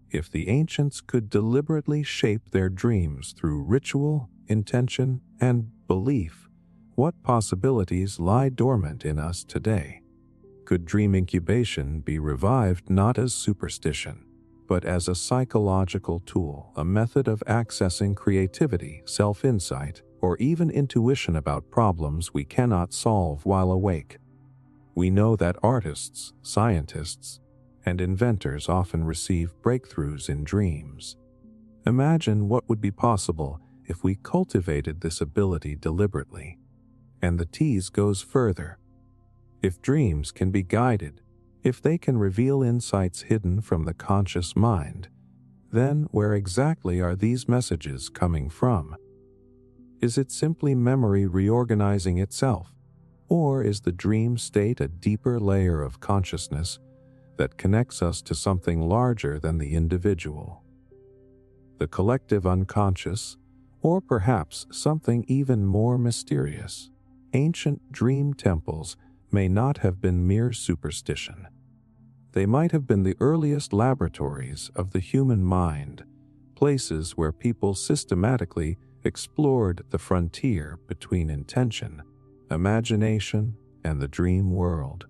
If the ancients could deliberately shape their dreams through ritual, intention, and belief, what possibilities lie dormant in us today? Could dream incubation be revived not as superstition, but as a psychological tool, a method of accessing creativity, self-insight, or even intuition about problems we cannot solve while awake? We know that artists, scientists, and inventors often receive breakthroughs in dreams. Imagine what would be possible if we cultivated this ability deliberately. And the tease goes further. If dreams can be guided, if they can reveal insights hidden from the conscious mind, then where exactly are these messages coming from? Is it simply memory reorganizing itself? Or is the dream state a deeper layer of consciousness that connects us to something larger than the individual? The collective unconscious, or perhaps something even more mysterious. Ancient dream temples may not have been mere superstition. They might have been the earliest laboratories of the human mind, places where people systematically explored the frontier between intention, imagination, and the dream world.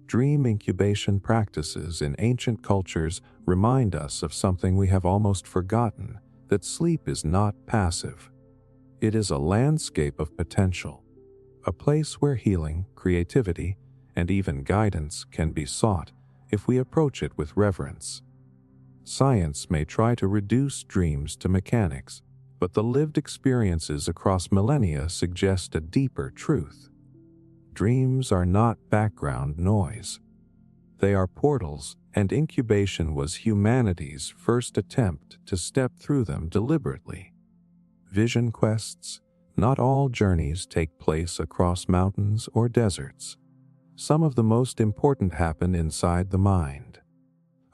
Dream incubation practices in ancient cultures remind us of something we have almost forgotten, that sleep is not passive. It is a landscape of potential, a place where healing, creativity, and even guidance can be sought if we approach it with reverence. Science may try to reduce dreams to mechanics, but the lived experiences across millennia suggest a deeper truth. Dreams are not background noise. They are portals, and incubation was humanity's first attempt to step through them deliberately. Vision quests. Not all journeys take place across mountains or deserts. Some of the most important happen inside the mind.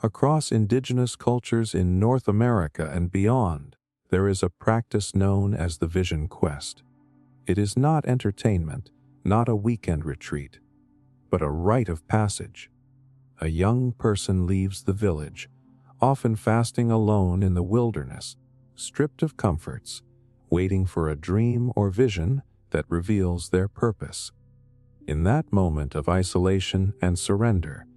Across indigenous cultures in North America and beyond, there is a practice known as the vision quest. It is not entertainment, not a weekend retreat, but a rite of passage. A young person leaves the village, often fasting alone in the wilderness, stripped of comforts, waiting for a dream or vision that reveals their purpose. In that moment of isolation and surrender,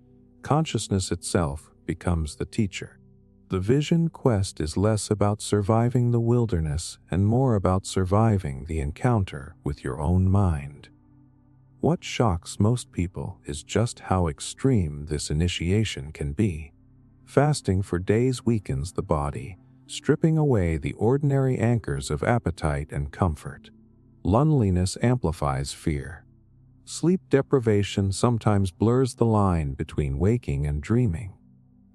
consciousness itself becomes the teacher. The vision quest is less about surviving the wilderness and more about surviving the encounter with your own mind. What shocks most people is just how extreme this initiation can be. Fasting for days weakens the body, stripping away the ordinary anchors of appetite and comfort. Loneliness amplifies fear. Sleep deprivation sometimes blurs the line between waking and dreaming.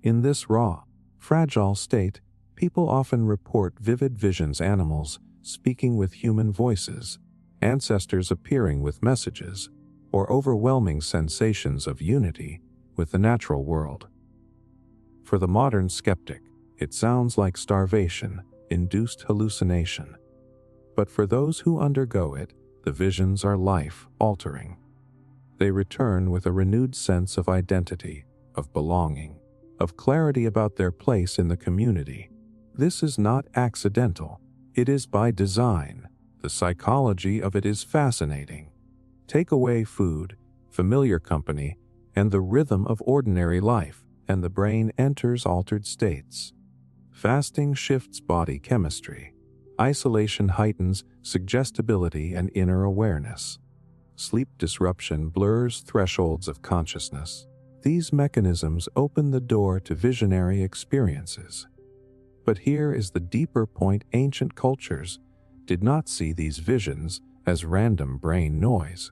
In this raw, fragile state, people often report vivid visions, animals speaking with human voices, ancestors appearing with messages, or overwhelming sensations of unity with the natural world. For the modern skeptic, it sounds like starvation-induced hallucination. But for those who undergo it, the visions are life-altering. They return with a renewed sense of identity, of belonging, of clarity about their place in the community. This is not accidental. It is by design. The psychology of it is fascinating. Take away food, familiar company, and the rhythm of ordinary life, and the brain enters altered states. Fasting shifts body chemistry. Isolation heightens suggestibility and inner awareness. Sleep disruption blurs thresholds of consciousness. These mechanisms open the door to visionary experiences. But here is the deeper point: ancient cultures did not see these visions as random brain noise.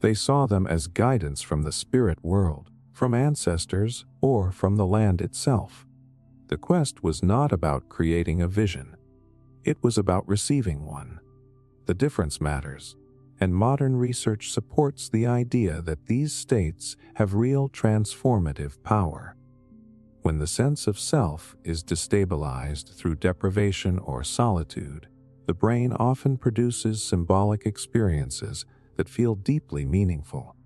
They saw them as guidance from the spirit world, from ancestors, or from the land itself. The quest was not about creating a vision. It was about receiving one. The difference matters, and modern research supports the idea that these states have real transformative power. When the sense of self is destabilized through deprivation or solitude, the brain often produces symbolic experiences that feel deeply meaningful.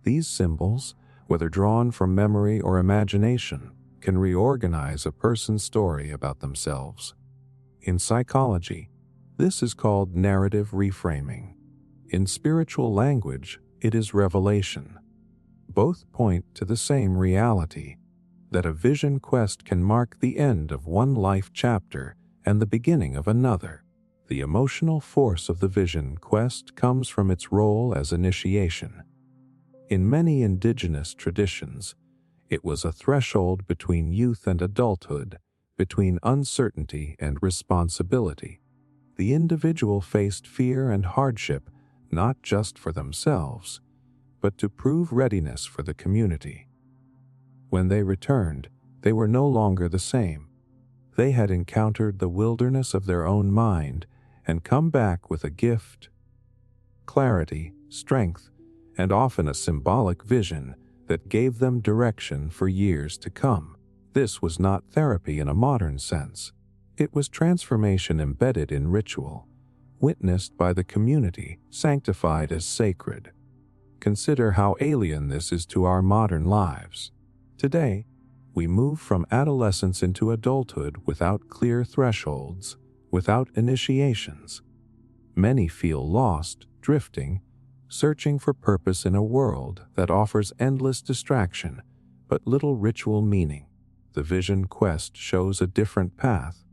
These symbols, whether drawn from memory or imagination, can reorganize a person's story about themselves. In psychology, this is called narrative reframing. In spiritual language, it is revelation. Both point to the same reality, that a vision quest can mark the end of one life chapter and the beginning of another. The emotional force of the vision quest comes from its role as initiation. In many indigenous traditions, it was a threshold between youth and adulthood, between uncertainty and responsibility. The individual faced fear and hardship not just for themselves, but to prove readiness for the community. When they returned, they were no longer the same. They had encountered the wilderness of their own mind and come back with a gift, clarity, strength, and often a symbolic vision that gave them direction for years to come. This was not therapy in a modern sense. It was transformation embedded in ritual, witnessed by the community, sanctified as sacred. Consider how alien this is to our modern lives. Today, we move from adolescence into adulthood without clear thresholds, without initiations. Many feel lost, drifting, searching for purpose in a world that offers endless distraction but little ritual meaning. The vision quest shows a different path,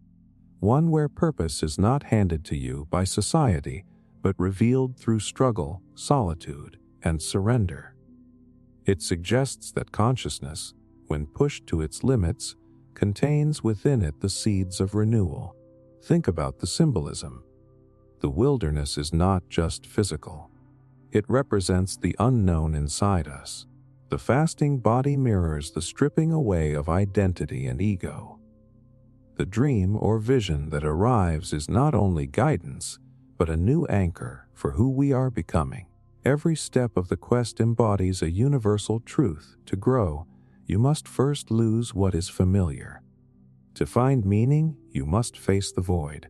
one where purpose is not handed to you by society, but revealed through struggle, solitude, and surrender. It suggests that consciousness, when pushed to its limits, contains within it the seeds of renewal. Think about the symbolism. The wilderness is not just physical. It represents the unknown inside us. The fasting body mirrors the stripping away of identity and ego. The dream or vision that arrives is not only guidance, but a new anchor for who we are becoming. Every step of the quest embodies a universal truth. To grow, you must first lose what is familiar. To find meaning, you must face the void.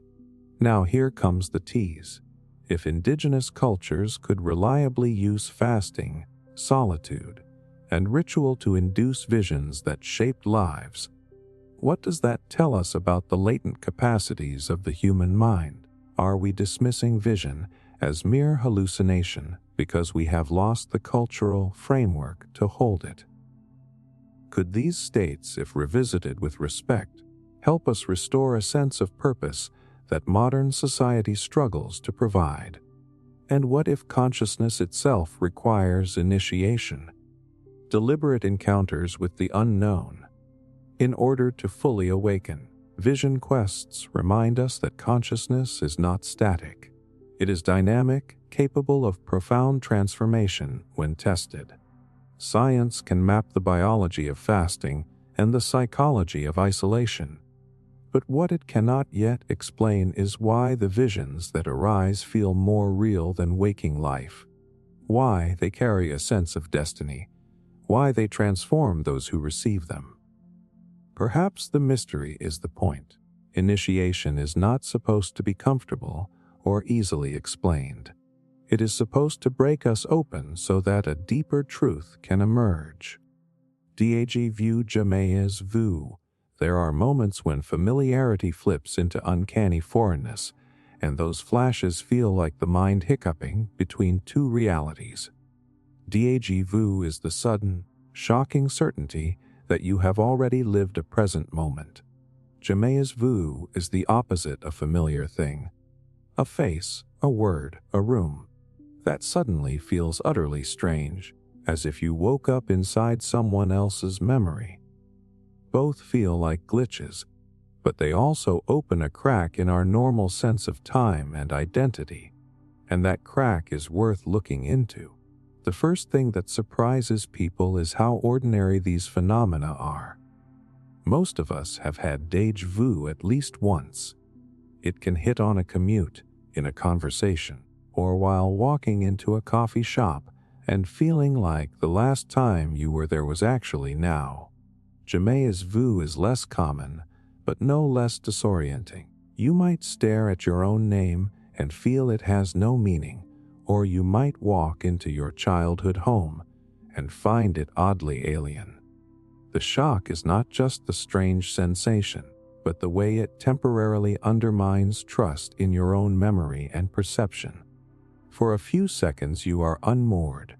Now here comes the tease. If indigenous cultures could reliably use fasting, solitude, and ritual to induce visions that shaped lives, what does that tell us about the latent capacities of the human mind? Are we dismissing vision as mere hallucination because we have lost the cultural framework to hold it? Could these states, if revisited with respect, help us restore a sense of purpose that modern society struggles to provide? And what if consciousness itself requires initiation, deliberate encounters with the unknown? In order to fully awaken, vision quests remind us that consciousness is not static. It is dynamic, capable of profound transformation when tested. Science can map the biology of fasting and the psychology of isolation. But what it cannot yet explain is why the visions that arise feel more real than waking life, why they carry a sense of destiny, why they transform those who receive them. Perhaps the mystery is the point. Initiation is not supposed to be comfortable or easily explained. It is supposed to break us open so that a deeper truth can emerge. Déjà Vu, Jamais Vu. There are moments when familiarity flips into uncanny foreignness, and those flashes feel like the mind hiccuping between two realities. Déjà Vu is the sudden, shocking certainty that you have already lived a present moment. Jamais Vu is the opposite of familiar thing. A face, a word, a room. That suddenly feels utterly strange, as if you woke up inside someone else's memory. Both feel like glitches, but they also open a crack in our normal sense of time and identity, and that crack is worth looking into. The first thing that surprises people is how ordinary these phenomena are. Most of us have had déjà vu at least once. It can hit on a commute, in a conversation, or while walking into a coffee shop and feeling like the last time you were there was actually now. Jamais Vu is less common, but no less disorienting. You might stare at your own name and feel it has no meaning, or you might walk into your childhood home and find it oddly alien. The shock is not just the strange sensation, but the way it temporarily undermines trust in your own memory and perception. For a few seconds you are unmoored.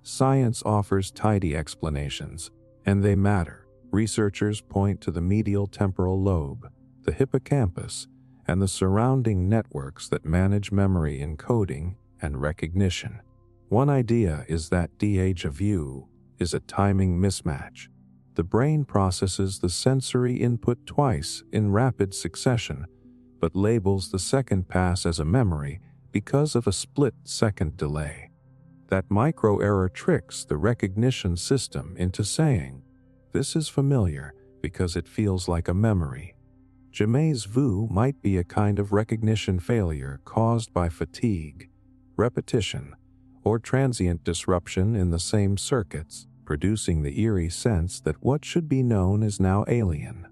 Science offers tidy explanations, and they matter. Researchers point to the medial temporal lobe, the hippocampus, and the surrounding networks that manage memory encoding and recognition. One idea is that déjà vu is a timing mismatch. The brain processes the sensory input twice in rapid succession, but labels the second pass as a memory because of a split-second delay. That micro-error tricks the recognition system into saying, "This is familiar because it feels like a memory." Jamais vu might be a kind of recognition failure caused by fatigue, repetition, or transient disruption in the same circuits, producing the eerie sense that what should be known is now alien.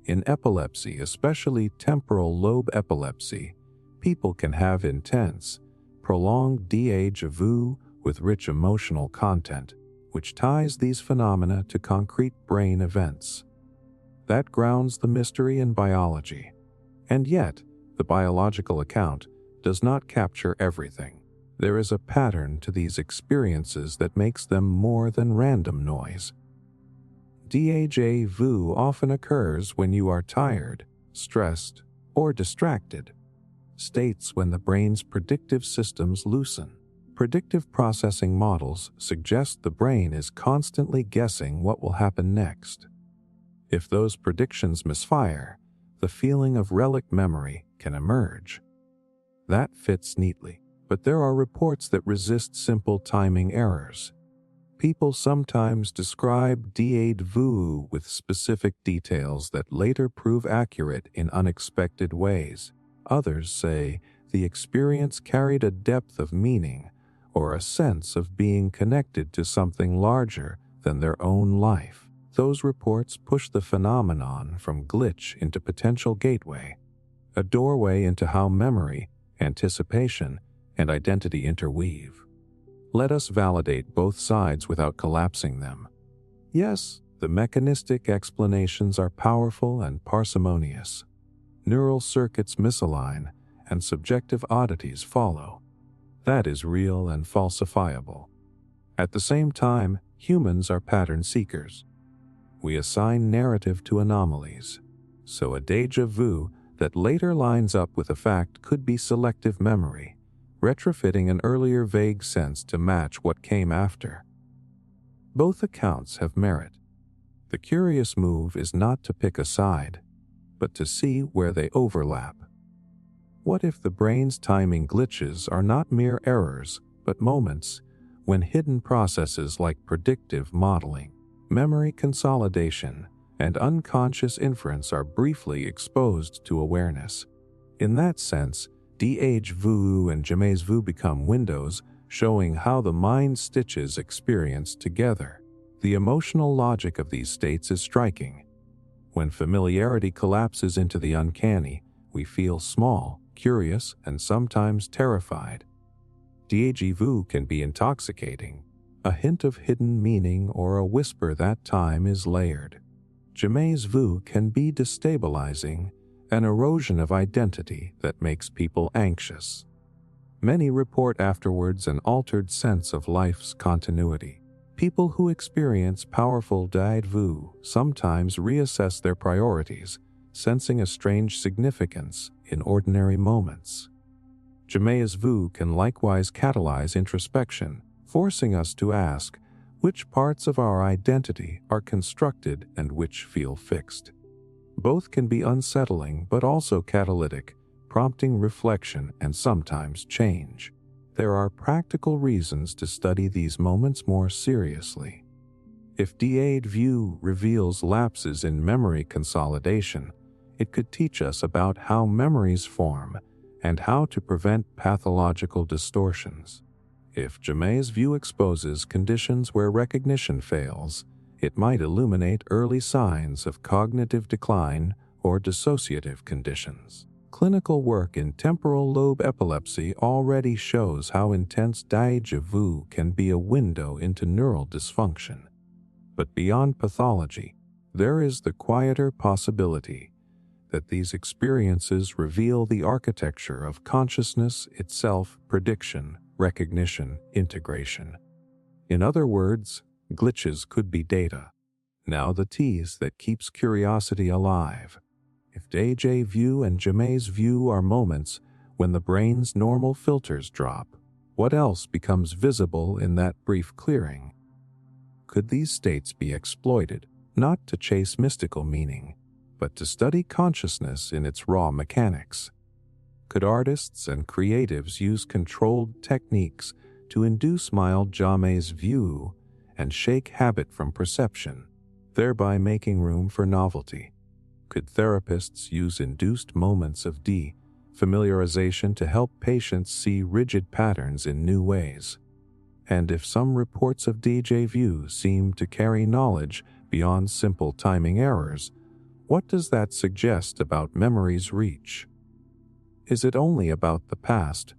In epilepsy, especially temporal lobe epilepsy, people can have intense, prolonged déjà vu with rich emotional content, which ties these phenomena to concrete brain events. That grounds the mystery in biology. And yet, the biological account does not capture everything. There is a pattern to these experiences that makes them more than random noise. Déjà vu often occurs when you are tired, stressed, or distracted. States when the brain's predictive systems loosen. Predictive processing models suggest the brain is constantly guessing what will happen next. If those predictions misfire, the feeling of relic memory can emerge. That fits neatly, but there are reports that resist simple timing errors. People sometimes describe déjà vu with specific details that later prove accurate in unexpected ways. Others say the experience carried a depth of meaning or a sense of being connected to something larger than their own life. Those reports push the phenomenon from glitch into potential gateway, a doorway into how memory, anticipation, and identity interweave. Let us validate both sides without collapsing them. Yes, the mechanistic explanations are powerful and parsimonious. Neural circuits misalign, and subjective oddities follow. That is real and falsifiable. At the same time, humans are pattern seekers. We assign narrative to anomalies, so a déjà vu that later lines up with a fact could be selective memory, retrofitting an earlier vague sense to match what came after. Both accounts have merit. The curious move is not to pick a side, but to see where they overlap. What if the brain's timing glitches are not mere errors, but moments when hidden processes like predictive modeling, memory consolidation, and unconscious inference are briefly exposed to awareness? In that sense, Déjà Vu and Jamais Vu become windows showing how the mind stitches experience together. The emotional logic of these states is striking. When familiarity collapses into the uncanny, we feel small, curious, and sometimes terrified. Déjà Vu can be intoxicating, a hint of hidden meaning or a whisper that time is layered. Jamais Vu can be destabilizing, an erosion of identity that makes people anxious. Many report afterwards an altered sense of life's continuity. People who experience powerful Déjà Vu sometimes reassess their priorities, sensing a strange significance in ordinary moments. Jamais Vu can likewise catalyze introspection, forcing us to ask which parts of our identity are constructed and which feel fixed. Both can be unsettling but also catalytic, prompting reflection and sometimes change. There are practical reasons to study these moments more seriously. If Déjà Vu reveals lapses in memory consolidation, it could teach us about how memories form and how to prevent pathological distortions. If Jamais Vu exposes conditions where recognition fails, it might illuminate early signs of cognitive decline or dissociative conditions. Clinical work in temporal lobe epilepsy already shows how intense Déjà Vu can be a window into neural dysfunction. But beyond pathology, there is the quieter possibility that these experiences reveal the architecture of consciousness itself: prediction, recognition, integration. In other words, glitches could be data. Now the tease that keeps curiosity alive. If Déjà Vu and Jamais Vu are moments when the brain's normal filters drop, what else becomes visible in that brief clearing? Could these states be exploited, not to chase mystical meaning, but to study consciousness in its raw mechanics? Could artists and creatives use controlled techniques to induce mild Jamais Vu and shake habit from perception, thereby making room for novelty? Could therapists use induced moments of de-familiarization to help patients see rigid patterns in new ways? And if some reports of Déjà Vu seem to carry knowledge beyond simple timing errors, what does that suggest about memory's reach? Is it only about the past,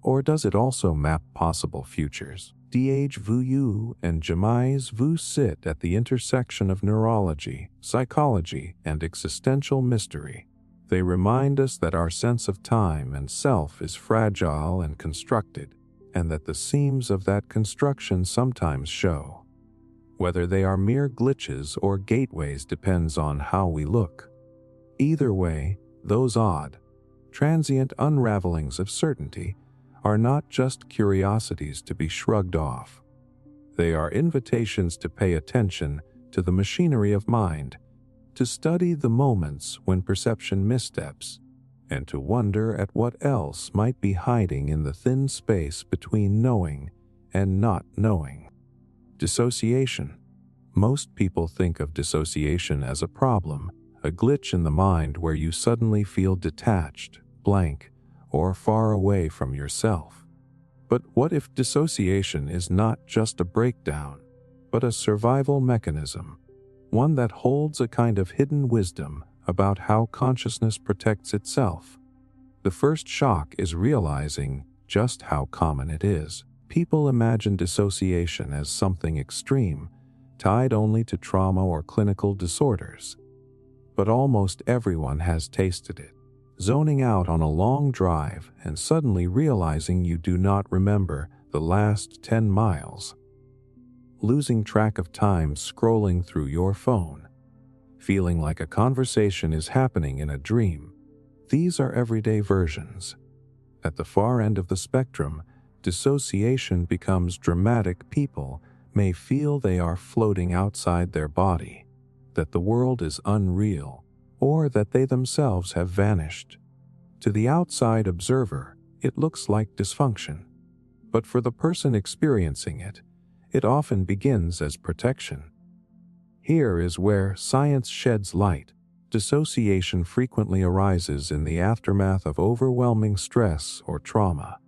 or does it also map possible futures? Déjà Vu and Jamais Vu sit at the intersection of neurology, psychology, and existential mystery. They remind us that our sense of time and self is fragile and constructed, and that the seams of that construction sometimes show. Whether they are mere glitches or gateways depends on how we look. Either way, those odd, transient unravelings of certainty are not just curiosities to be shrugged off. They are invitations to pay attention to the machinery of mind, to study the moments when perception missteps, and to wonder at what else might be hiding in the thin space between knowing and not knowing. Dissociation. Most people think of dissociation as a problem, a glitch in the mind where you suddenly feel detached, blank, or far away from yourself. But what if dissociation is not just a breakdown, but a survival mechanism, one that holds a kind of hidden wisdom about how consciousness protects itself? The first shock is realizing just how common it is. People imagine dissociation as something extreme, tied only to trauma or clinical disorders. But almost everyone has tasted it. Zoning out on a long drive and suddenly realizing you do not remember the last 10 miles. Losing track of time scrolling through your phone. Feeling like a conversation is happening in a dream. These are everyday versions. At the far end of the spectrum, dissociation becomes dramatic. People may feel they are floating outside their body, that the world is unreal, or that they themselves have vanished. To the outside observer, it looks like dysfunction, but for the person experiencing it, it often begins as protection. Here is where science sheds light. Dissociation frequently arises in the aftermath of overwhelming stress or trauma.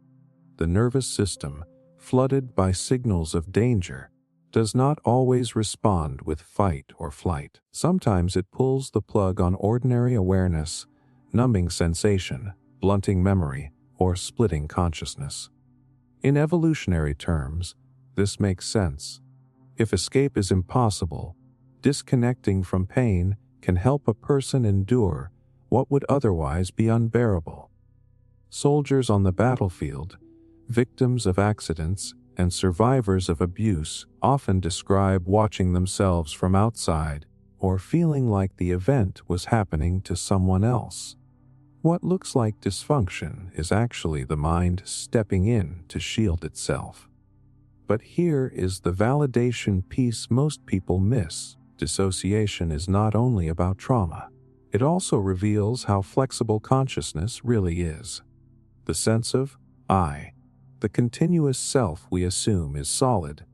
The nervous system, flooded by signals of danger, does not always respond with fight or flight. Sometimes it pulls the plug on ordinary awareness, numbing sensation, blunting memory, or splitting consciousness. In evolutionary terms, this makes sense. If escape is impossible, disconnecting from pain can help a person endure what would otherwise be unbearable. Soldiers on the battlefield, victims of accidents, and survivors of abuse often describe watching themselves from outside or feeling like the event was happening to someone else. What looks like dysfunction is actually the mind stepping in to shield itself. But here is the validation piece most people miss. Dissociation is not only about trauma. It also reveals how flexible consciousness really is. The sense of I, the continuous self we assume is solid,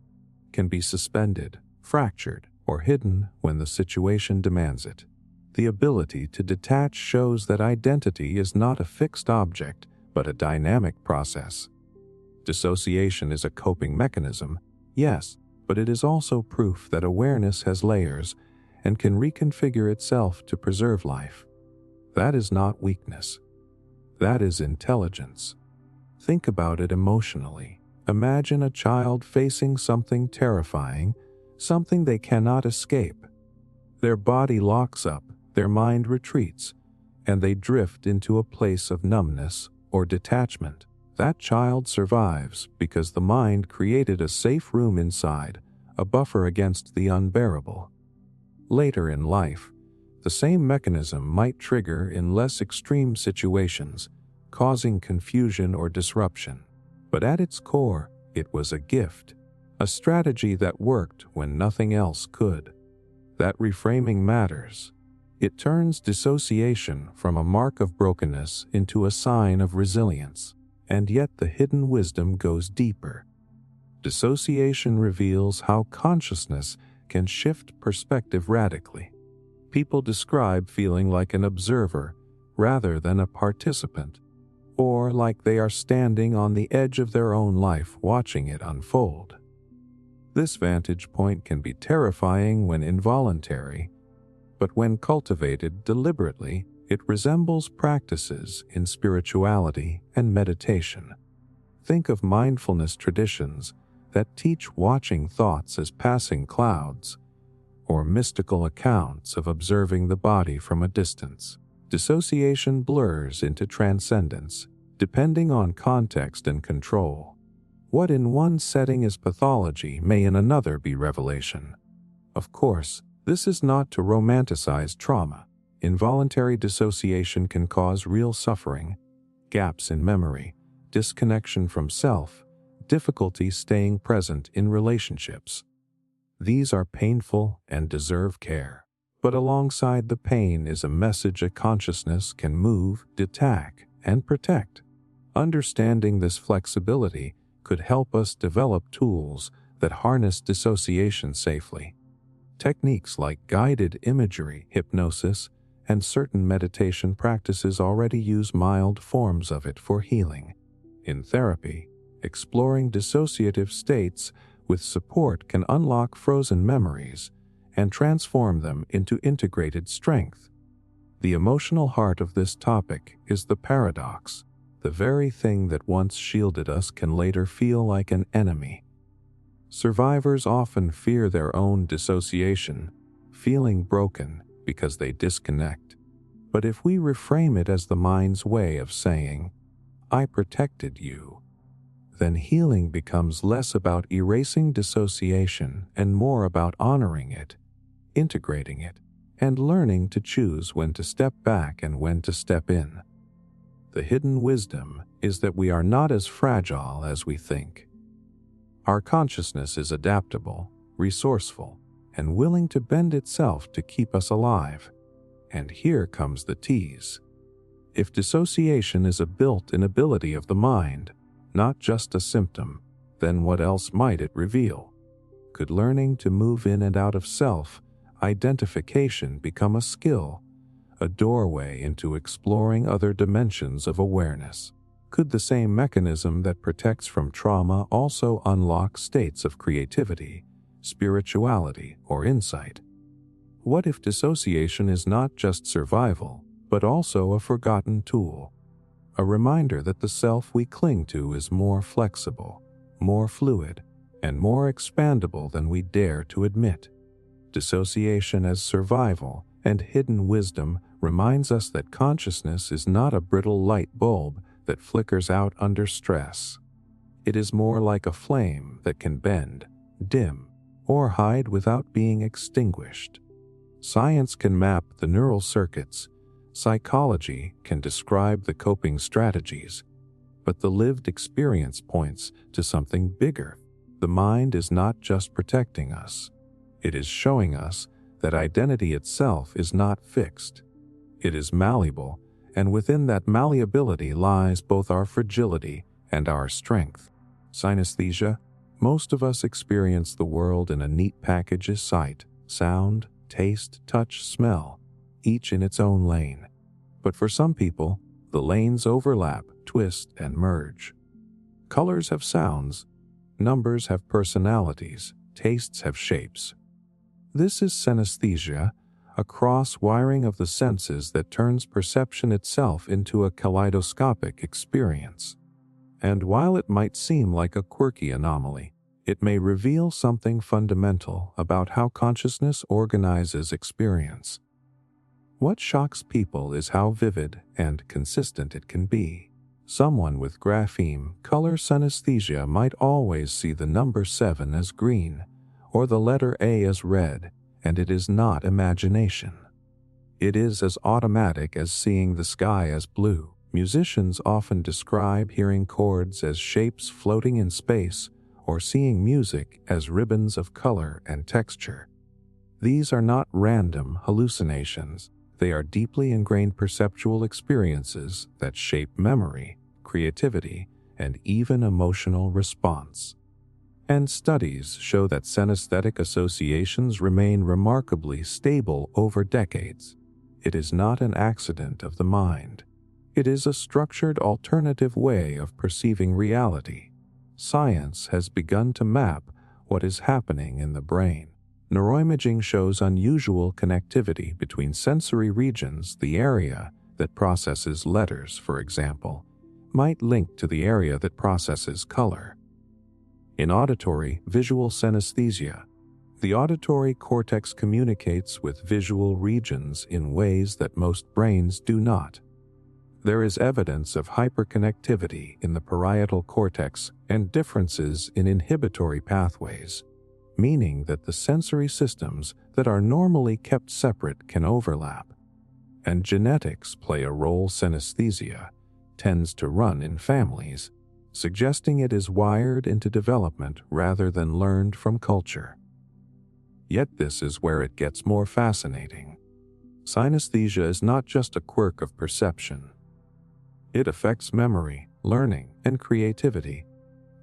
can be suspended, fractured, or hidden when the situation demands it. The ability to detach shows that identity is not a fixed object, but a dynamic process. Dissociation is a coping mechanism, yes, but it is also proof that awareness has layers and can reconfigure itself to preserve life. That is not weakness. That is intelligence. Think about it emotionally. Imagine a child facing something terrifying, something they cannot escape. Their body locks up, their mind retreats, and they drift into a place of numbness or detachment. That child survives because the mind created a safe room inside, a buffer against the unbearable. Later in life, the same mechanism might trigger in less extreme situations, causing confusion or disruption. But at its core, it was a gift, a strategy that worked when nothing else could. That reframing matters. It turns dissociation from a mark of brokenness into a sign of resilience. And yet the hidden wisdom goes deeper. Dissociation reveals how consciousness can shift perspective radically. People describe feeling like an observer rather than a participant, or like they are standing on the edge of their own life watching it unfold. This vantage point can be terrifying when involuntary, but when cultivated deliberately, it resembles practices in spirituality and meditation. Think of mindfulness traditions that teach watching thoughts as passing clouds, or mystical accounts of observing the body from a distance. Dissociation blurs into transcendence, depending on context and control. What in one setting is pathology may in another be revelation. Of course, this is not to romanticize trauma. Involuntary dissociation can cause real suffering, gaps in memory, disconnection from self, difficulty staying present in relationships. These are painful and deserve care. But alongside the pain is a message a consciousness can move, detach, and protect. Understanding this flexibility could help us develop tools that harness dissociation safely. Techniques like guided imagery, hypnosis, and certain meditation practices already use mild forms of it for healing. In therapy, exploring dissociative states with support can unlock frozen memories and transform them into integrated strength. The emotional heart of this topic is the paradox. The very thing that once shielded us can later feel like an enemy. Survivors often fear their own dissociation, feeling broken because they disconnect. But if we reframe it as the mind's way of saying, "I protected you," then healing becomes less about erasing dissociation and more about honoring it, integrating it, and learning to choose when to step back and when to step in. The hidden wisdom is that we are not as fragile as we think. Our consciousness is adaptable, resourceful, and willing to bend itself to keep us alive. And here comes the tease. If dissociation is a built-in ability of the mind, not just a symptom, then what else might it reveal? Could learning to move in and out of self-identification become a skill, a doorway into exploring other dimensions of awareness? Could the same mechanism that protects from trauma also unlock states of creativity, spirituality, or insight? What if dissociation is not just survival, but also a forgotten tool? A reminder that the self we cling to is more flexible, more fluid, and more expandable than we dare to admit. Dissociation as survival and hidden wisdom reminds us that consciousness is not a brittle light bulb that flickers out under stress. It is more like a flame that can bend, dim, or hide without being extinguished. Science can map the neural circuits, psychology can describe the coping strategies, but the lived experience points to something bigger. The mind is not just protecting us. It is showing us that identity itself is not fixed. It is malleable, and within that malleability lies both our fragility and our strength. Synesthesia. Most of us experience the world in a neat package of sight, sound, taste, touch, smell, each in its own lane. But for some people, the lanes overlap, twist, and merge. Colors have sounds, numbers have personalities, tastes have shapes. This is synesthesia, a cross-wiring of the senses that turns perception itself into a kaleidoscopic experience. And while it might seem like a quirky anomaly, it may reveal something fundamental about how consciousness organizes experience. What shocks people is how vivid and consistent it can be. Someone with grapheme color synesthesia might always see the number 7 as green, or the letter A as red, and it is not imagination. It is as automatic as seeing the sky as blue. Musicians often describe hearing chords as shapes floating in space, or seeing music as ribbons of color and texture. These are not random hallucinations. They are deeply ingrained perceptual experiences that shape memory, creativity, and even emotional response. And studies show that synesthetic associations remain remarkably stable over decades. It is not an accident of the mind. It is a structured alternative way of perceiving reality. Science has begun to map what is happening in the brain. Neuroimaging shows unusual connectivity between sensory regions. The area that processes letters, for example, might link to the area that processes color. In auditory, visual synesthesia, the auditory cortex communicates with visual regions in ways that most brains do not. There is evidence of hyperconnectivity in the parietal cortex and differences in inhibitory pathways, meaning that the sensory systems that are normally kept separate can overlap. And genetics play a role. Synesthesia tends to run in families, suggesting it is wired into development rather than learned from culture. Yet this is where it gets more fascinating. Synesthesia is not just a quirk of perception. It affects memory, learning, and creativity.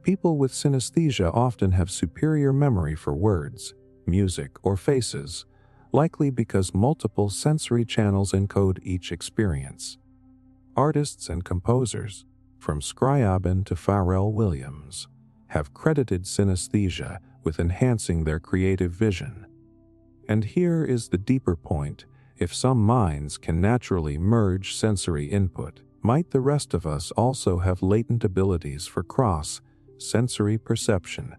People with synesthesia often have superior memory for words, music, or faces, likely because multiple sensory channels encode each experience. Artists and composers, from Scriabin to Pharrell Williams, have credited synesthesia with enhancing their creative vision. And here is the deeper point: if some minds can naturally merge sensory input, might the rest of us also have latent abilities for cross-sensory perception,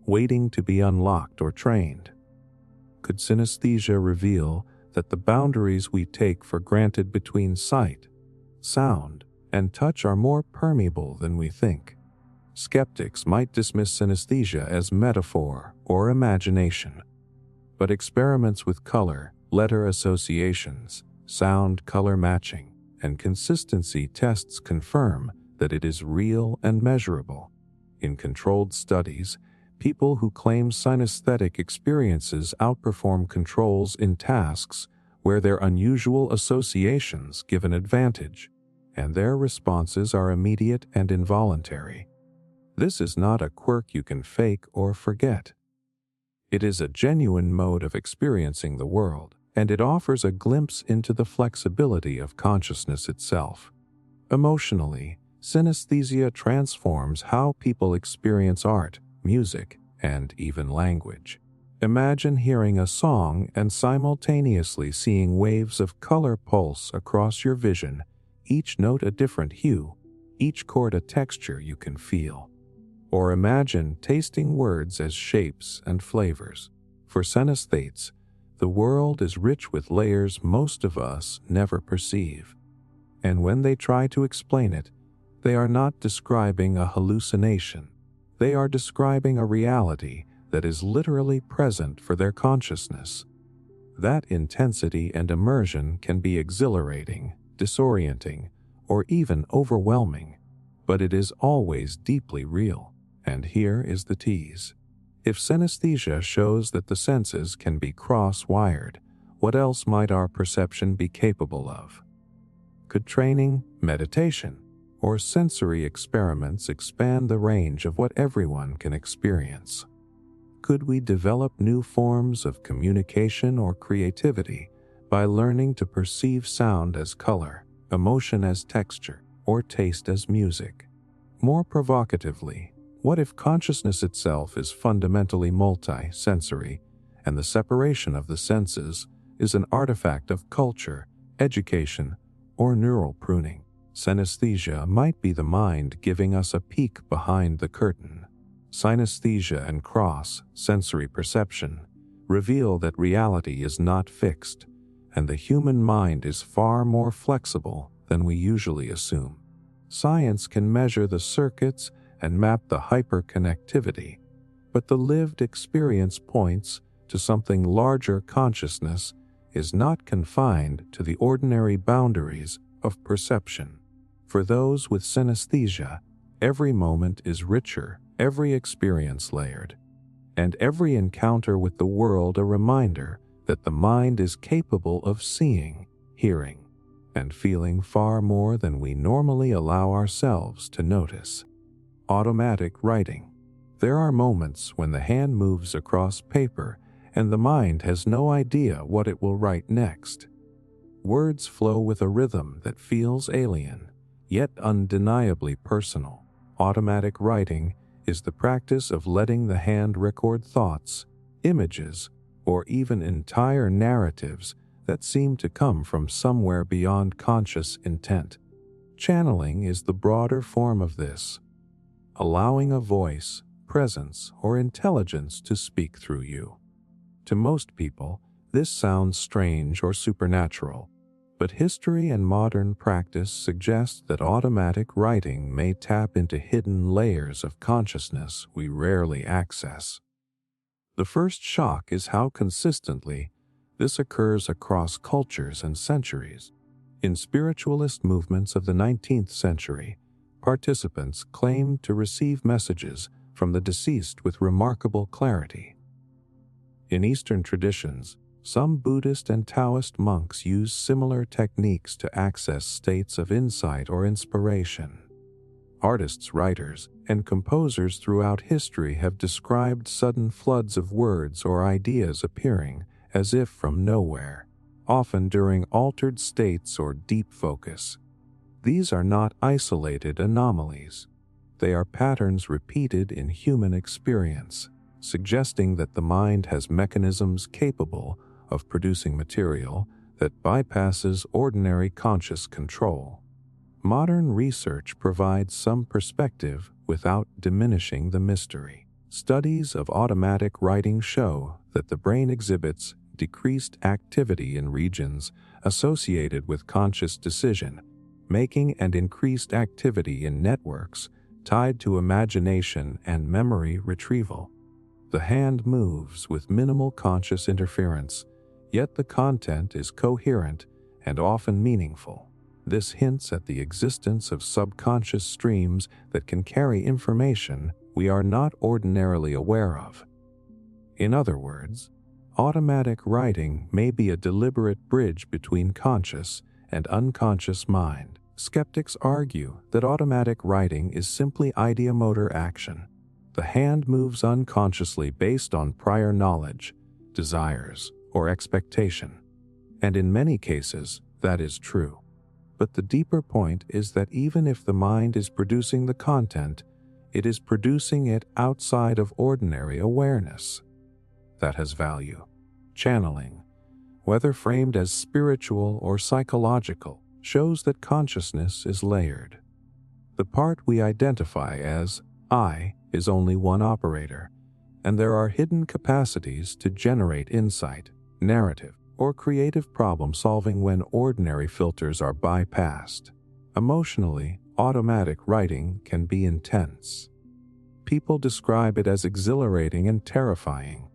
waiting to be unlocked or trained? Could synesthesia reveal that the boundaries we take for granted between sight, sound, and touch are more permeable than we think? Skeptics might dismiss synesthesia as metaphor or imagination, but experiments with color, letter associations, sound color matching, and consistency tests confirm that it is real and measurable. In controlled studies, people who claim synesthetic experiences outperform controls in tasks where their unusual associations give an advantage, and their responses are immediate and involuntary. This is not a quirk you can fake or forget. It is a genuine mode of experiencing the world, and it offers a glimpse into the flexibility of consciousness itself. Emotionally, synesthesia transforms how people experience art, music, and even language. Imagine hearing a song and simultaneously seeing waves of color pulse across your vision, each note a different hue, each chord a texture you can feel. Or imagine tasting words as shapes and flavors. For synesthetes, the world is rich with layers most of us never perceive. And when they try to explain it, they are not describing a hallucination. They are describing a reality that is literally present for their consciousness. That intensity and immersion can be exhilarating, disorienting, or even overwhelming, but it is always deeply real. And here is the tease. If synesthesia shows that the senses can be cross-wired, what else might our perception be capable of? Could training, meditation, or sensory experiments expand the range of what everyone can experience? Could we develop new forms of communication or creativity by learning to perceive sound as color, emotion as texture, or taste as music? More provocatively, what if consciousness itself is fundamentally multi-sensory, and the separation of the senses is an artifact of culture, education, or neural pruning? Synesthesia might be the mind giving us a peek behind the curtain. Synesthesia and cross-sensory perception reveal that reality is not fixed, and the human mind is far more flexible than we usually assume. Science can measure the circuits and map the hyperconnectivity, but the lived experience points to something larger. Consciousness is not confined to the ordinary boundaries of perception. For those with synesthesia, every moment is richer, every experience layered, and every encounter with the world a reminder that the mind is capable of seeing, hearing, and feeling far more than we normally allow ourselves to notice. Automatic writing. There are moments when the hand moves across paper and the mind has no idea what it will write next. Words flow with a rhythm that feels alien, yet undeniably personal. Automatic writing is the practice of letting the hand record thoughts, images, or even entire narratives that seem to come from somewhere beyond conscious intent. Channeling is the broader form of this, allowing a voice, presence, or intelligence to speak through you. To most people, this sounds strange or supernatural, but history and modern practice suggest that automatic writing may tap into hidden layers of consciousness we rarely access. The first shock is how consistently this occurs across cultures and centuries. In spiritualist movements of the 19th century, participants claimed to receive messages from the deceased with remarkable clarity. In Eastern traditions, some Buddhist and Taoist monks use similar techniques to access states of insight or inspiration. Artists, writers, and composers throughout history have described sudden floods of words or ideas appearing as if from nowhere, often during altered states or deep focus. These are not isolated anomalies. They are patterns repeated in human experience, suggesting that the mind has mechanisms capable of producing material that bypasses ordinary conscious control. Modern research provides some perspective without diminishing the mystery. Studies of automatic writing show that the brain exhibits decreased activity in regions associated with conscious decision making and increased activity in networks tied to imagination and memory retrieval. The hand moves with minimal conscious interference, yet the content is coherent and often meaningful. This hints at the existence of subconscious streams that can carry information we are not ordinarily aware of. In other words, automatic writing may be a deliberate bridge between conscious and unconscious mind. Skeptics argue that automatic writing is simply ideomotor action. The hand moves unconsciously based on prior knowledge, desires, or expectation. And in many cases, that is true. But the deeper point is that even if the mind is producing the content, it is producing it outside of ordinary awareness. That has value. Channeling, whether framed as spiritual or psychological, shows that consciousness is layered. The part we identify as I is only one operator, and there are hidden capacities to generate insight, narrative, or creative problem-solving when ordinary filters are bypassed. Emotionally, automatic writing can be intense. People describe it as exhilarating and terrifying.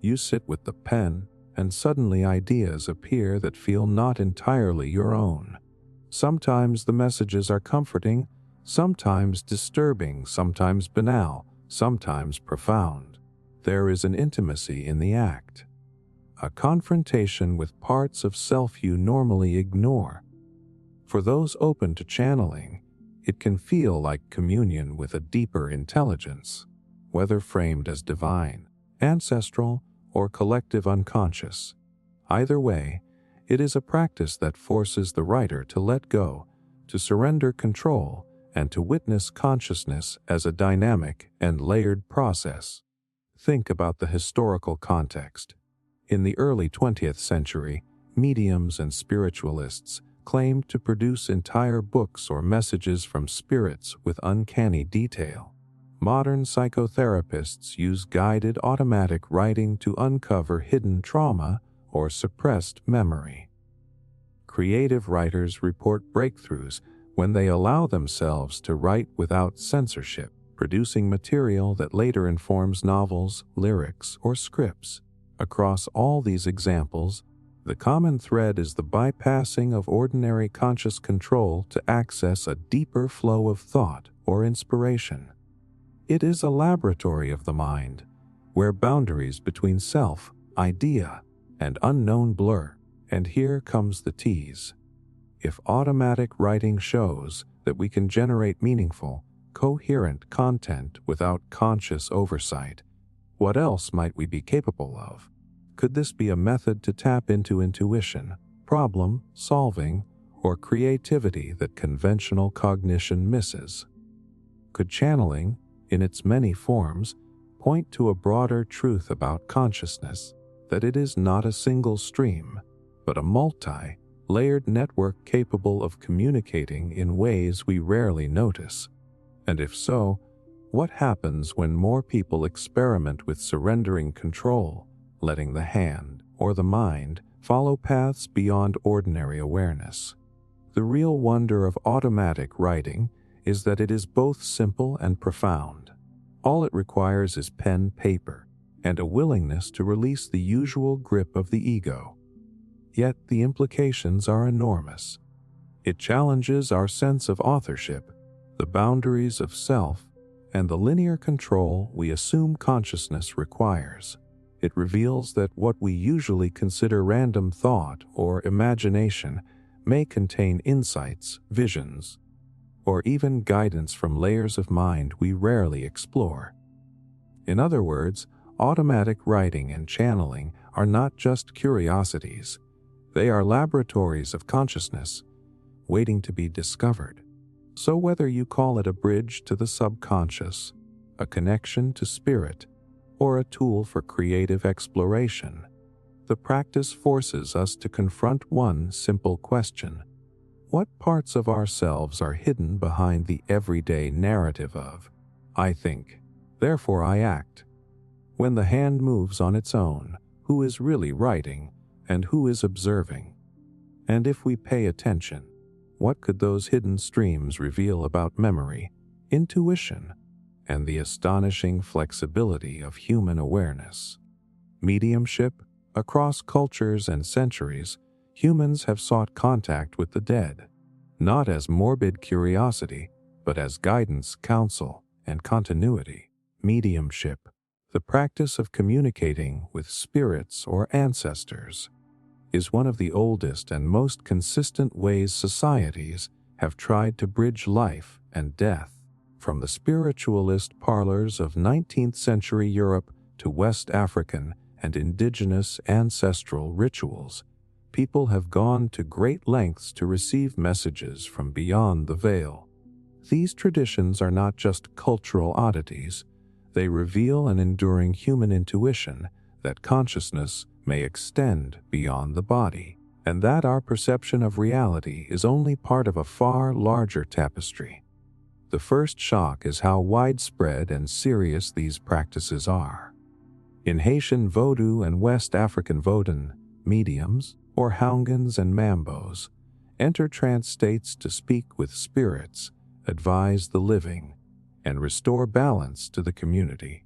You sit with the pen, and suddenly ideas appear that feel not entirely your own. Sometimes the messages are comforting, sometimes disturbing, sometimes banal, sometimes profound. There is an intimacy in the act, a confrontation with parts of self you normally ignore. For those open to channeling, it can feel like communion with a deeper intelligence, whether framed as divine, ancestral, or collective unconscious. Either way, it is a practice that forces the writer to let go, to surrender control, and to witness consciousness as a dynamic and layered process. Think about the historical context. In the early 20th century, mediums and spiritualists claimed to produce entire books or messages from spirits with uncanny detail. Modern psychotherapists use guided automatic writing to uncover hidden trauma or suppressed memory. Creative writers report breakthroughs when they allow themselves to write without censorship, producing material that later informs novels, lyrics, or scripts. Across all these examples, the common thread is the bypassing of ordinary conscious control to access a deeper flow of thought or inspiration. It is a laboratory of the mind, where boundaries between self, idea, and unknown blur. And here comes the tease. If automatic writing shows that we can generate meaningful, coherent content without conscious oversight, what else might we be capable of? Could this be a method to tap into intuition, problem solving, or creativity that conventional cognition misses? Could channeling, in its many forms, point to a broader truth about consciousness, that it is not a single stream, but a multi-layered network capable of communicating in ways we rarely notice? And if so, what happens when more people experiment with surrendering control, letting the hand or the mind follow paths beyond ordinary awareness? The real wonder of automatic writing is that it is both simple and profound. All it requires is pen, paper, and a willingness to release the usual grip of the ego. Yet the implications are enormous. It challenges our sense of authorship, the boundaries of self, and the linear control we assume consciousness requires. It reveals that what we usually consider random thought or imagination may contain insights, visions, or even guidance from layers of mind we rarely explore. In other words, automatic writing and channeling are not just curiosities. They are laboratories of consciousness, waiting to be discovered. So whether you call it a bridge to the subconscious, a connection to spirit, or a tool for creative exploration, the practice forces us to confront one simple question: what parts of ourselves are hidden behind the everyday narrative of, I think, therefore I act? When the hand moves on its own, who is really writing and who is observing? And if we pay attention, what could those hidden streams reveal about memory, intuition, and the astonishing flexibility of human awareness? Mediumship. Across cultures and centuries, humans have sought contact with the dead. not as morbid curiosity, but as guidance, counsel, and continuity. Mediumship, the practice of communicating with spirits or ancestors, is one of the oldest and most consistent ways societies have tried to bridge life and death. From the spiritualist parlors of 19th century Europe to West African and indigenous ancestral rituals, people have gone to great lengths to receive messages from beyond the veil. These traditions are not just cultural oddities, they reveal an enduring human intuition that consciousness may extend beyond the body, and that our perception of reality is only part of a far larger tapestry. The first shock is how widespread and serious these practices are. In Haitian Vodou and West African Vodun, mediums, or Houngans and Mambos, enter trance states to speak with spirits, advise the living, and restore balance to the community.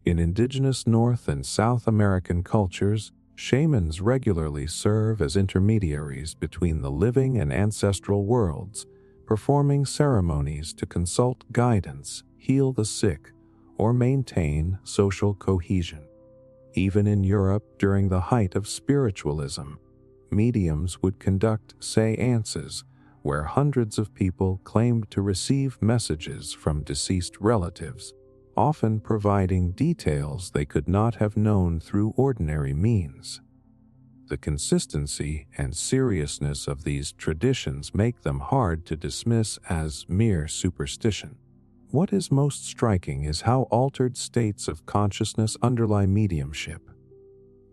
In indigenous North and South American cultures, shamans regularly serve as intermediaries between the living and ancestral worlds, performing ceremonies to consult guidance, heal the sick, or maintain social cohesion. Even in Europe during the height of spiritualism, mediums would conduct séances where hundreds of people claimed to receive messages from deceased relatives, often providing details they could not have known through ordinary means. The consistency and seriousness of these traditions make them hard to dismiss as mere superstition. What is most striking is how altered states of consciousness underlie mediumship.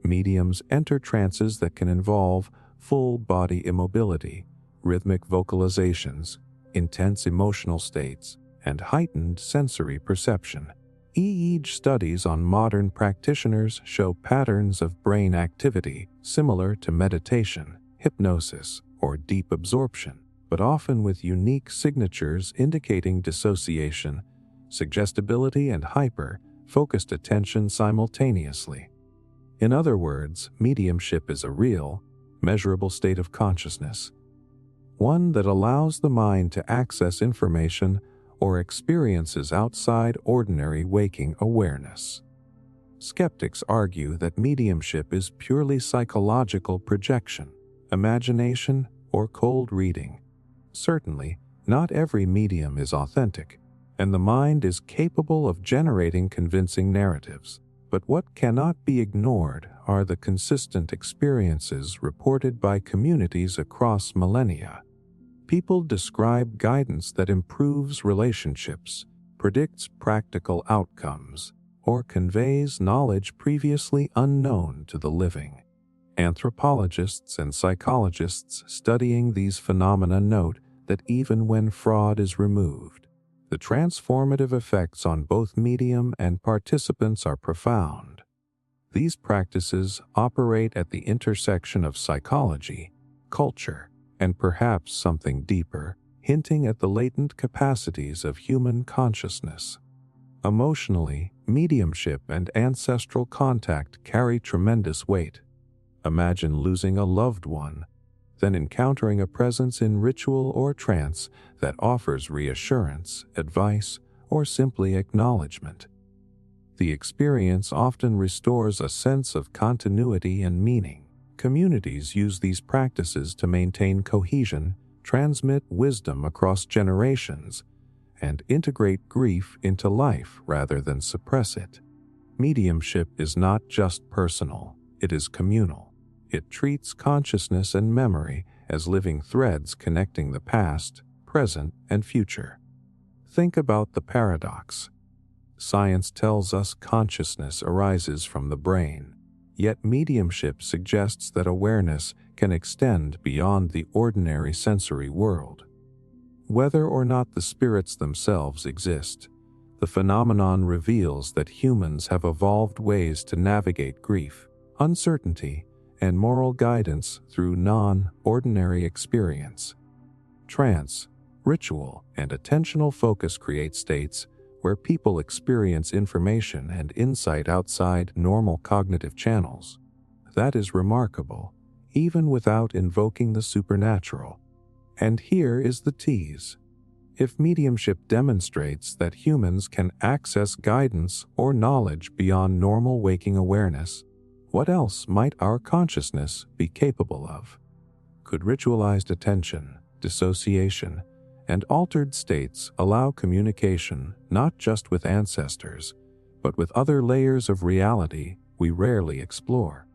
Mediums enter trances that can involve full body immobility, rhythmic vocalizations, intense emotional states, and heightened sensory perception. EEG studies on modern practitioners show patterns of brain activity similar to meditation, hypnosis, or deep absorption, but often with unique signatures indicating dissociation, suggestibility, and hyper-focused attention simultaneously. In other words, mediumship is a real, measurable state of consciousness, one that allows the mind to access information or experiences outside ordinary waking awareness. Skeptics argue that mediumship is purely psychological projection, imagination, or cold reading. Certainly, not every medium is authentic, and the mind is capable of generating convincing narratives. But what cannot be ignored are the consistent experiences reported by communities across millennia. People describe guidance that improves relationships, predicts practical outcomes, or conveys knowledge previously unknown to the living. Anthropologists and psychologists studying these phenomena note that even when fraud is removed, the transformative effects on both medium and participants are profound. These practices operate at the intersection of psychology, culture, and perhaps something deeper, hinting at the latent capacities of human consciousness. Emotionally, mediumship and ancestral contact carry tremendous weight. Imagine losing a loved one, then encountering a presence in ritual or trance that offers reassurance, advice, or simply acknowledgement. The experience often restores a sense of continuity and meaning. Communities use these practices to maintain cohesion, transmit wisdom across generations, and integrate grief into life rather than suppress it. Mediumship is not just personal, it is communal. It treats consciousness and memory as living threads connecting the past, present, and future. Think about the paradox. Science tells us consciousness arises from the brain, yet mediumship suggests that awareness can extend beyond the ordinary sensory world. Whether or not the spirits themselves exist, the phenomenon reveals that humans have evolved ways to navigate grief, uncertainty, and moral guidance through non-ordinary experience. Trance, ritual, and attentional focus create states where people experience information and insight outside normal cognitive channels. That is remarkable, even without invoking the supernatural. And here is the tease. If mediumship demonstrates that humans can access guidance or knowledge beyond normal waking awareness, what else might our consciousness be capable of? Could ritualized attention, dissociation, and altered states allow communication not just with ancestors, but with other layers of reality we rarely explore?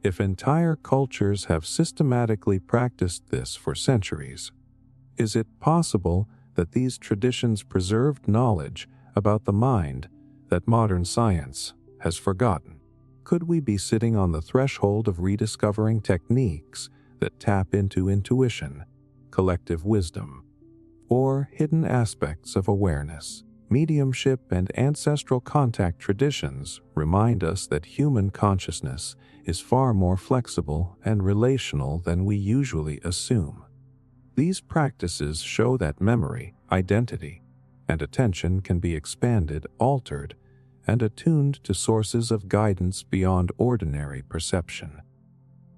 If entire cultures have systematically practiced this for centuries, is it possible that these traditions preserved knowledge about the mind that modern science has forgotten? Could we be sitting on the threshold of rediscovering techniques that tap into intuition, collective wisdom, or hidden aspects of awareness? Mediumship and ancestral contact traditions remind us that human consciousness is far more flexible and relational than we usually assume. These practices show that memory, identity, and attention can be expanded, altered, and attuned to sources of guidance beyond ordinary perception.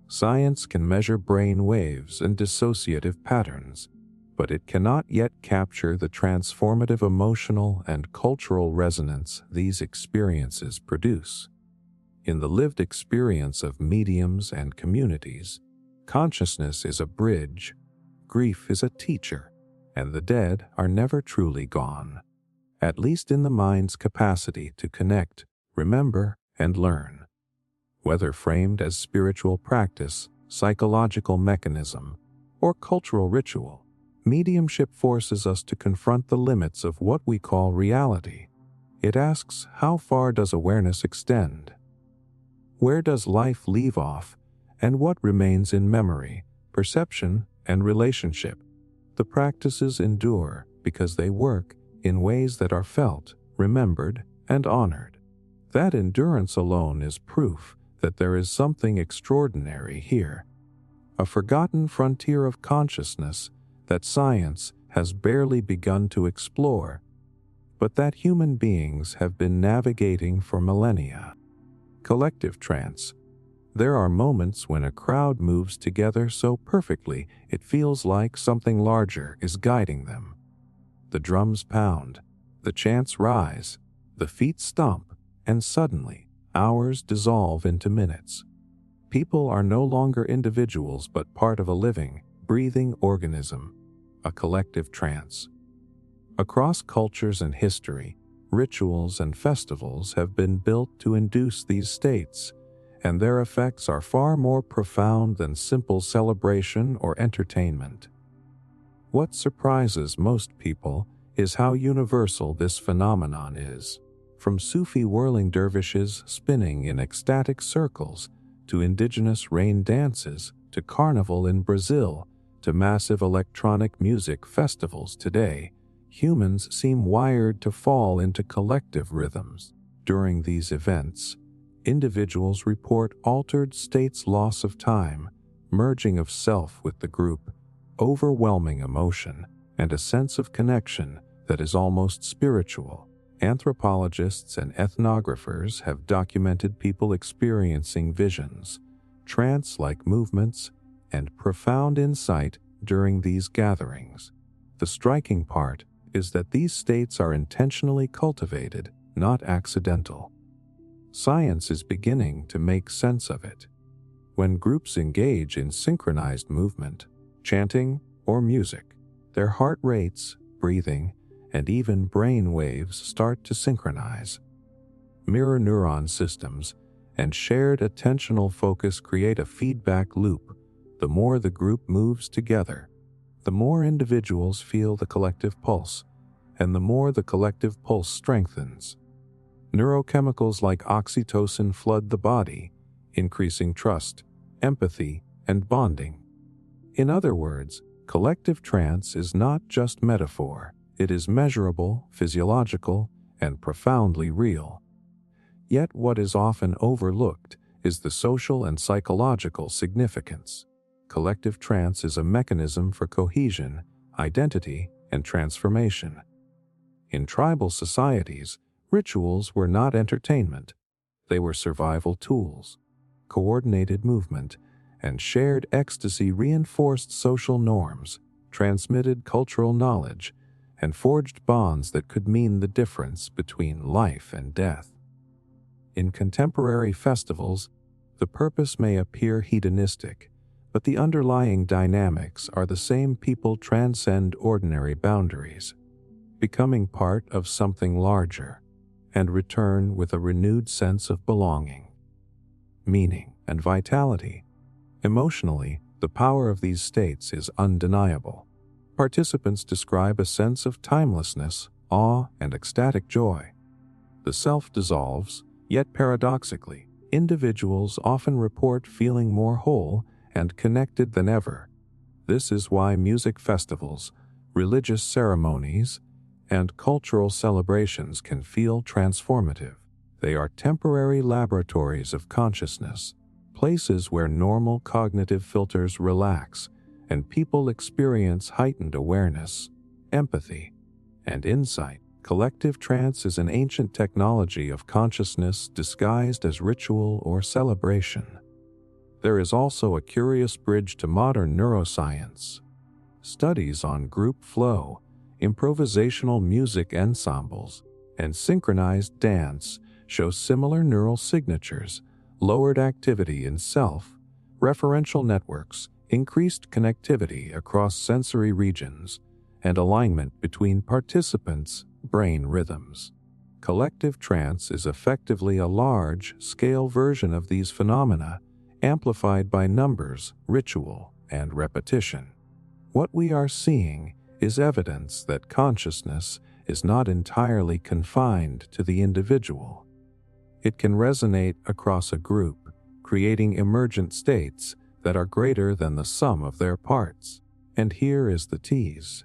Science can measure brain waves and dissociative patterns, but it cannot yet capture the transformative emotional and cultural resonance these experiences produce. In the lived experience of mediums and communities, consciousness is a bridge, grief is a teacher, and the dead are never truly gone, at least in the mind's capacity to connect, remember, and learn. Whether framed as spiritual practice, psychological mechanism, or cultural ritual, mediumship forces us to confront the limits of what we call reality. It asks, how far does awareness extend? Where does life leave off, and what remains in memory, perception, and relationship? The practices endure because they work in ways that are felt, remembered, and honored. That endurance alone is proof that there is something extraordinary here, a forgotten frontier of consciousness that science has barely begun to explore, but that human beings have been navigating for millennia. Collective trance. There are moments when a crowd moves together so perfectly it feels like something larger is guiding them. The drums pound, the chants rise, the feet stomp, and suddenly, hours dissolve into minutes. People are no longer individuals but part of a living, breathing organism, a collective trance. Across cultures and history, rituals and festivals have been built to induce these states, and their effects are far more profound than simple celebration or entertainment. What surprises most people is how universal this phenomenon is. From Sufi whirling dervishes spinning in ecstatic circles, to indigenous rain dances, to carnival in Brazil, to massive electronic music festivals today, humans seem wired to fall into collective rhythms. During these events, individuals report altered states, loss of time, merging of self with the group, overwhelming emotion, and a sense of connection that is almost spiritual. Anthropologists and ethnographers have documented people experiencing visions, trance-like movements, and profound insight during these gatherings. The striking part is that these states are intentionally cultivated, not accidental. Science is beginning to make sense of it. When groups engage in synchronized movement, chanting, or music, their heart rates, breathing, and even brain waves start to synchronize. Mirror neuron systems and shared attentional focus create a feedback loop. The more the group moves together, the more individuals feel the collective pulse, and the more the collective pulse strengthens. Neurochemicals like oxytocin flood the body, increasing trust, empathy, and bonding. In other words, collective trance is not just metaphor. It is measurable, physiological, and profoundly real. Yet what is often overlooked is the social and psychological significance. Collective trance is a mechanism for cohesion, identity, and transformation. In tribal societies, rituals were not entertainment. They were survival tools. Coordinated movement and shared ecstasy reinforced social norms, transmitted cultural knowledge, and forged bonds that could mean the difference between life and death. In contemporary festivals, the purpose may appear hedonistic, but the underlying dynamics are the same. People transcend ordinary boundaries, becoming part of something larger, and return with a renewed sense of belonging, meaning, and vitality. Emotionally, the power of these states is undeniable. Participants describe a sense of timelessness, awe, and ecstatic joy. The self dissolves, yet paradoxically, individuals often report feeling more whole and connected than ever. This is why music festivals, religious ceremonies, and cultural celebrations can feel transformative. They are temporary laboratories of consciousness, places where normal cognitive filters relax and people experience heightened awareness, empathy, and insight. Collective trance is an ancient technology of consciousness disguised as ritual or celebration. There is also a curious bridge to modern neuroscience. Studies on group flow, improvisational music ensembles, and synchronized dance show similar neural signatures, lowered activity in self-referential networks, increased connectivity across sensory regions, and alignment between participants' brain rhythms. Collective trance is effectively a large-scale version of these phenomena, amplified by numbers, ritual, and repetition. What we are seeing is evidence that consciousness is not entirely confined to the individual. It can resonate across a group, creating emergent states that are greater than the sum of their parts. And here is the tease.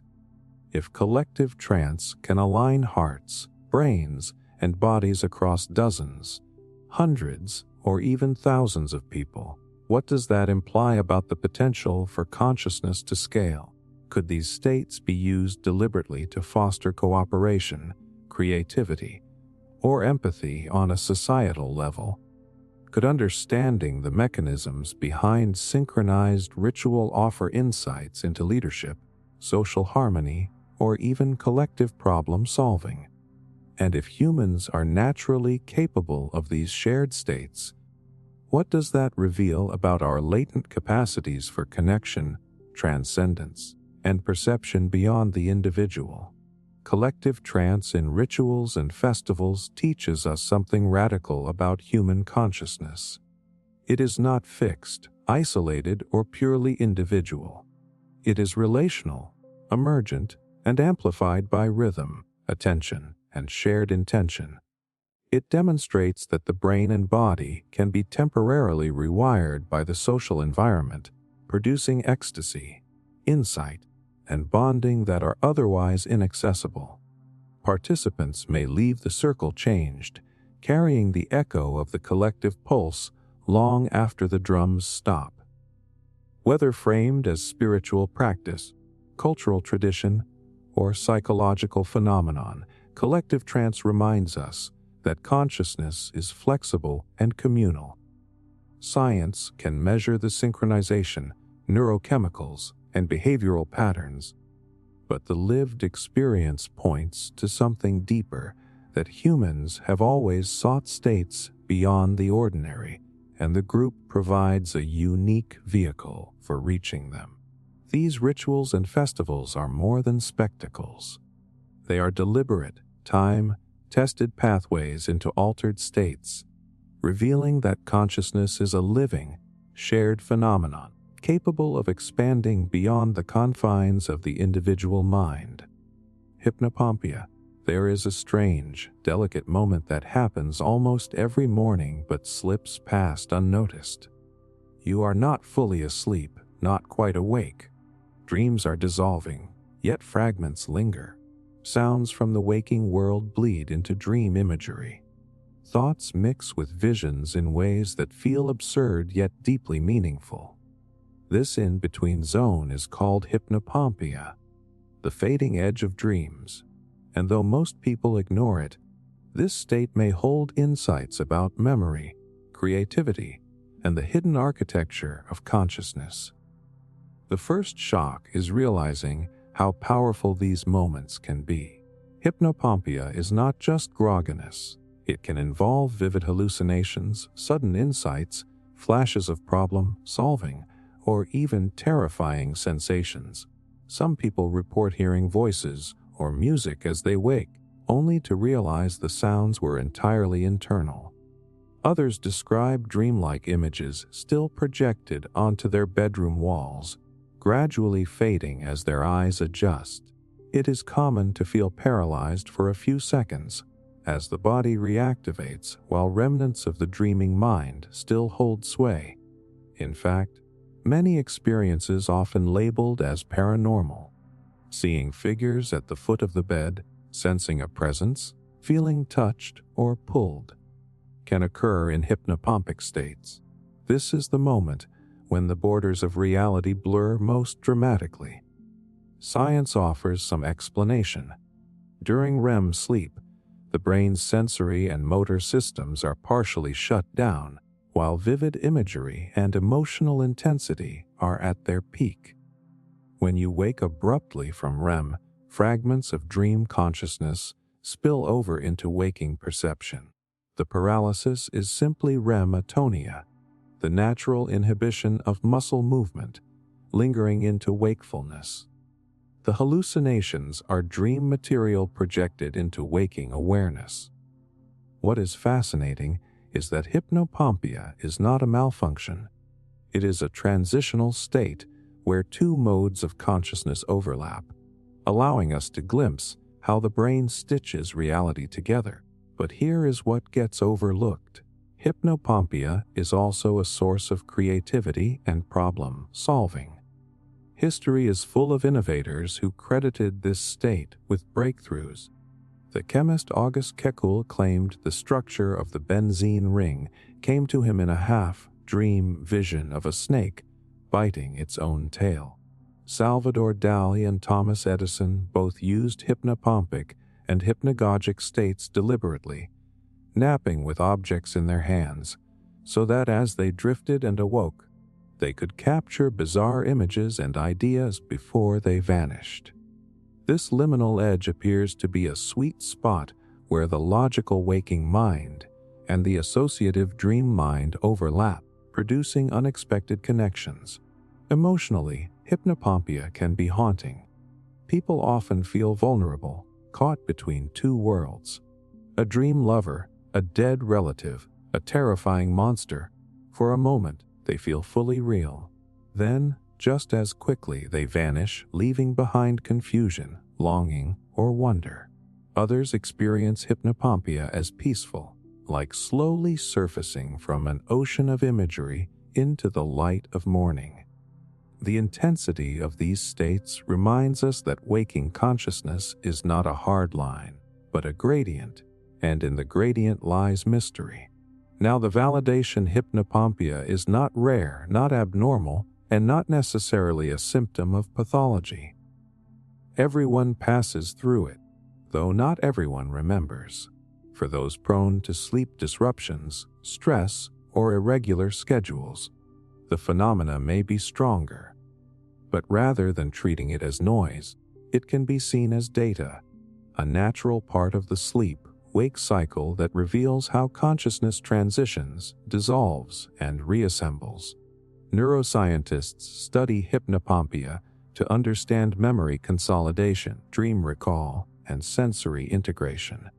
If collective trance can align hearts, brains, and bodies across dozens, hundreds, or even thousands of people, what does that imply about the potential for consciousness to scale? Could these states be used deliberately to foster cooperation, creativity, or empathy on a societal level? Could understanding the mechanisms behind synchronized ritual offer insights into leadership, social harmony, or even collective problem solving? And if humans are naturally capable of these shared states, what does that reveal about our latent capacities for connection, transcendence, and perception beyond the individual? Collective trance in rituals and festivals teaches us something radical about human consciousness. It is not fixed, isolated, or purely individual. It is relational, emergent, and amplified by rhythm, attention, and shared intention. It demonstrates that the brain and body can be temporarily rewired by the social environment, producing ecstasy, insight, and bonding that are otherwise inaccessible. Participants may leave the circle changed, carrying the echo of the collective pulse long after the drums stop. Whether framed as spiritual practice, cultural tradition, or psychological phenomenon, collective trance reminds us that consciousness is flexible and communal. Science can measure the synchronization, neurochemicals, and behavioral patterns, but the lived experience points to something deeper, that humans have always sought states beyond the ordinary, and the group provides a unique vehicle for reaching them. These rituals and festivals are more than spectacles. They are deliberate, time-tested pathways into altered states, revealing that consciousness is a living, shared phenomenon, capable of expanding beyond the confines of the individual mind. Hypnopompia. There is a strange, delicate moment that happens almost every morning but slips past unnoticed. You are not fully asleep, not quite awake. Dreams are dissolving, yet fragments linger. Sounds from the waking world bleed into dream imagery. Thoughts mix with visions in ways that feel absurd yet deeply meaningful. This in-between zone is called hypnopompia, the fading edge of dreams, and though most people ignore it, this state may hold insights about memory, creativity, and the hidden architecture of consciousness. The first shock is realizing how powerful these moments can be. Hypnopompia is not just grogginess. It can involve vivid hallucinations, sudden insights, flashes of problem-solving, or even terrifying sensations. Some people report hearing voices or music as they wake, only to realize the sounds were entirely internal. Others describe dreamlike images still projected onto their bedroom walls, gradually fading as their eyes adjust. It is common to feel paralyzed for a few seconds, as the body reactivates while remnants of the dreaming mind still hold sway. In fact, many experiences often labeled as paranormal, seeing figures at the foot of the bed, sensing a presence, feeling touched or pulled, can occur in hypnopompic states. This is the moment when the borders of reality blur most dramatically. Science offers some explanation. During REM sleep, the brain's sensory and motor systems are partially shut down, while vivid imagery and emotional intensity are at their peak. When you wake abruptly from REM, fragments of dream consciousness spill over into waking perception. The paralysis is simply REM atonia, the natural inhibition of muscle movement, lingering into wakefulness. The hallucinations are dream material projected into waking awareness. What is fascinating is that hypnopompia is not a malfunction. It is a transitional state where two modes of consciousness overlap, allowing us to glimpse how the brain stitches reality together. But here is what gets overlooked. Hypnopompia is also a source of creativity and problem solving. History is full of innovators who credited this state with breakthroughs. The chemist August Kekulé claimed the structure of the benzene ring came to him in a half-dream vision of a snake biting its own tail. Salvador Dali and Thomas Edison both used hypnopompic and hypnagogic states deliberately, napping with objects in their hands, so that as they drifted and awoke, they could capture bizarre images and ideas before they vanished. This liminal edge appears to be a sweet spot where the logical waking mind and the associative dream mind overlap, producing unexpected connections. Emotionally, hypnopompia can be haunting. People often feel vulnerable, caught between two worlds. A dream lover, a dead relative, a terrifying monster. For a moment, they feel fully real. Then, just as quickly, they vanish, leaving behind confusion, longing, or wonder. Others experience hypnopompia as peaceful, like slowly surfacing from an ocean of imagery into the light of morning. The intensity of these states reminds us that waking consciousness is not a hard line, but a gradient, and in the gradient lies mystery. Now, the validation hypnopompia is not rare, not abnormal, and not necessarily a symptom of pathology. Everyone passes through it, though not everyone remembers. For those prone to sleep disruptions, stress, or irregular schedules, the phenomena may be stronger. But rather than treating it as noise, it can be seen as data, a natural part of the sleep-wake cycle that reveals how consciousness transitions, dissolves, and reassembles. Neuroscientists study hypnopompia to understand memory consolidation, dream recall, and sensory integration.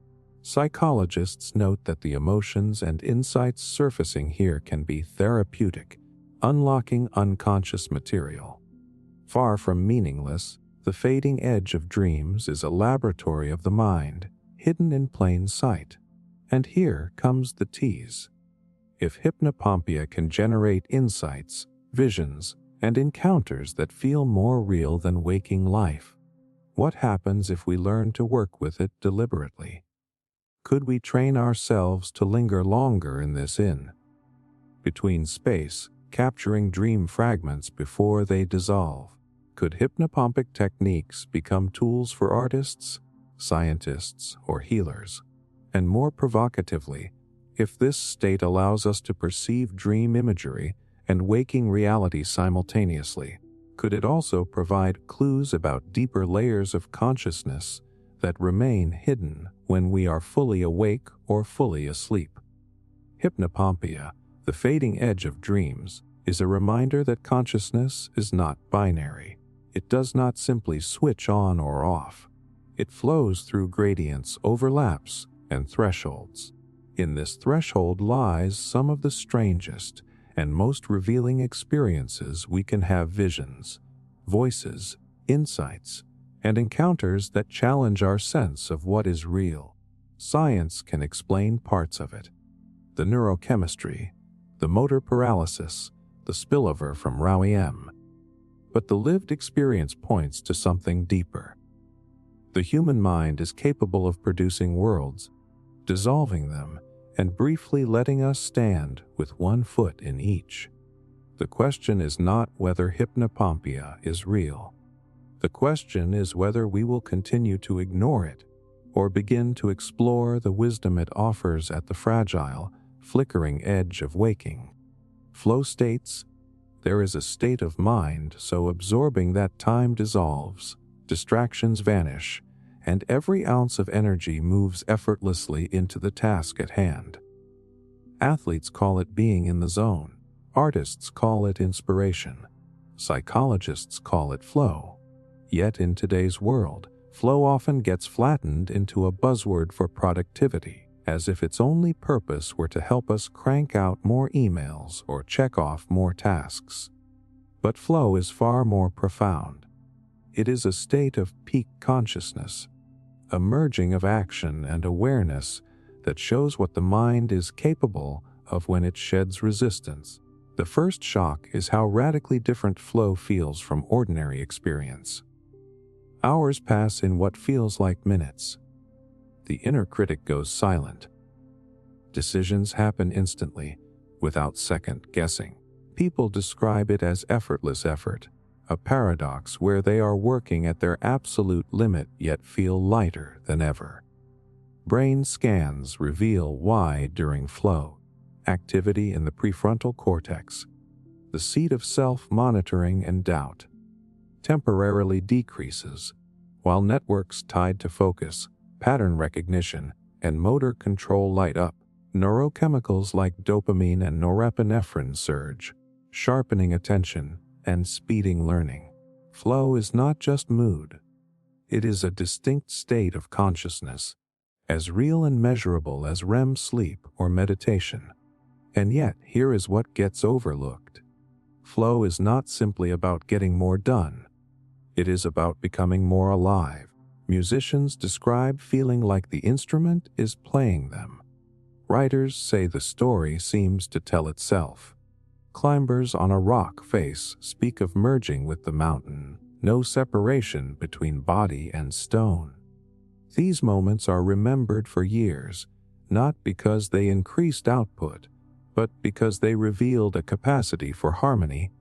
Psychologists note that the emotions and insights surfacing here can be therapeutic, unlocking unconscious material. Far from meaningless, the fading edge of dreams is a laboratory of the mind, hidden in plain sight. And here comes the tease. If hypnopompia can generate insights, visions, and encounters that feel more real than waking life, what happens if we learn to work with it deliberately? Could we train ourselves to linger longer in this between space, capturing dream fragments before they dissolve? Could hypnopompic techniques become tools for artists, scientists, or healers? And more provocatively, if this state allows us to perceive dream imagery and waking reality simultaneously, Could it also provide clues about deeper layers of consciousness that remain hidden when we are fully awake or fully asleep? Hypnopompia, the fading edge of dreams, is a reminder that consciousness is not binary. It does not simply switch on or off. It flows through gradients, overlaps, and thresholds. In this threshold lies some of the strangest and most revealing experiences we can have: visions, voices, insights, and encounters that challenge our sense of what is real. Science can explain parts of it: the neurochemistry, the motor paralysis, the spillover from REM. But the lived experience points to something deeper. The human mind is capable of producing worlds, dissolving them, and briefly letting us stand with one foot in each. The question is not whether hypnopompia is real. The question is whether we will continue to ignore it or begin to explore the wisdom it offers at the fragile, flickering edge of waking. Flow states: there is a state of mind so absorbing that time dissolves, distractions vanish, and every ounce of energy moves effortlessly into the task at hand. Athletes call it being in the zone. Artists call it inspiration. Psychologists call it flow. Yet in today's world, flow often gets flattened into a buzzword for productivity, as if its only purpose were to help us crank out more emails or check off more tasks. But flow is far more profound. It is a state of peak consciousness, a merging of action and awareness that shows what the mind is capable of when it sheds resistance. The first shock is how radically different flow feels from ordinary experience. Hours pass in what feels like minutes. The inner critic goes silent. Decisions happen instantly, without second guessing. People describe it as effortless effort, a paradox where they are working at their absolute limit yet feel lighter than ever. Brain scans reveal why during flow. Activity in the prefrontal cortex, the seat of self-monitoring and doubt, temporarily decreases, while networks tied to focus, pattern recognition, and motor control light up. Neurochemicals like dopamine and norepinephrine surge, sharpening attention and speeding learning. Flow is not just mood. It is a distinct state of consciousness, as real and measurable as REM sleep or meditation. And yet, here is what gets overlooked. Flow is not simply about getting more done. It is about becoming more alive. Musicians describe feeling like the instrument is playing them. Writers say the story seems to tell itself. Climbers on a rock face speak of merging with the mountain, no separation between body and stone. These moments are remembered for years, not because they increased output, but because they revealed a capacity for harmony,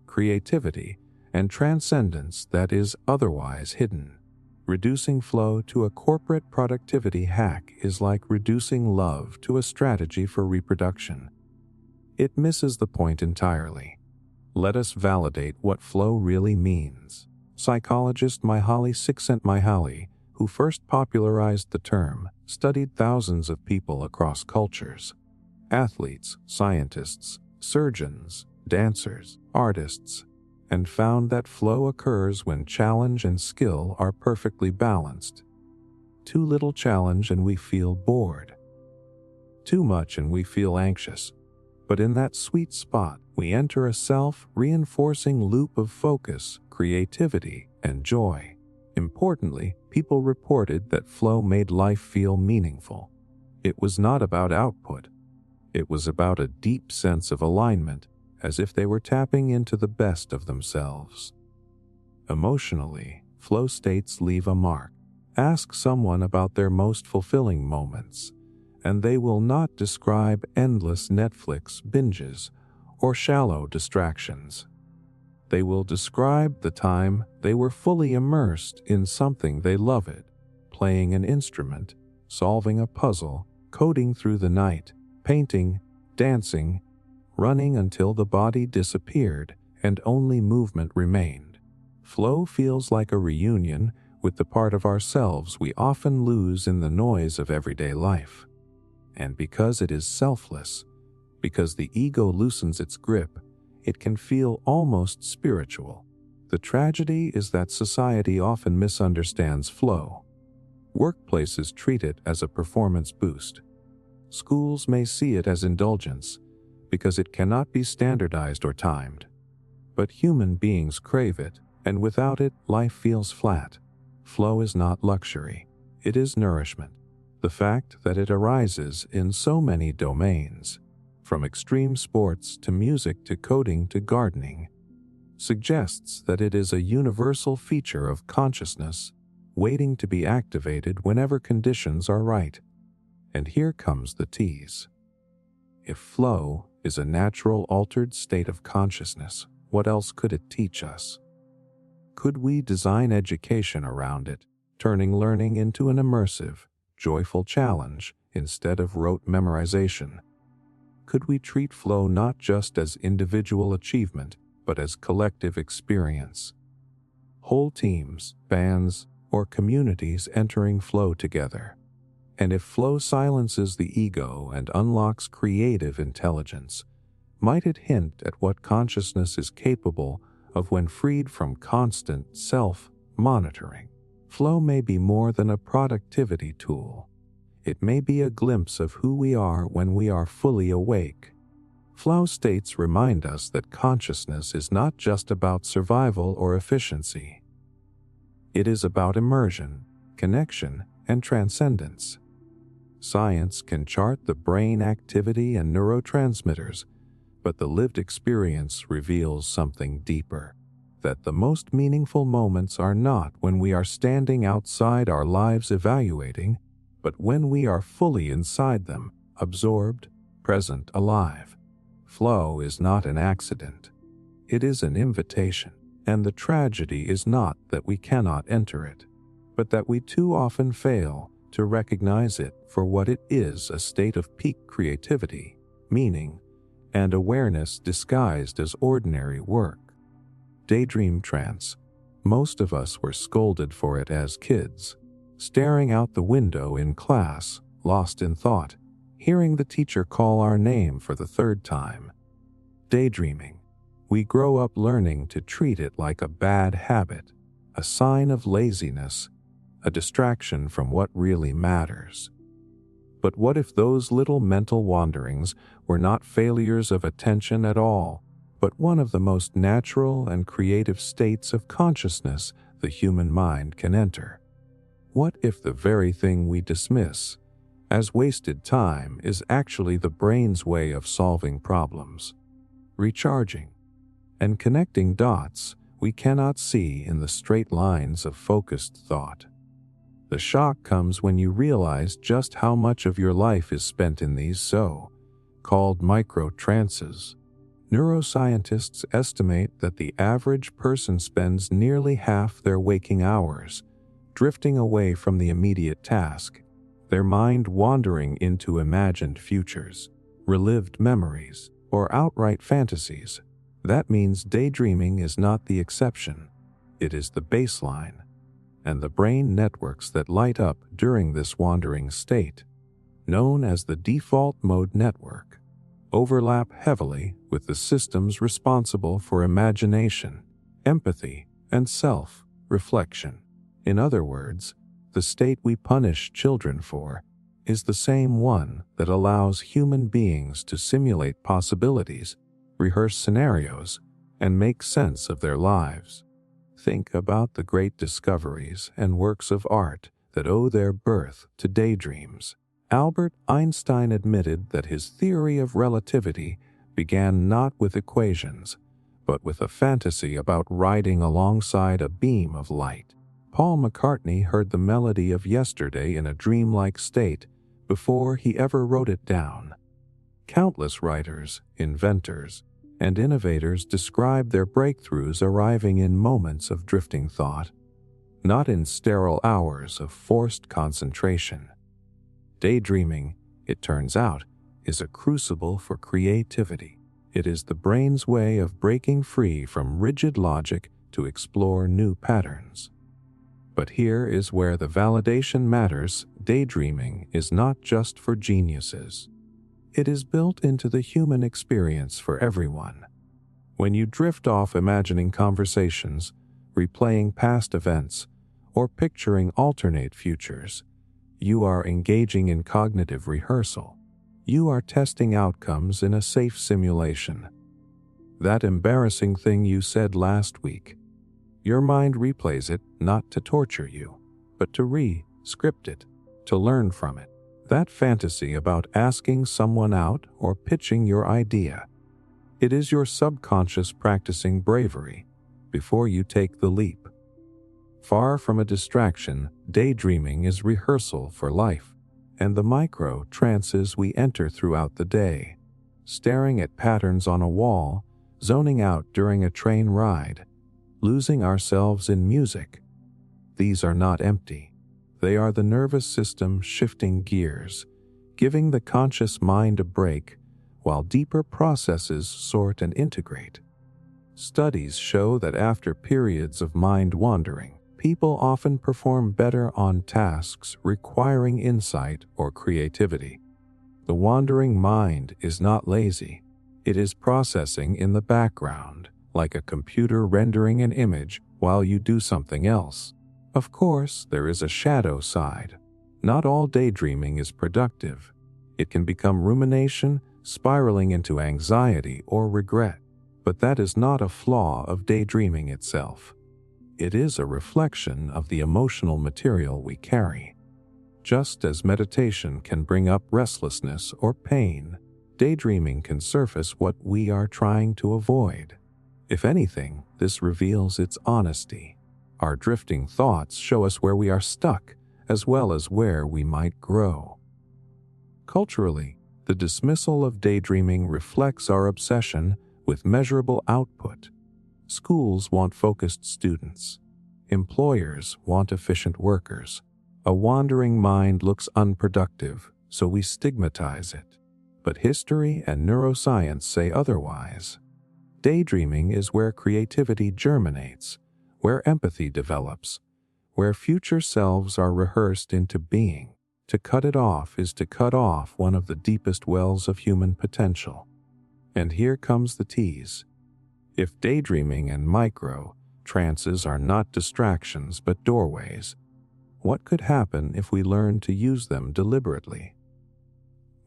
creativity, and transcendence that is otherwise hidden. Reducing flow to a corporate productivity hack is like reducing love to a strategy for reproduction. It misses the point entirely. Let us validate what flow really means. Psychologist Mihaly Csikszentmihalyi, who first popularized the term, studied thousands of people across cultures. Athletes, scientists, surgeons, dancers, artists, and found that flow occurs when challenge and skill are perfectly balanced. Too little challenge and we feel bored. Too much and we feel anxious. But in that sweet spot, we enter a self-reinforcing loop of focus, creativity, and joy. Importantly, people reported that flow made life feel meaningful. It was not about output. It was about a deep sense of alignment, as if they were tapping into the best of themselves. Emotionally, flow states leave a mark. Ask someone about their most fulfilling moments, and they will not describe endless Netflix binges or shallow distractions. They will describe the time they were fully immersed in something they loved, playing an instrument, solving a puzzle, coding through the night, painting, dancing, running until the body disappeared and only movement remained. Flow feels like a reunion with the part of ourselves we often lose in the noise of everyday life. And because it is selfless, because the ego loosens its grip, it can feel almost spiritual. The tragedy is that society often misunderstands flow. Workplaces treat it as a performance boost. Schools may see it as indulgence because it cannot be standardized or timed. But human beings crave it, and without it, life feels flat. Flow is not luxury. It is nourishment. The fact that it arises in so many domains, from extreme sports to music to coding to gardening, suggests that it is a universal feature of consciousness, waiting to be activated whenever conditions are right. And here comes the tease. If flow is a natural altered state of consciousness, what else could it teach us? Could we design education around it, turning learning into an immersive, joyful challenge instead of rote memorization? Could we treat flow not just as individual achievement, but as collective experience? Whole teams, bands, or communities entering flow together. And if flow silences the ego and unlocks creative intelligence, might it hint at what consciousness is capable of when freed from constant self-monitoring? Flow may be more than a productivity tool. It may be a glimpse of who we are when we are fully awake. Flow states remind us that consciousness is not just about survival or efficiency. It is about immersion, connection, and transcendence. Science can chart the brain activity and neurotransmitters, but the lived experience reveals something deeper. That the most meaningful moments are not when we are standing outside our lives evaluating, but when we are fully inside them, absorbed, present, alive. Flow is not an accident. It is an invitation, and the tragedy is not that we cannot enter it, but that we too often fail to recognize it for what it is: a state of peak creativity, meaning, and awareness disguised as ordinary work. Daydream trance. Most of us were scolded for it as kids, staring out the window in class, lost in thought, hearing the teacher call our name for the third time. Daydreaming. We grow up learning to treat it like a bad habit, a sign of laziness, a distraction from what really matters. But what if those little mental wanderings were not failures of attention at all, but one of the most natural and creative states of consciousness the human mind can enter? What if the very thing we dismiss as wasted time is actually the brain's way of solving problems, recharging, and connecting dots we cannot see in the straight lines of focused thought? The shock comes when you realize just how much of your life is spent in these so-called micro-trances. Neuroscientists estimate that the average person spends nearly half their waking hours drifting away from the immediate task, their mind wandering into imagined futures, relived memories, or outright fantasies. That means daydreaming is not the exception, it is the baseline. And the brain networks that light up during this wandering state, known as the default mode network, overlap heavily with the systems responsible for imagination, empathy, and self-reflection. In other words, the state we punish children for is the same one that allows human beings to simulate possibilities, rehearse scenarios, and make sense of their lives. Think about the great discoveries and works of art that owe their birth to daydreams. Albert Einstein admitted that his theory of relativity began not with equations, but with a fantasy about riding alongside a beam of light. Paul McCartney heard the melody of yesterday in a dreamlike state before he ever wrote it down. Countless writers, inventors, and innovators describe their breakthroughs arriving in moments of drifting thought, not in sterile hours of forced concentration. Daydreaming, it turns out, is a crucible for creativity. It is the brain's way of breaking free from rigid logic to explore new patterns. But here is where the validation matters. Daydreaming is not just for geniuses. It is built into the human experience for everyone. When you drift off imagining conversations, replaying past events, or picturing alternate futures, you are engaging in cognitive rehearsal. You are testing outcomes in a safe simulation. That embarrassing thing you said last week. Your mind replays it not to torture you, but to re-script it, to learn from it. That fantasy about asking someone out or pitching your idea. It is your subconscious practicing bravery before you take the leap. Far from a distraction, daydreaming is rehearsal for life and the micro-trances we enter throughout the day. Staring at patterns on a wall, zoning out during a train ride, losing ourselves in music. These are not empty. They are the nervous system shifting gears, giving the conscious mind a break while deeper processes sort and integrate. Studies show that after periods of mind wandering, people often perform better on tasks requiring insight or creativity. The wandering mind is not lazy. It is processing in the background, like a computer rendering an image while you do something else. Of course, there is a shadow side. Not all daydreaming is productive. It can become rumination, spiraling into anxiety or regret. But that is not a flaw of daydreaming itself. It is a reflection of the emotional material we carry. Just as meditation can bring up restlessness or pain, daydreaming can surface what we are trying to avoid. If anything, this reveals its honesty. Our drifting thoughts show us where we are stuck, as well as where we might grow. Culturally, the dismissal of daydreaming reflects our obsession with measurable output. Schools want focused students. Employers want efficient workers. A wandering mind looks unproductive, so we stigmatize it. But history and neuroscience say otherwise. Daydreaming is where creativity germinates, where empathy develops, where future selves are rehearsed into being. To cut it off is to cut off one of the deepest wells of human potential. And here comes the tease. If daydreaming and micro-trances are not distractions but doorways, what could happen if we learned to use them deliberately?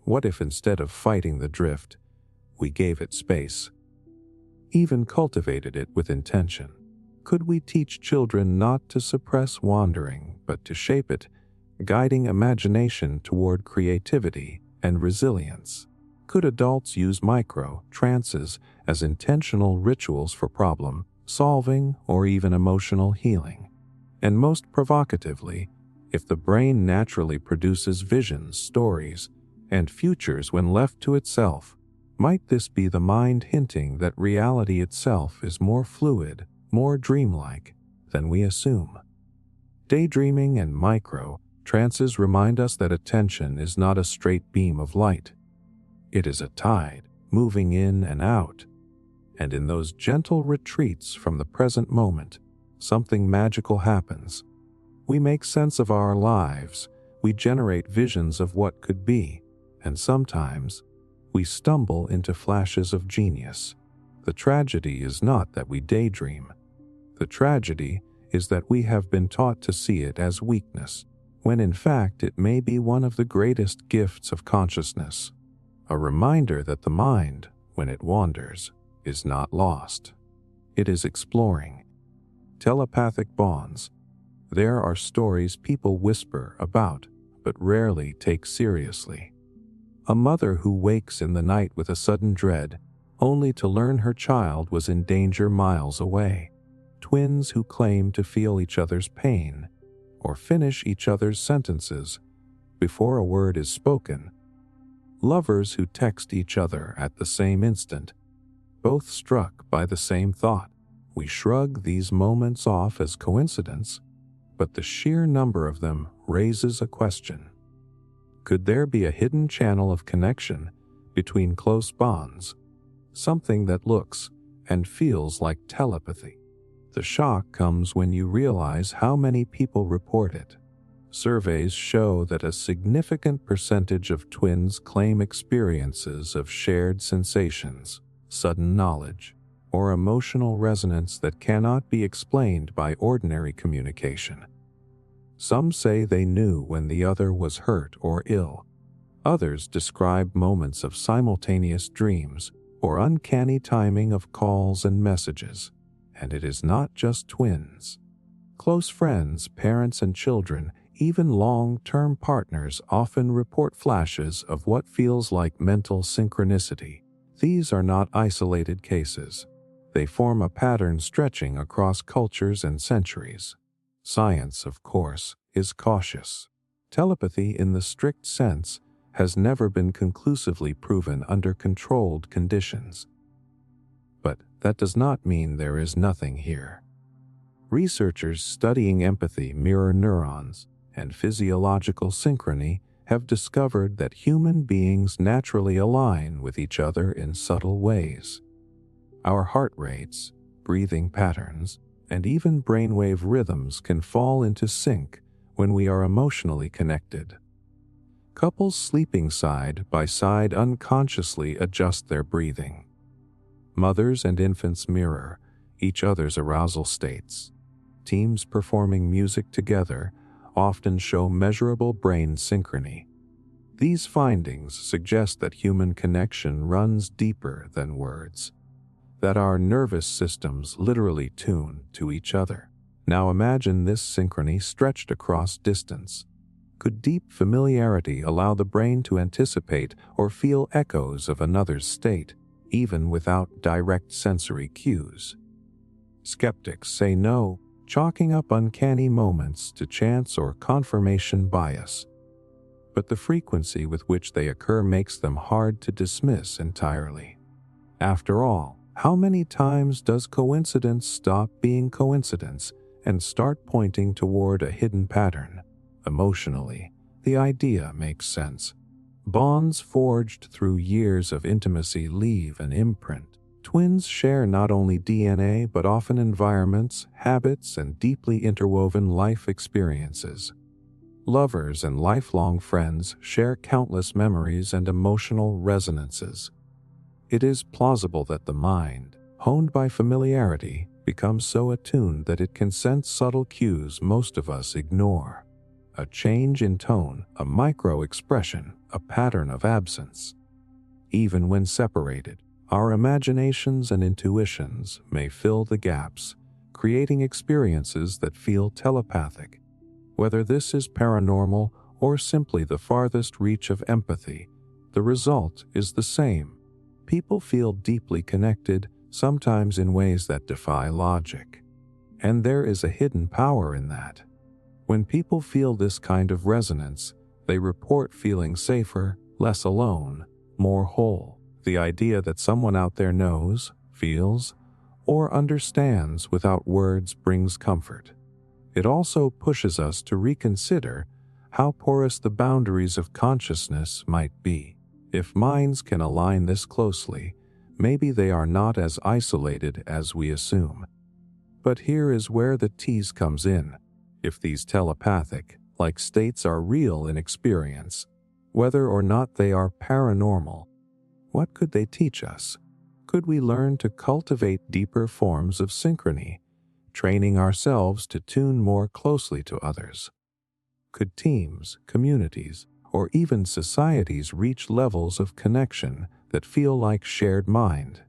What if instead of fighting the drift, we gave it space? Even cultivated it with intention? Could we teach children not to suppress wandering, but to shape it, guiding imagination toward creativity and resilience? Could adults use micro-trances as intentional rituals for problem solving or even emotional healing? And most provocatively, if the brain naturally produces visions, stories, and futures when left to itself, might this be the mind hinting that reality itself is more fluid, more dreamlike than we assume? Daydreaming and micro-trances remind us that attention is not a straight beam of light. It is a tide, moving in and out. And in those gentle retreats from the present moment, something magical happens. We make sense of our lives, we generate visions of what could be, and sometimes we stumble into flashes of genius. The tragedy is not that we daydream. The tragedy is that we have been taught to see it as weakness, when in fact it may be one of the greatest gifts of consciousness. A reminder that the mind, when it wanders, is not lost. It is exploring. Telepathic bonds. There are stories people whisper about, but rarely take seriously. A mother who wakes in the night with a sudden dread, only to learn her child was in danger miles away. Twins who claim to feel each other's pain, or finish each other's sentences before a word is spoken. Lovers who text each other at the same instant, both struck by the same thought. We shrug these moments off as coincidence, but the sheer number of them raises a question. Could there be a hidden channel of connection between close bonds, something that looks and feels like telepathy? The shock comes when you realize how many people report it. Surveys show that a significant percentage of twins claim experiences of shared sensations, sudden knowledge, or emotional resonance that cannot be explained by ordinary communication. Some say they knew when the other was hurt or ill. Others describe moments of simultaneous dreams or uncanny timing of calls and messages. And it is not just twins. Close friends, parents, and children, even long-term partners often report flashes of what feels like mental synchronicity. These are not isolated cases. They form a pattern stretching across cultures and centuries. Science, of course, is cautious. Telepathy in the strict sense has never been conclusively proven under controlled conditions. But that does not mean there is nothing here. Researchers studying empathy, mirror neurons, and physiological synchrony have discovered that human beings naturally align with each other in subtle ways. Our heart rates, breathing patterns, and even brainwave rhythms can fall into sync when we are emotionally connected. Couples sleeping side by side unconsciously adjust their breathing. Mothers and infants mirror each other's arousal states. Teams performing music together often show measurable brain synchrony. These findings suggest that human connection runs deeper than words, that our nervous systems literally tune to each other. Now imagine this synchrony stretched across distance. Could deep familiarity allow the brain to anticipate or feel echoes of another's state, even without direct sensory cues? Skeptics say no, chalking up uncanny moments to chance or confirmation bias. But the frequency with which they occur makes them hard to dismiss entirely. After all, how many times does coincidence stop being coincidence and start pointing toward a hidden pattern? Emotionally, the idea makes sense. Bonds forged through years of intimacy leave an imprint. Twins share not only DNA but often environments, habits, and deeply interwoven life experiences. Lovers and lifelong friends share countless memories and emotional resonances. It is plausible that the mind, honed by familiarity, becomes so attuned that it can sense subtle cues most of us ignore. A change in tone, a micro-expression, a pattern of absence. Even when separated, our imaginations and intuitions may fill the gaps, creating experiences that feel telepathic. Whether this is paranormal or simply the farthest reach of empathy, the result is the same. People feel deeply connected, sometimes in ways that defy logic. And there is a hidden power in that. When people feel this kind of resonance, they report feeling safer, less alone, more whole. The idea that someone out there knows, feels, or understands without words brings comfort. It also pushes us to reconsider how porous the boundaries of consciousness might be. If minds can align this closely, maybe they are not as isolated as we assume. But here is where the tease comes in. If these telepathic-like states are real in experience, whether or not they are paranormal, what could they teach us? Could we learn to cultivate deeper forms of synchrony, training ourselves to tune more closely to others? Could teams, communities, or even societies reach levels of connection that feel like shared mind?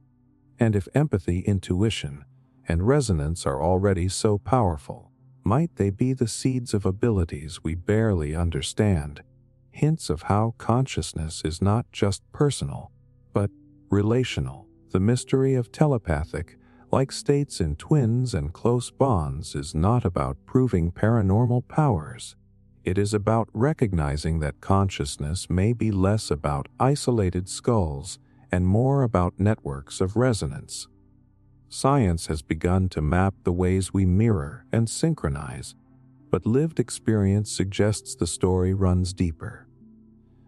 And if empathy, intuition, and resonance are already so powerful, might they be the seeds of abilities we barely understand, hints of how consciousness is not just personal, but relational? The mystery of telepathic-like states in twins and close bonds is not about proving paranormal powers. It is about recognizing that consciousness may be less about isolated skulls and more about networks of resonance. Science has begun to map the ways we mirror and synchronize, but lived experience suggests the story runs deeper.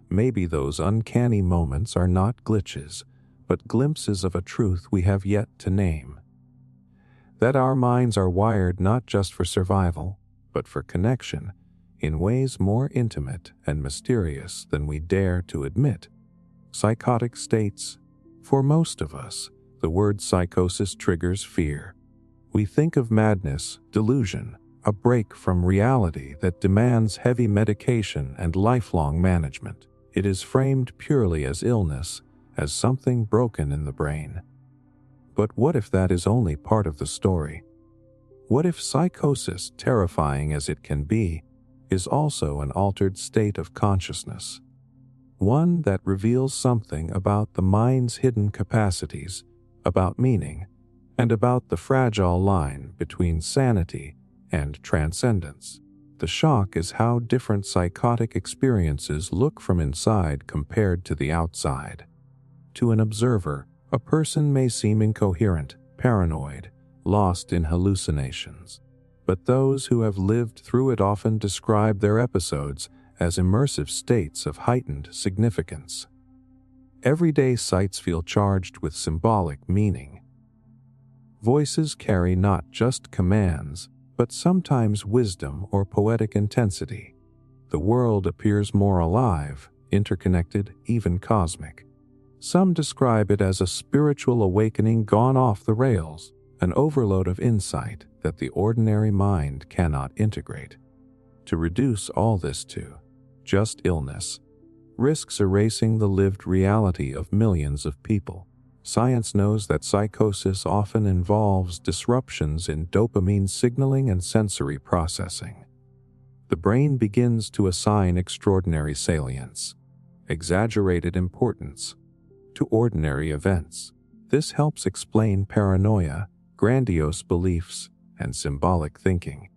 Maybe those uncanny moments are not glitches, but glimpses of a truth we have yet to name. that our minds are wired not just for survival, but for connection, in ways more intimate and mysterious than we dare to admit. Psychotic states. For most of us, the word psychosis triggers fear. We think of madness, delusion, a break from reality that demands heavy medication and lifelong management. It is framed purely as illness, as something broken in the brain. But what if that is only part of the story? What if psychosis, terrifying as it can be, is also an altered state of consciousness? One that reveals something about the mind's hidden capacities, about meaning, and about the fragile line between sanity and transcendence. The shock is how different psychotic experiences look from inside compared to the outside. To an observer, a person may seem incoherent, paranoid, lost in hallucinations. But those who have lived through it often describe their episodes as immersive states of heightened significance. Everyday sights feel charged with symbolic meaning. Voices carry not just commands, but sometimes wisdom or poetic intensity. The world appears more alive, interconnected, even cosmic. Some describe it as a spiritual awakening gone off the rails, an overload of insight that the ordinary mind cannot integrate. To reduce all this to just illness risks erasing the lived reality of millions of people. Science knows that psychosis often involves disruptions in dopamine signaling and sensory processing. The brain begins to assign extraordinary salience, exaggerated importance, to ordinary events. This helps explain paranoia, grandiose beliefs, and symbolic thinking.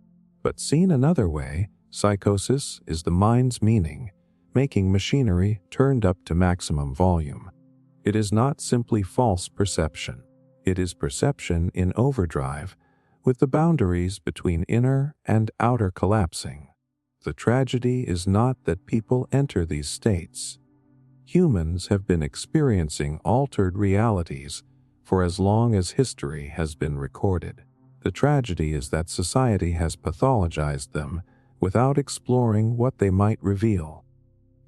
But seen another way, psychosis is the mind's meaning, making machinery turned up to maximum volume. It is not simply false perception. It is perception in overdrive, with the boundaries between inner and outer collapsing. The tragedy is not that people enter these states. Humans have been experiencing altered realities for as long as history has been recorded. The tragedy is that society has pathologized them without exploring what they might reveal.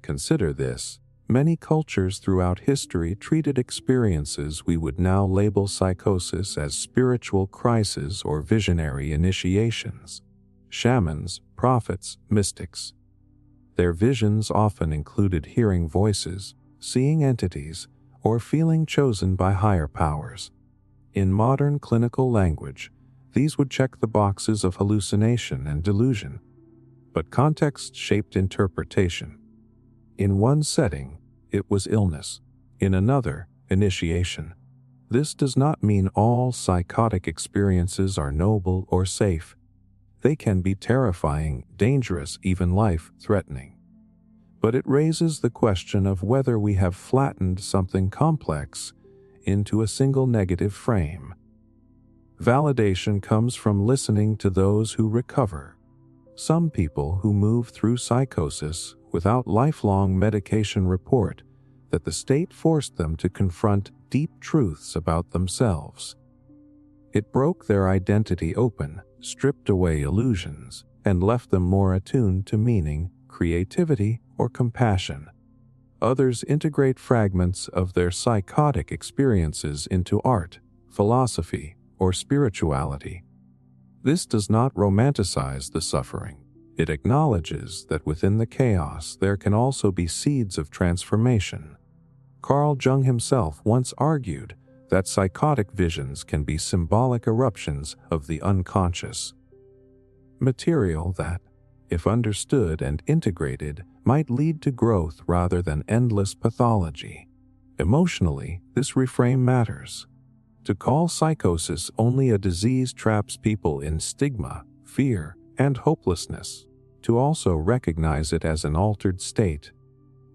Consider this. Many cultures throughout history treated experiences we would now label psychosis as spiritual crises or visionary initiations. Shamans, prophets, mystics. Their visions often included hearing voices, seeing entities, or feeling chosen by higher powers. In modern clinical language, these would check the boxes of hallucination and delusion. But context shaped interpretation. In one setting, it was illness. In another, initiation. This does not mean all psychotic experiences are noble or safe. They can be terrifying, dangerous, even life-threatening. But it raises the question of whether we have flattened something complex into a single negative frame. Validation comes from listening to those who recover. Some people who move through psychosis without lifelong medication report that the state forced them to confront deep truths about themselves. It broke their identity open, stripped away illusions, and left them more attuned to meaning, creativity, or compassion. Others integrate fragments of their psychotic experiences into art, philosophy, or spirituality. This does not romanticize the suffering. It acknowledges that within the chaos there can also be seeds of transformation. Carl Jung himself once argued that psychotic visions can be symbolic eruptions of the unconscious. Material that, if understood and integrated, might lead to growth rather than endless pathology. Emotionally, this reframe matters. To call psychosis only a disease traps people in stigma, fear, and hopelessness. To also recognize it as an altered state,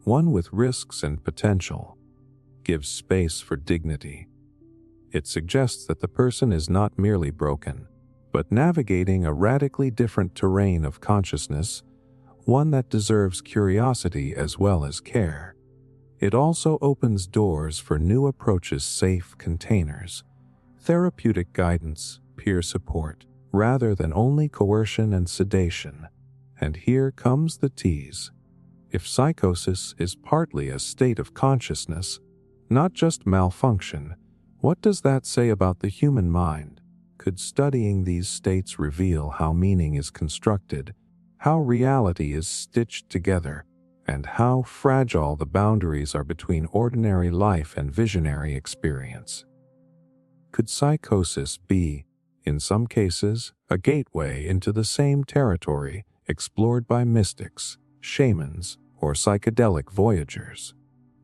one with risks and potential, gives space for dignity. It suggests that the person is not merely broken, but navigating a radically different terrain of consciousness, one that deserves curiosity as well as care. It also opens doors for new approaches, safe containers, therapeutic guidance, peer support, rather than only coercion and sedation. And here comes the tease. If psychosis is partly a state of consciousness, not just malfunction, what does that say about the human mind? Could studying these states reveal how meaning is constructed, how reality is stitched together, and how fragile the boundaries are between ordinary life and visionary experience? Could psychosis be, in some cases, a gateway into the same territory explored by mystics, shamans, or psychedelic voyagers,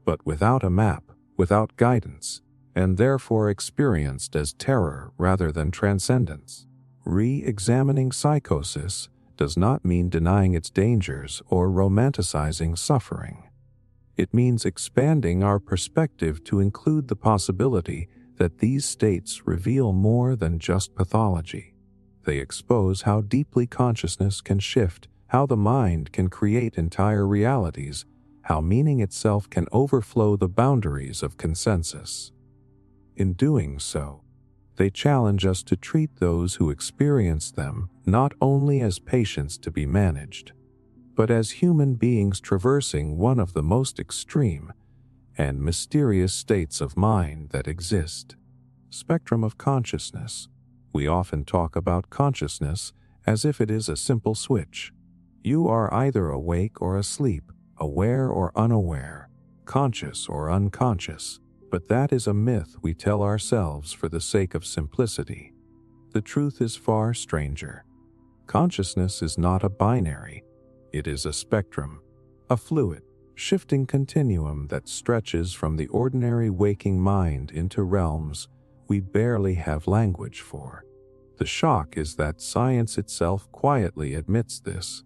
but without a map, without guidance, and therefore experienced as terror rather than transcendence? Re-examining psychosis does not mean denying its dangers or romanticizing suffering. It means expanding our perspective to include the possibility that these states reveal more than just pathology. They expose how deeply consciousness can shift, how the mind can create entire realities, how meaning itself can overflow the boundaries of consensus. In doing so, they challenge us to treat those who experience them not only as patients to be managed, but as human beings traversing one of the most extreme and mysterious states of mind that exist. Spectrum of consciousness. We often talk about consciousness as if it is a simple switch. You are either awake or asleep, aware or unaware, conscious or unconscious. But that is a myth we tell ourselves for the sake of simplicity. The truth is far stranger. Consciousness is not a binary. It is a spectrum, a fluid, shifting continuum that stretches from the ordinary waking mind into realms we barely have language for. The shock is that science itself quietly admits this,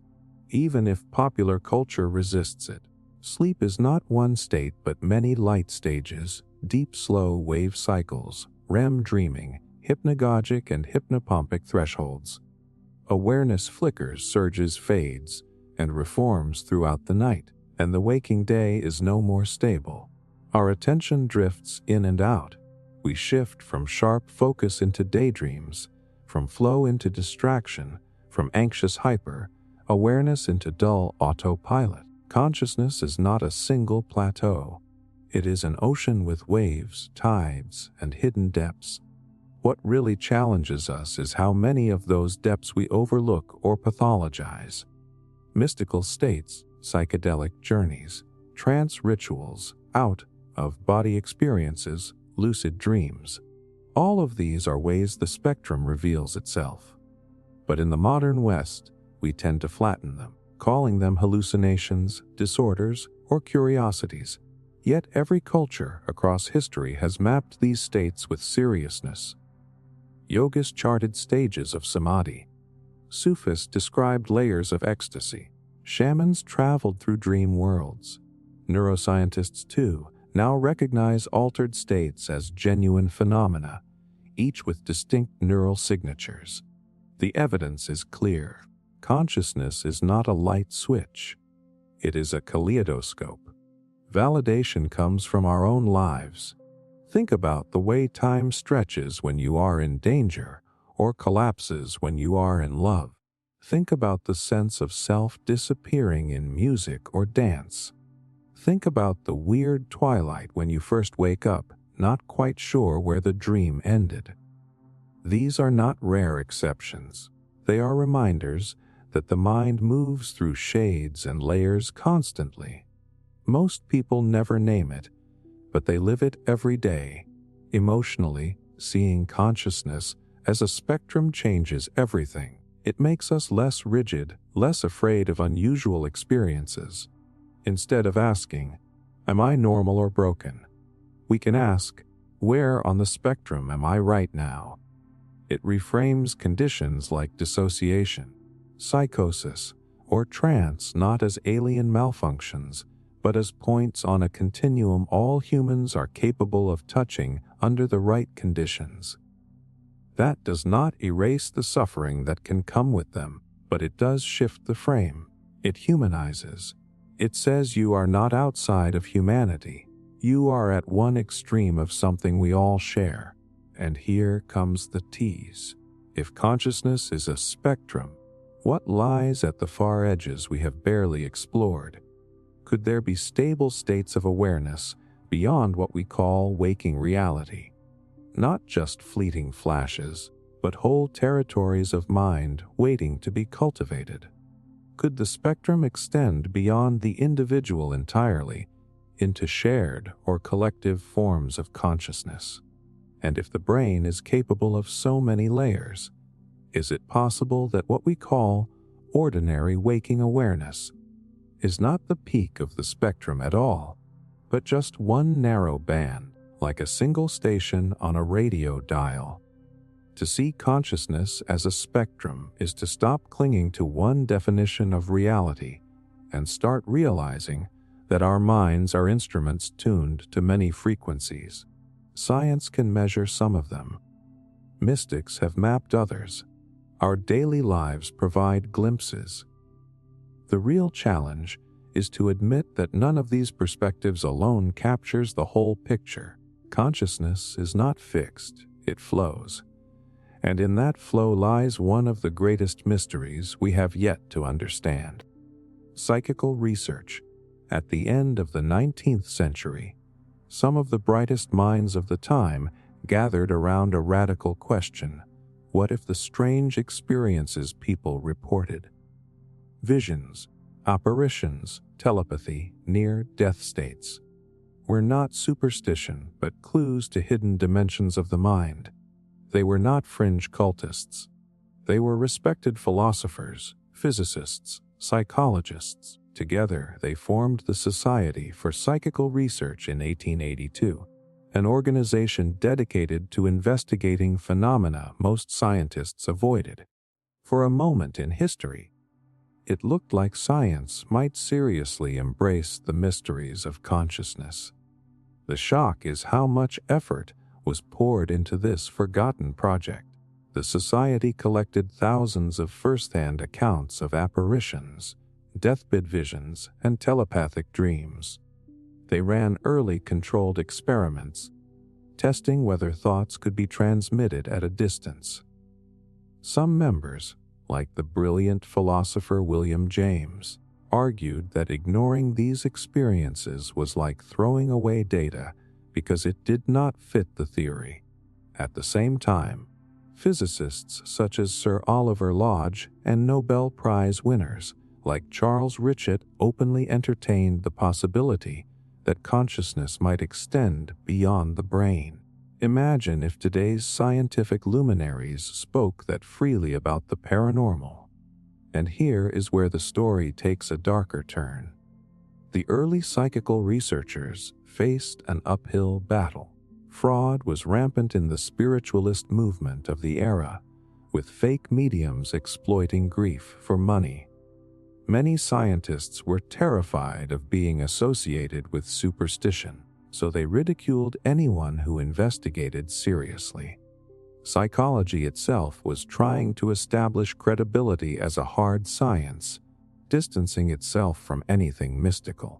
even if popular culture resists it. Sleep is not one state but many light stages, deep slow wave cycles, REM dreaming, hypnagogic and hypnopompic thresholds. Awareness flickers, surges, fades, and reforms throughout the night, and the waking day is no more stable. Our attention drifts in and out. We shift from sharp focus into daydreams, from flow into distraction, from anxious hyper awareness into dull autopilot. Consciousness is not a single plateau. It is an ocean with waves, tides, and hidden depths. What really challenges us is how many of those depths we overlook or pathologize. Mystical states, psychedelic journeys, trance rituals, out-of-body experiences, lucid dreams. All of these are ways the spectrum reveals itself. But in the modern West, we tend to flatten them, calling them hallucinations, disorders, or curiosities. Yet every culture across history has mapped these states with seriousness. Yogists charted stages of Samadhi. Sufis described layers of ecstasy. Shamans traveled through dream worlds. Neuroscientists, too, now recognize altered states as genuine phenomena, each with distinct neural signatures. The evidence is clear. Consciousness is not a light switch. It is a kaleidoscope. Validation comes from our own lives. Think about the way time stretches when you are in danger or collapses when you are in love. Think about the sense of self disappearing in music or dance. Think about the weird twilight when you first wake up, not quite sure where the dream ended. These are not rare exceptions. They are reminders that the mind moves through shades and layers constantly. Most people never name it, but they live it every day. Emotionally, seeing consciousness as a spectrum changes everything. It makes us less rigid, less afraid of unusual experiences. Instead of asking, "Am I normal or broken?" we can ask, "Where on the spectrum am I right now?" It reframes conditions like dissociation, psychosis, or trance not as alien malfunctions, but as points on a continuum all humans are capable of touching under the right conditions. That does not erase the suffering that can come with them, but it does shift the frame. It humanizes. It says you are not outside of humanity. You are at one extreme of something we all share. And here comes the tease. If consciousness is a spectrum, what lies at the far edges we have barely explored? Could there be stable states of awareness beyond what we call waking reality? Not just fleeting flashes, but whole territories of mind waiting to be cultivated. Could the spectrum extend beyond the individual entirely into shared or collective forms of consciousness? And if the brain is capable of so many layers, is it possible that what we call ordinary waking awareness is not the peak of the spectrum at all, but just one narrow band, like a single station on a radio dial? To see consciousness as a spectrum is to stop clinging to one definition of reality and start realizing that our minds are instruments tuned to many frequencies. Science can measure some of them. Mystics have mapped others. Our daily lives provide glimpses. The real challenge is to admit that none of these perspectives alone captures the whole picture. Consciousness is not fixed, it flows. And in that flow lies one of the greatest mysteries we have yet to understand. Psychical research. At the end of the 19th century, some of the brightest minds of the time gathered around a radical question: what if the strange experiences people reported, visions, apparitions, telepathy, near-death states, were not superstition but clues to hidden dimensions of the mind? They were not fringe cultists. They were respected philosophers, physicists, psychologists. Together, they formed the Society for Psychical Research in 1882, an organization dedicated to investigating phenomena most scientists avoided. For a moment in history, it looked like science might seriously embrace the mysteries of consciousness. The shock is how much effort was poured into this forgotten project. The Society collected thousands of first-hand accounts of apparitions, deathbed visions, and telepathic dreams. They ran early controlled experiments, testing whether thoughts could be transmitted at a distance. Some members, like the brilliant philosopher William James, argued that ignoring these experiences was like throwing away data because it did not fit the theory. At the same time, physicists such as Sir Oliver Lodge and Nobel Prize winners like Charles Richet openly entertained the possibility that consciousness might extend beyond the brain. Imagine if today's scientific luminaries spoke that freely about the paranormal. And here is where the story takes a darker turn. The early psychical researchers faced an uphill battle. Fraud was rampant in the spiritualist movement of the era, with fake mediums exploiting grief for money. Many scientists were terrified of being associated with superstition, so they ridiculed anyone who investigated seriously. Psychology itself was trying to establish credibility as a hard science, distancing itself from anything mystical.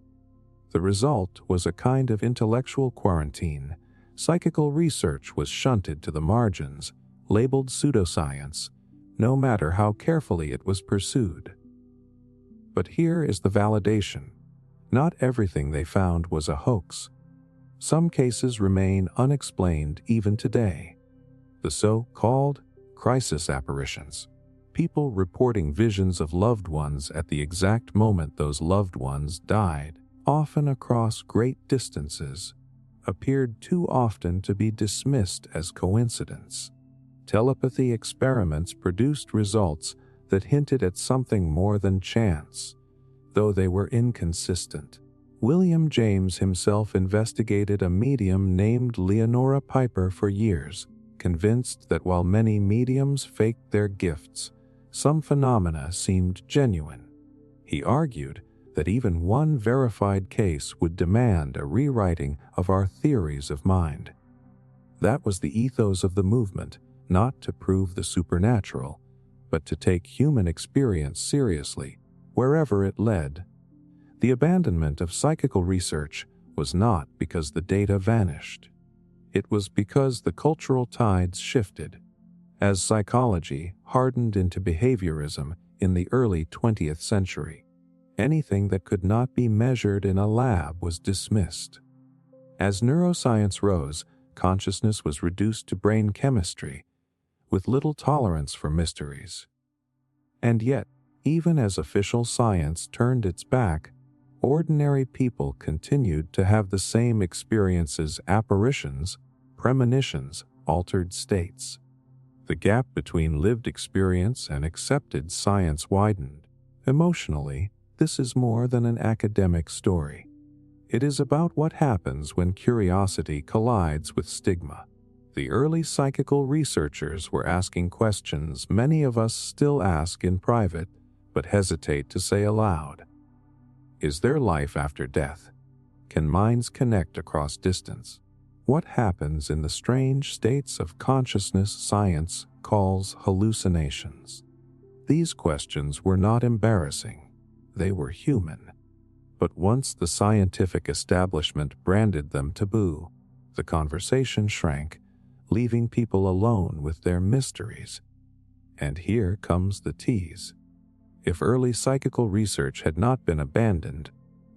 The result was a kind of intellectual quarantine. Psychical research was shunted to the margins, labeled pseudoscience, no matter how carefully it was pursued. But here is the validation. Not everything they found was a hoax. Some cases remain unexplained even today. The so-called crisis apparitions, people reporting visions of loved ones at the exact moment those loved ones died, often across great distances, appeared too often to be dismissed as coincidence. Telepathy experiments produced results that hinted at something more than chance, though they were inconsistent. William James himself investigated a medium named Leonora Piper for years, convinced that while many mediums faked their gifts, some phenomena seemed genuine. He argued that even one verified case would demand a rewriting of our theories of mind. That was the ethos of the movement, not to prove the supernatural, but to take human experience seriously, wherever it led. The abandonment of psychical research was not because the data vanished. It was because the cultural tides shifted. as psychology hardened into behaviorism in the early 20th century. Anything that could not be measured in a lab was dismissed. As neuroscience rose, consciousness was reduced to brain chemistry, with little tolerance for mysteries. And yet, even as official science turned its back, ordinary people continued to have the same experiences: apparitions, premonitions, altered states. The gap between lived experience and accepted science widened. Emotionally, this is more than an academic story. It is about what happens when curiosity collides with stigma. The early psychical researchers were asking questions many of us still ask in private, but hesitate to say aloud. Is there life after death? Can minds connect across distance? What happens in the strange states of consciousness science calls hallucinations? These questions were not embarrassing. They were human. But once the scientific establishment branded them taboo, the conversation shrank, leaving people alone with their mysteries. And here comes the tease. If early psychical research had not been abandoned,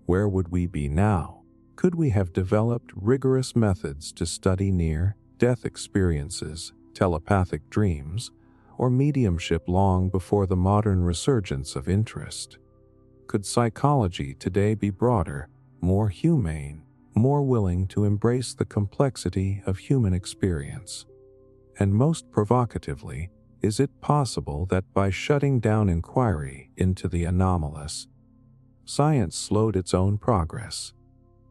where would we be now? Could we have developed rigorous methods to study near-death experiences, telepathic dreams, or mediumship long before the modern resurgence of interest? Could psychology today be broader, more humane, more willing to embrace the complexity of human experience? And most provocatively, is it possible that by shutting down inquiry into the anomalous, science slowed its own progress,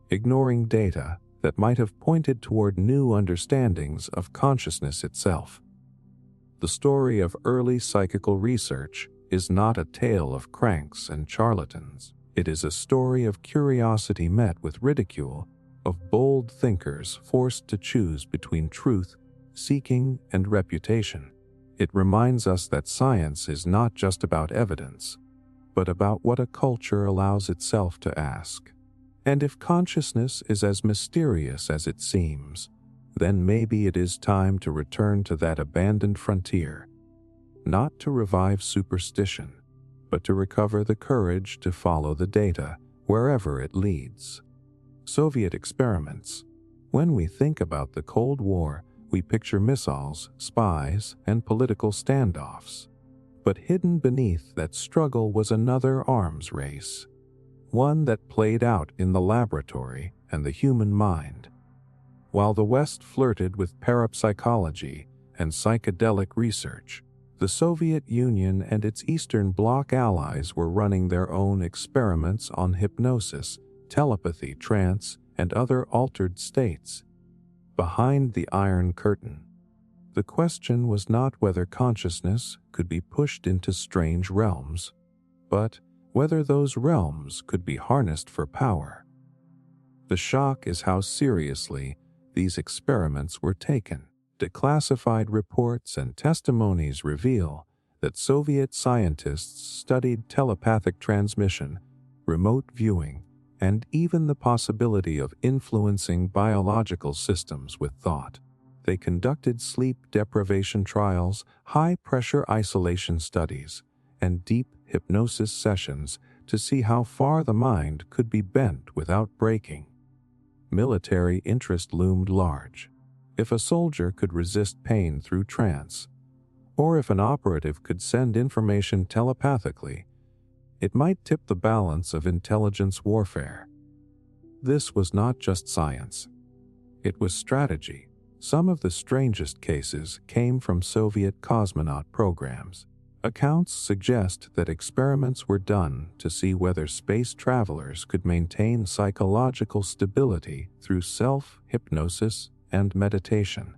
ignoring data that might have pointed toward new understandings of consciousness itself? The story of early psychical research is not a tale of cranks and charlatans. It is a story of curiosity met with ridicule, of bold thinkers forced to choose between truth, seeking, and reputation. It reminds us that science is not just about evidence, but about what a culture allows itself to ask. And if consciousness is as mysterious as it seems, then maybe it is time to return to that abandoned frontier, not to revive superstition, but to recover the courage to follow the data wherever it leads. Soviet experiments. When we think about the Cold War, we picture missiles, spies, and political standoffs. But hidden beneath that struggle was another arms race, one that played out in the laboratory and the human mind. While the West flirted with parapsychology and psychedelic research, the Soviet Union and its Eastern Bloc allies were running their own experiments on hypnosis, telepathy, trance, and other altered states. Behind the Iron Curtain, the question was not whether consciousness could be pushed into strange realms, but whether those realms could be harnessed for power. The shock is how seriously these experiments were taken. Declassified reports and testimonies reveal that Soviet scientists studied telepathic transmission, remote viewing, and even the possibility of influencing biological systems with thought. They conducted sleep deprivation trials, high-pressure isolation studies, and deep hypnosis sessions to see how far the mind could be bent without breaking. Military interest loomed large. If a soldier could resist pain through trance, or if an operative could send information telepathically, it might tip the balance of intelligence warfare. This was not just science. It was strategy. Some of the strangest cases came from Soviet cosmonaut programs. Accounts suggest that experiments were done to see whether space travelers could maintain psychological stability through self-hypnosis and meditation.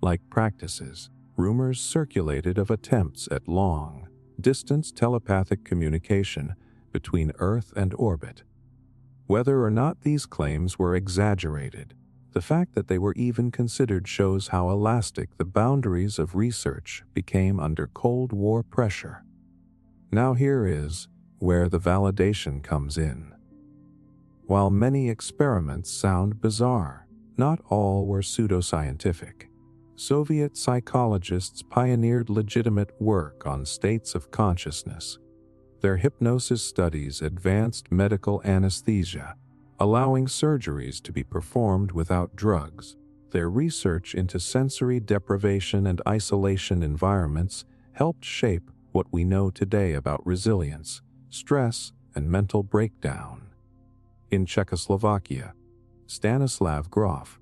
Like practices, rumors circulated of attempts at long-distance telepathic communication between Earth and orbit. Whether or not these claims were exaggerated, the fact that they were even considered shows how elastic the boundaries of research became under Cold War pressure. Now here is where the validation comes in. While many experiments sound bizarre, not all were pseudoscientific. Soviet psychologists pioneered legitimate work on states of consciousness. Their hypnosis studies advanced medical anesthesia, allowing surgeries to be performed without drugs. Their research into sensory deprivation and isolation environments helped shape what we know today about resilience, stress, and mental breakdown. In Czechoslovakia, Stanislav Grof,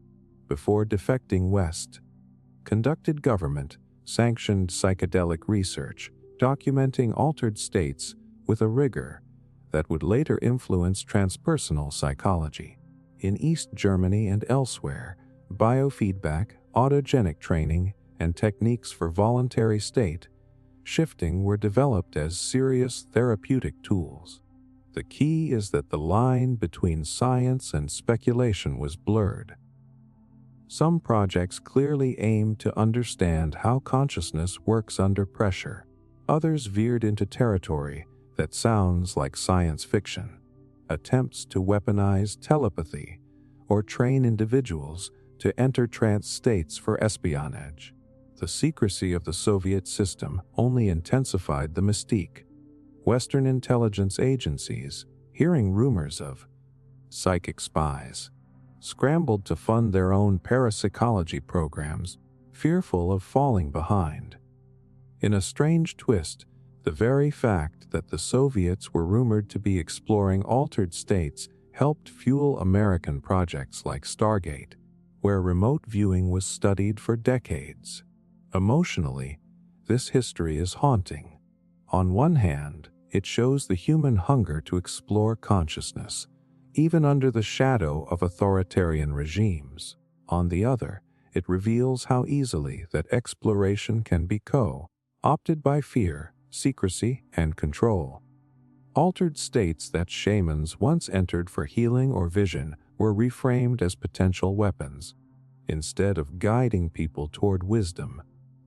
before defecting west, conducted government-sanctioned psychedelic research, documenting altered states with a rigor that would later influence transpersonal psychology. In East Germany and elsewhere, biofeedback, autogenic training, and techniques for voluntary state shifting were developed as serious therapeutic tools. The key is that the line between science and speculation was blurred. Some projects clearly aimed to understand how consciousness works under pressure. Others veered into territory that sounds like science fiction. Attempts to weaponize telepathy or train individuals to enter trance states for espionage. The secrecy of the Soviet system only intensified the mystique. Western intelligence agencies, hearing rumors of psychic spies, scrambled to fund their own parapsychology programs, fearful of falling behind. In a strange twist, the very fact that the Soviets were rumored to be exploring altered states helped fuel American projects like Stargate, where remote viewing was studied for decades. Emotionally, this history is haunting. On one hand, it shows the human hunger to explore consciousness, even under the shadow of authoritarian regimes. On the other, it reveals how easily that exploration can be co-opted by fear, secrecy, and control. Altered states that shamans once entered for healing or vision were reframed as potential weapons. Instead of guiding people toward wisdom,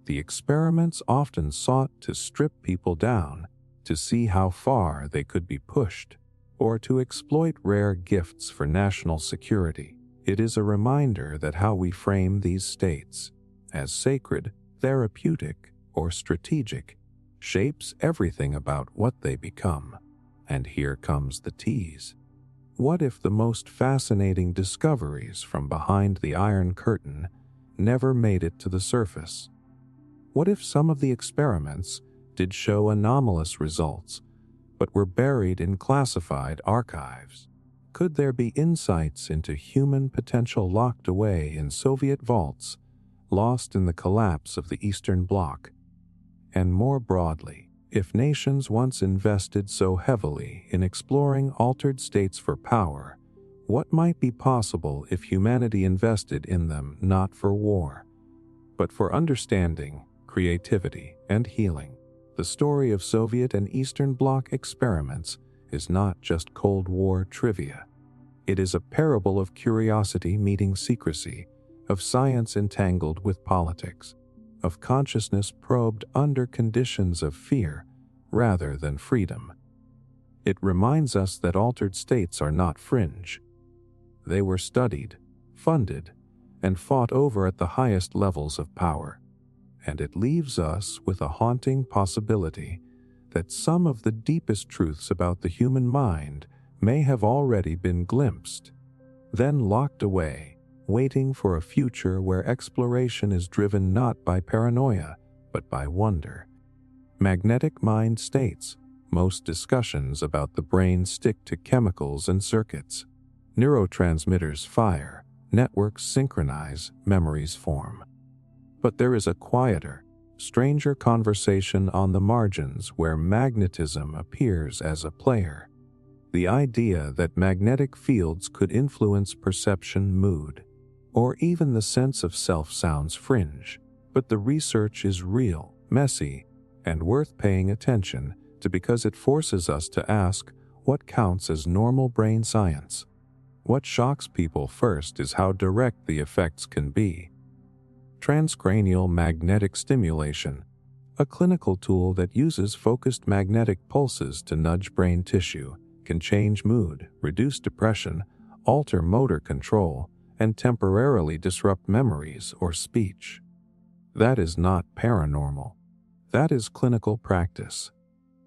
the experiments often sought to strip people down, to see how far they could be pushed, or to exploit rare gifts for national security. It is a reminder that how we frame these states, as sacred, therapeutic, or strategic, shapes everything about what they become. And here comes the tease. What if the most fascinating discoveries from behind the Iron Curtain never made it to the surface? What if some of the experiments did show anomalous results, but were buried in classified archives? Could there be insights into human potential locked away in Soviet vaults, lost in the collapse of the Eastern Bloc? And more broadly, if nations once invested so heavily in exploring altered states for power, what might be possible if humanity invested in them not for war, but for understanding, creativity, and healing? The story of Soviet and Eastern Bloc experiments is not just Cold War trivia. It is a parable of curiosity meeting secrecy, of science entangled with politics, of consciousness probed under conditions of fear rather than freedom. It reminds us that altered states are not fringe. They were studied, funded, and fought over at the highest levels of power. And it leaves us with a haunting possibility that some of the deepest truths about the human mind may have already been glimpsed, then locked away, waiting for a future where exploration is driven not by paranoia, but by wonder. Magnetic mind states. Most discussions about the brain stick to chemicals and circuits. Neurotransmitters fire, networks synchronize, memories form. But there is a quieter, stranger conversation on the margins where magnetism appears as a player. The idea that magnetic fields could influence perception, mood, or even the sense of self sounds fringe, but the research is real, messy, and worth paying attention to because it forces us to ask what counts as normal brain science. What shocks people first is how direct the effects can be. Transcranial magnetic stimulation, a clinical tool that uses focused magnetic pulses to nudge brain tissue, can change mood, reduce depression, alter motor control, and temporarily disrupt memories or speech. That is not paranormal. That is clinical practice.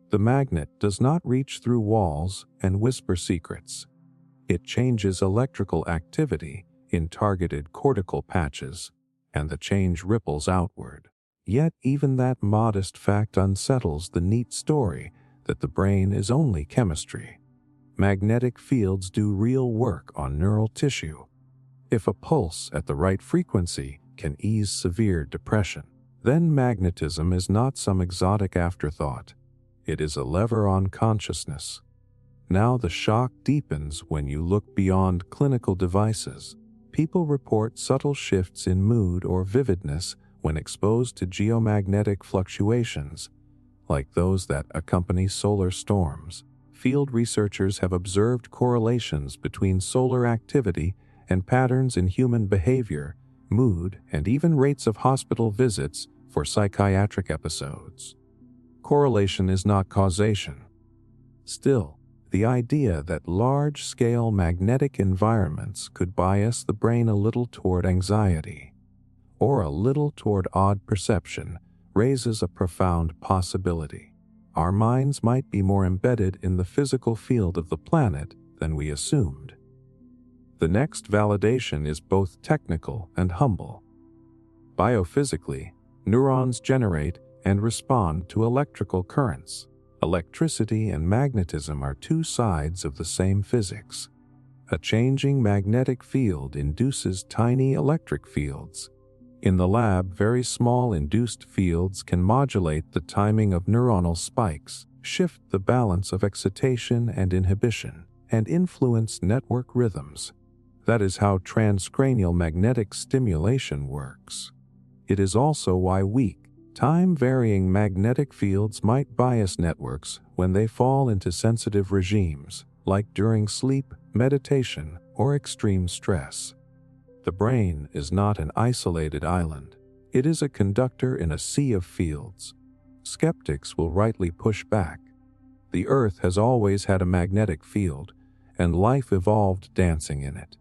The magnet does not reach through walls and whisper secrets. It changes electrical activity in targeted cortical patches, and the change ripples outward. Yet even that modest fact unsettles the neat story that the brain is only chemistry. Magnetic fields do real work on neural tissue. If a pulse at the right frequency can ease severe depression, then magnetism is not some exotic afterthought. It is a lever on consciousness. Now the shock deepens when you look beyond clinical devices. People report subtle shifts in mood or vividness when exposed to geomagnetic fluctuations, like those that accompany solar storms. Field researchers have observed correlations between solar activity and patterns in human behavior, mood, and even rates of hospital visits for psychiatric episodes. Correlation is not causation. Still, the idea that large-scale magnetic environments could bias the brain a little toward anxiety, or a little toward odd perception, raises a profound possibility. Our minds might be more embedded in the physical field of the planet than we assumed. The next validation is both technical and humble. Biophysically, neurons generate and respond to electrical currents. Electricity and magnetism are two sides of the same physics. A changing magnetic field induces tiny electric fields. In the lab, very small induced fields can modulate the timing of neuronal spikes, shift the balance of excitation and inhibition, and influence network rhythms. That is how transcranial magnetic stimulation works. It is also why weak, time-varying magnetic fields might bias networks when they fall into sensitive regimes, like during sleep, meditation, or extreme stress. The brain is not an isolated island. It is a conductor in a sea of fields. Skeptics will rightly push back. The Earth has always had a magnetic field, and life evolved dancing in it.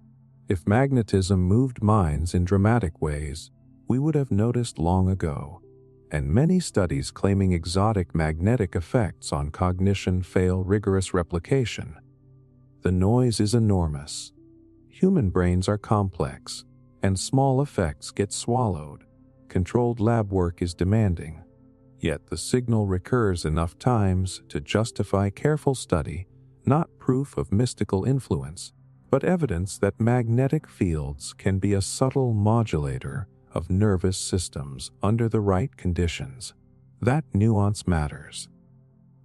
If magnetism moved minds in dramatic ways, we would have noticed long ago. And many studies claiming exotic magnetic effects on cognition fail rigorous replication. The noise is enormous. Human brains are complex, and small effects get swallowed. Controlled lab work is demanding. Yet the signal recurs enough times to justify careful study, not proof of mystical influence, but evidence that magnetic fields can be a subtle modulator of nervous systems under the right conditions. That nuance matters.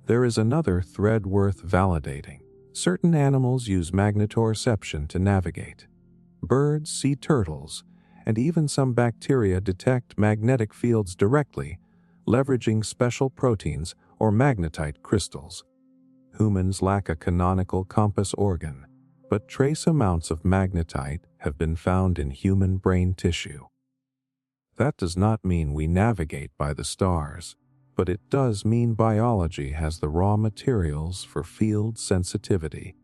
There is another thread worth validating. Certain animals use magnetoreception to navigate. Birds, sea turtles, and even some bacteria detect magnetic fields directly, leveraging special proteins or magnetite crystals. Humans lack a canonical compass organ, but trace amounts of magnetite have been found in human brain tissue. That does not mean we navigate by the stars, but it does mean biology has the raw materials for field sensitivity.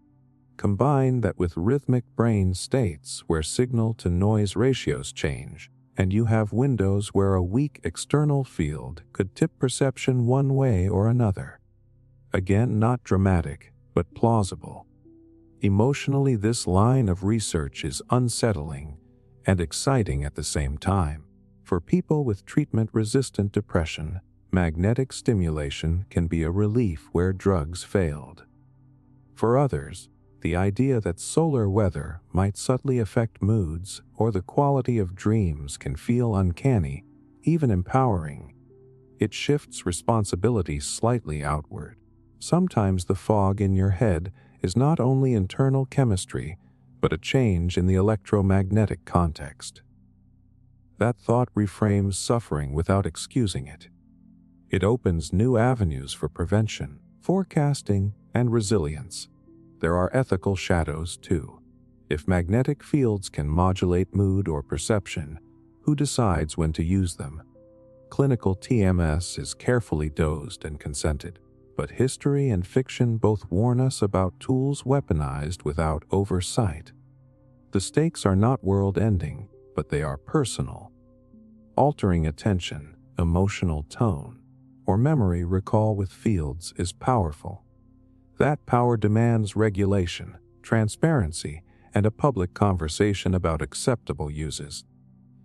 Combine that with rhythmic brain states where signal-to-noise ratios change, and you have windows where a weak external field could tip perception one way or another. Again, not dramatic, but plausible. Emotionally, this line of research is unsettling and exciting at the same time. For people with treatment-resistant depression, magnetic stimulation can be a relief where drugs failed. For others, the idea that solar weather might subtly affect moods or the quality of dreams can feel uncanny, even empowering. It shifts responsibility slightly outward. Sometimes the fog in your head is not only internal chemistry, but a change in the electromagnetic context. That thought reframes suffering without excusing it. It opens new avenues for prevention, forecasting, and resilience. There are ethical shadows, too. If magnetic fields can modulate mood or perception, who decides when to use them? Clinical TMS is carefully dosed and consented, but history and fiction both warn us about tools weaponized without oversight. The stakes are not world-ending, but they are personal. altering attention, emotional tone, or memory recall with fields is powerful. That power demands regulation, transparency, and a public conversation about acceptable uses.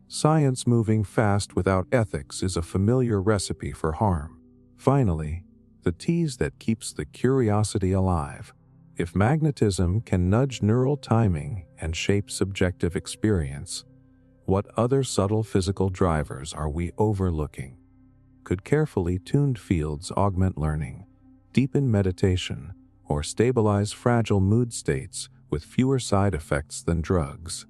Science moving fast without ethics is a familiar recipe for harm. Finally, the tease that keeps the curiosity alive. If magnetism can nudge neural timing and shape subjective experience, what other subtle physical drivers are we overlooking? Could carefully tuned fields augment learning, deepen meditation, or stabilize fragile mood states with fewer side effects than drugs?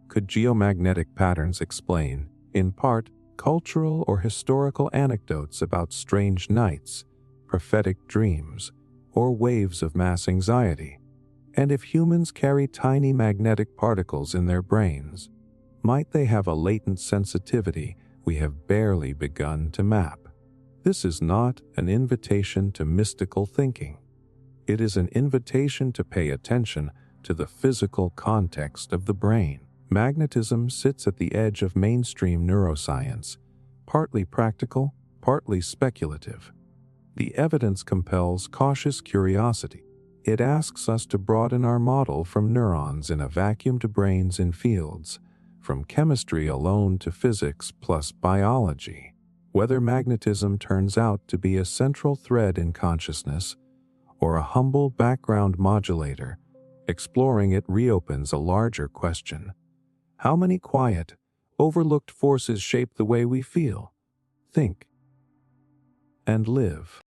Could geomagnetic patterns explain, in part, cultural or historical anecdotes about strange nights, prophetic dreams, or waves of mass anxiety? And if humans carry tiny magnetic particles in their brains, might they have a latent sensitivity we have barely begun to map? This is not an invitation to mystical thinking. It is an invitation to pay attention to the physical context of the brain. Magnetism sits at the edge of mainstream neuroscience, partly practical, partly speculative. The evidence compels cautious curiosity. It asks us to broaden our model from neurons in a vacuum to brains in fields, from chemistry alone to physics plus biology. Whether magnetism turns out to be a central thread in consciousness or a humble background modulator, exploring it reopens a larger question. How many quiet, overlooked forces shape the way we feel, think, and live?